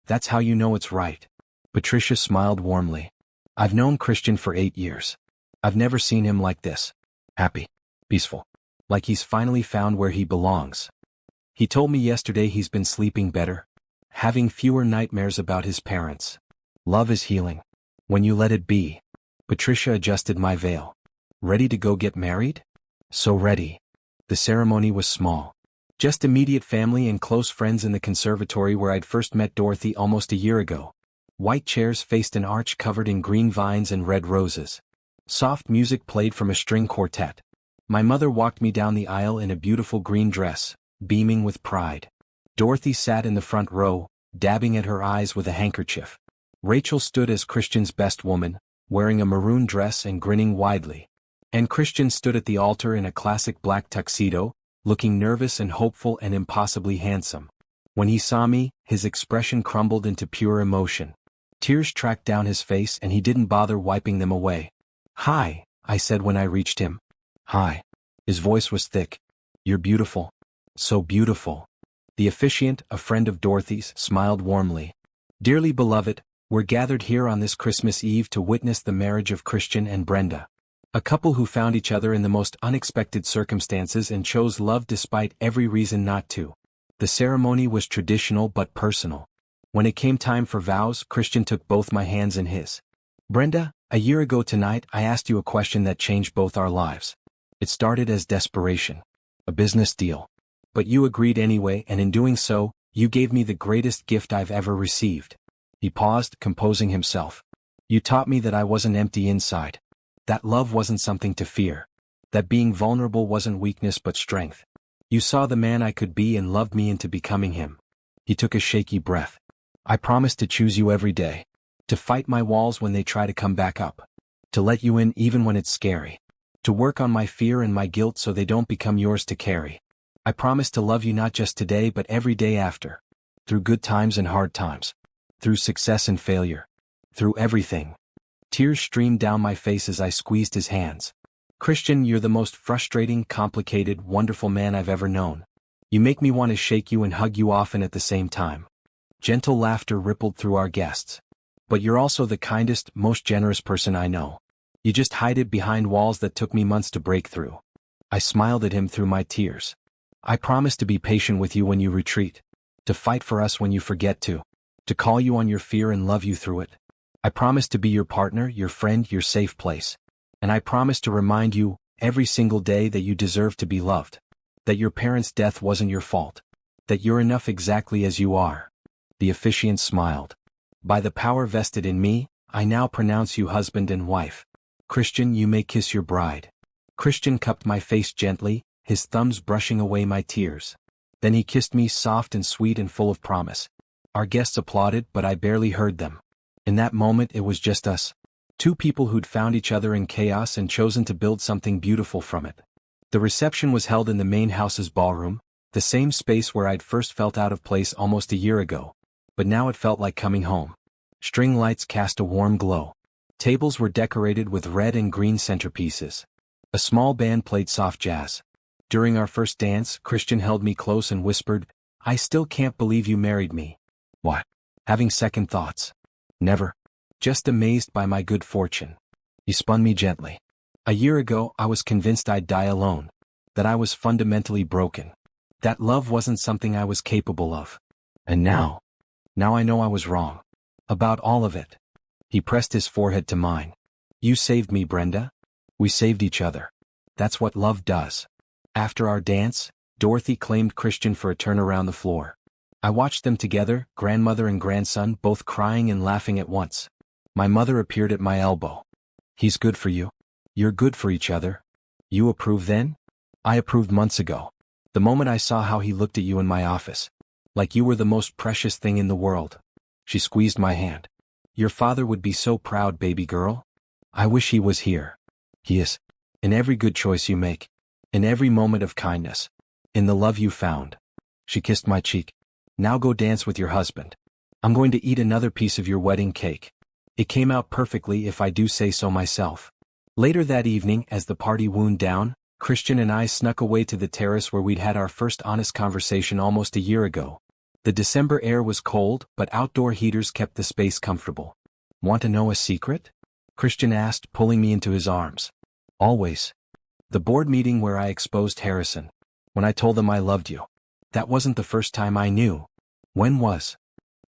"That's how you know it's right." Patricia smiled warmly. "I've known Christian for 8 years. I've never seen him like this. Happy. Peaceful. Like he's finally found where he belongs. He told me yesterday he's been sleeping better, having fewer nightmares about his parents. Love is healing. When you let it be." Patricia adjusted my veil. "Ready to go get married?" "So ready." The ceremony was small. Just immediate family and close friends in the conservatory where I'd first met Dorothy almost a year ago. White chairs faced an arch covered in green vines and red roses. Soft music played from a string quartet. My mother walked me down the aisle in a beautiful green dress, beaming with pride. Dorothy sat in the front row, dabbing at her eyes with a handkerchief. Rachel stood as Christian's best woman, wearing a maroon dress and grinning widely. And Christian stood at the altar in a classic black tuxedo, looking nervous and hopeful and impossibly handsome. When he saw me, his expression crumbled into pure emotion. Tears tracked down his face and he didn't bother wiping them away. "Hi," I said when I reached him. "Hi." His voice was thick. "You're beautiful. So beautiful." The officiant, a friend of Dorothy's, smiled warmly. "Dearly beloved, we're gathered here on this Christmas Eve to witness the marriage of Christian and Brenda. A couple who found each other in the most unexpected circumstances and chose love despite every reason not to." The ceremony was traditional but personal. When it came time for vows, Christian took both my hands in his. "Brenda, a year ago tonight I asked you a question that changed both our lives. It started as desperation. A business deal. But you agreed anyway, and in doing so, you gave me the greatest gift I've ever received." He paused, composing himself. "You taught me that I wasn't empty inside. That love wasn't something to fear. That being vulnerable wasn't weakness but strength. You saw the man I could be and loved me into becoming him." He took a shaky breath. "I promise to choose you every day. To fight my walls when they try to come back up. To let you in even when it's scary. To work on my fear and my guilt so they don't become yours to carry. I promise to love you not just today but every day after. Through good times and hard times. Through success and failure. Through everything." Tears streamed down my face as I squeezed his hands. "Christian, you're the most frustrating, complicated, wonderful man I've ever known. You make me want to shake you and hug you often at the same time." Gentle laughter rippled through our guests. "But you're also the kindest, most generous person I know. You just hide it behind walls that took me months to break through." I smiled at him through my tears. "I promise to be patient with you when you retreat. To fight for us when you forget to. To call you on your fear and love you through it. I promise to be your partner, your friend, your safe place. And I promise to remind you, every single day, that you deserve to be loved. That your parents' death wasn't your fault. That you're enough exactly as you are." The officiant smiled. "By the power vested in me, I now pronounce you husband and wife. Christian, you may kiss your bride." Christian cupped my face gently, his thumbs brushing away my tears. Then he kissed me, soft and sweet and full of promise. Our guests applauded, but I barely heard them. In that moment it was just us. Two people who'd found each other in chaos and chosen to build something beautiful from it. The reception was held in the main house's ballroom, the same space where I'd first felt out of place almost a year ago. But now it felt like coming home. String lights cast a warm glow. Tables were decorated with red and green centerpieces. A small band played soft jazz. During our first dance, Christian held me close and whispered, "I still can't believe you married me." "What?" "Having second thoughts." "Never. Just amazed by my good fortune." He spun me gently. "A year ago I was convinced I'd die alone. That I was fundamentally broken. That love wasn't something I was capable of. And now I know I was wrong. About all of it." He pressed his forehead to mine. "You saved me, Brenda. We saved each other. That's what love does." After our dance, Dorothy claimed Christian for a turn around the floor. I watched them together, grandmother and grandson, both crying and laughing at once. My mother appeared at my elbow. He's good for you. You're good for each other. You approve then? I approved months ago. The moment I saw how he looked at you in my office. Like you were the most precious thing in the world. She squeezed my hand. Your father would be so proud, baby girl. I wish he was here. He is. In every good choice you make. In every moment of kindness. In the love you found. She kissed my cheek. Now go dance with your husband. I'm going to eat another piece of your wedding cake. It came out perfectly if I do say so myself. Later that evening, as the party wound down, Christian and I snuck away to the terrace where we'd had our first honest conversation almost a year ago. The December air was cold, but outdoor heaters kept the space comfortable. Want to know a secret? Christian asked, pulling me into his arms. Always. The board meeting where I exposed Harrison. When I told them I loved you. That wasn't the first time I knew. When was?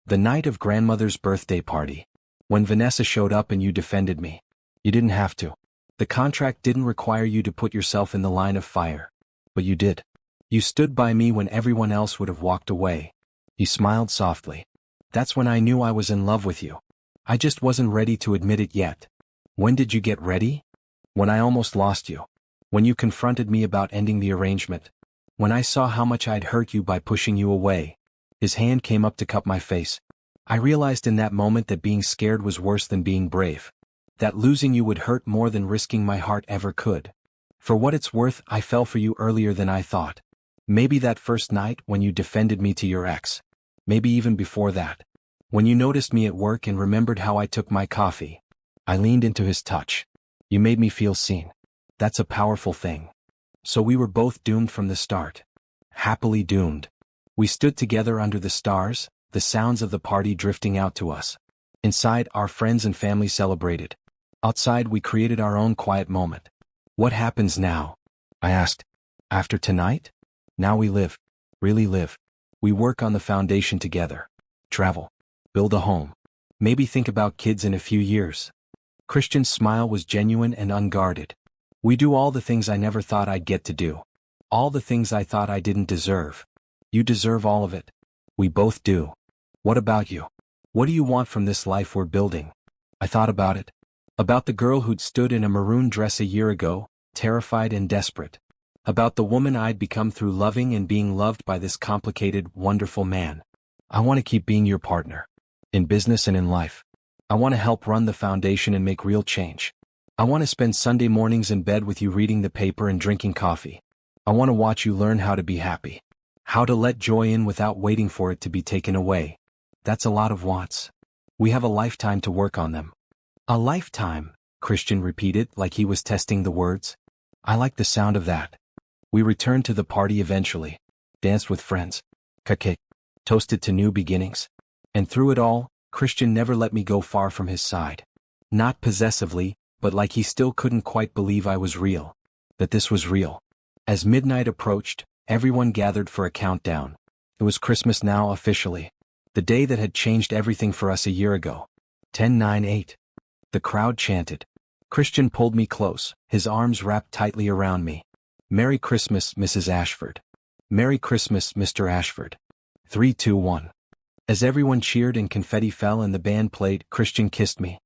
The night of grandmother's birthday party. When Vanessa showed up and you defended me. You didn't have to. The contract didn't require you to put yourself in the line of fire. But you did. You stood by me when everyone else would have walked away. He smiled softly. That's when I knew I was in love with you. I just wasn't ready to admit it yet. When did you get ready? When I almost lost you. When you confronted me about ending the arrangement. When I saw how much I'd hurt you by pushing you away. His hand came up to cup my face. I realized in that moment that being scared was worse than being brave. That losing you would hurt more than risking my heart ever could. For what it's worth, I fell for you earlier than I thought. Maybe that first night when you defended me to your ex. Maybe even before that. When you noticed me at work and remembered how I took my coffee. I leaned into his touch. You made me feel seen. That's a powerful thing. So we were both doomed from the start. Happily doomed. We stood together under the stars, the sounds of the party drifting out to us. Inside, our friends and family celebrated. Outside, we created our own quiet moment. What happens now? I asked. After tonight? Now we live. Really live. We work on the foundation together. Travel. Build a home. Maybe think about kids in a few years. Christian's smile was genuine and unguarded. We do all the things I never thought I'd get to do. All the things I thought I didn't deserve. You deserve all of it. We both do. What about you? What do you want from this life we're building? I thought about it. About the girl who'd stood in a maroon dress a year ago, terrified and desperate. About the woman I'd become through loving and being loved by this complicated, wonderful man. I want to keep being your partner. In business and in life. I want to help run the foundation and make real change. I want to spend Sunday mornings in bed with you reading the paper and drinking coffee. I want to watch you learn how to be happy. How to let joy in without waiting for it to be taken away. That's a lot of wants. We have a lifetime to work on them. A lifetime, Christian repeated like he was testing the words. I like the sound of that. We returned to the party eventually. Danced with friends. Cake. Toasted to new beginnings. And through it all, Christian never let me go far from his side. Not possessively, but like he still couldn't quite believe I was real. That this was real. As midnight approached, everyone gathered for a countdown. It was Christmas now officially. The day that had changed everything for us a year ago. 10-9-8. The crowd chanted. Christian pulled me close, his arms wrapped tightly around me. Merry Christmas, Mrs. Ashford. Merry Christmas, Mr. Ashford. 3, 2, 1. As everyone cheered and confetti fell and the band played, Christian kissed me.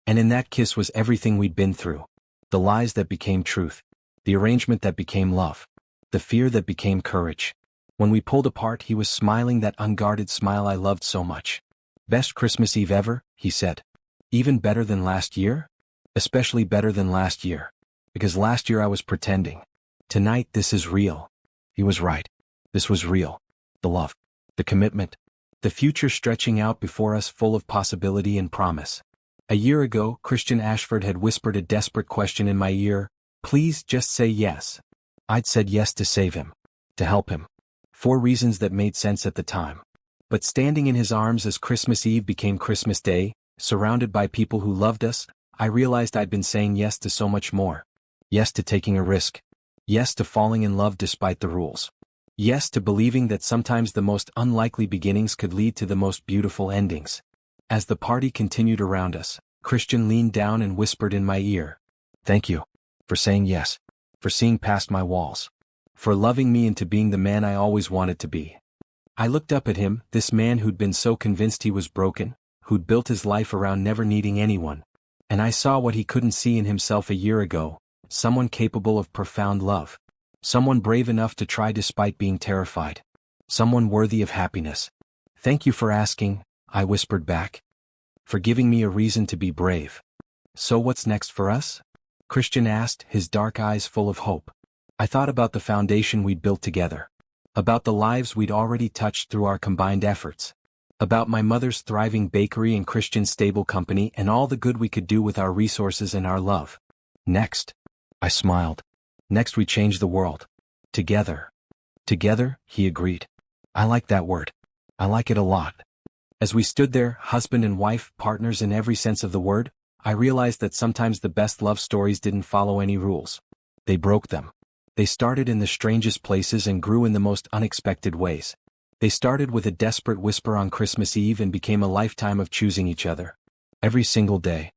And in that kiss was everything we'd been through. The lies that became truth. The arrangement that became love. The fear that became courage. When we pulled apart, he was smiling that unguarded smile I loved so much. Best Christmas Eve ever, he said. Even better than last year? Especially better than last year. Because last year I was pretending. Tonight this is real. He was right. This was real. The love. The commitment. The future stretching out before us full of possibility and promise. A year ago, Christian Ashford had whispered a desperate question in my ear. Please just say yes. I'd said yes to save him. To help him. For reasons that made sense at the time. But standing in his arms as Christmas Eve became Christmas Day, surrounded by people who loved us, I realized I'd been saying yes to so much more. Yes to taking a risk. Yes to falling in love despite the rules. Yes to believing that sometimes the most unlikely beginnings could lead to the most beautiful endings. As the party continued around us, Christian leaned down and whispered in my ear. Thank you. For saying yes. For seeing past my walls. For loving me into being the man I always wanted to be. I looked up at him, this man who'd been so convinced he was broken, who'd built his life around never needing anyone. And I saw what he couldn't see in himself a year ago, someone capable of profound love. Someone brave enough to try despite being terrified. Someone worthy of happiness. "Thank you for asking," I whispered back. "For giving me a reason to be brave." "So what's next for us?" Christian asked, his dark eyes full of hope. I thought about the foundation we'd built together. About the lives we'd already touched through our combined efforts. About my mother's thriving bakery and Christian's stable company and all the good we could do with our resources and our love. "Next." I smiled. "Next we change the world. Together." "Together," he agreed. "I like that word. I like it a lot." As we stood there, husband and wife, partners in every sense of the word, I realized that sometimes the best love stories didn't follow any rules. They broke them. They started in the strangest places and grew in the most unexpected ways. They started with a desperate whisper on Christmas Eve and became a lifetime of choosing each other. Every single day.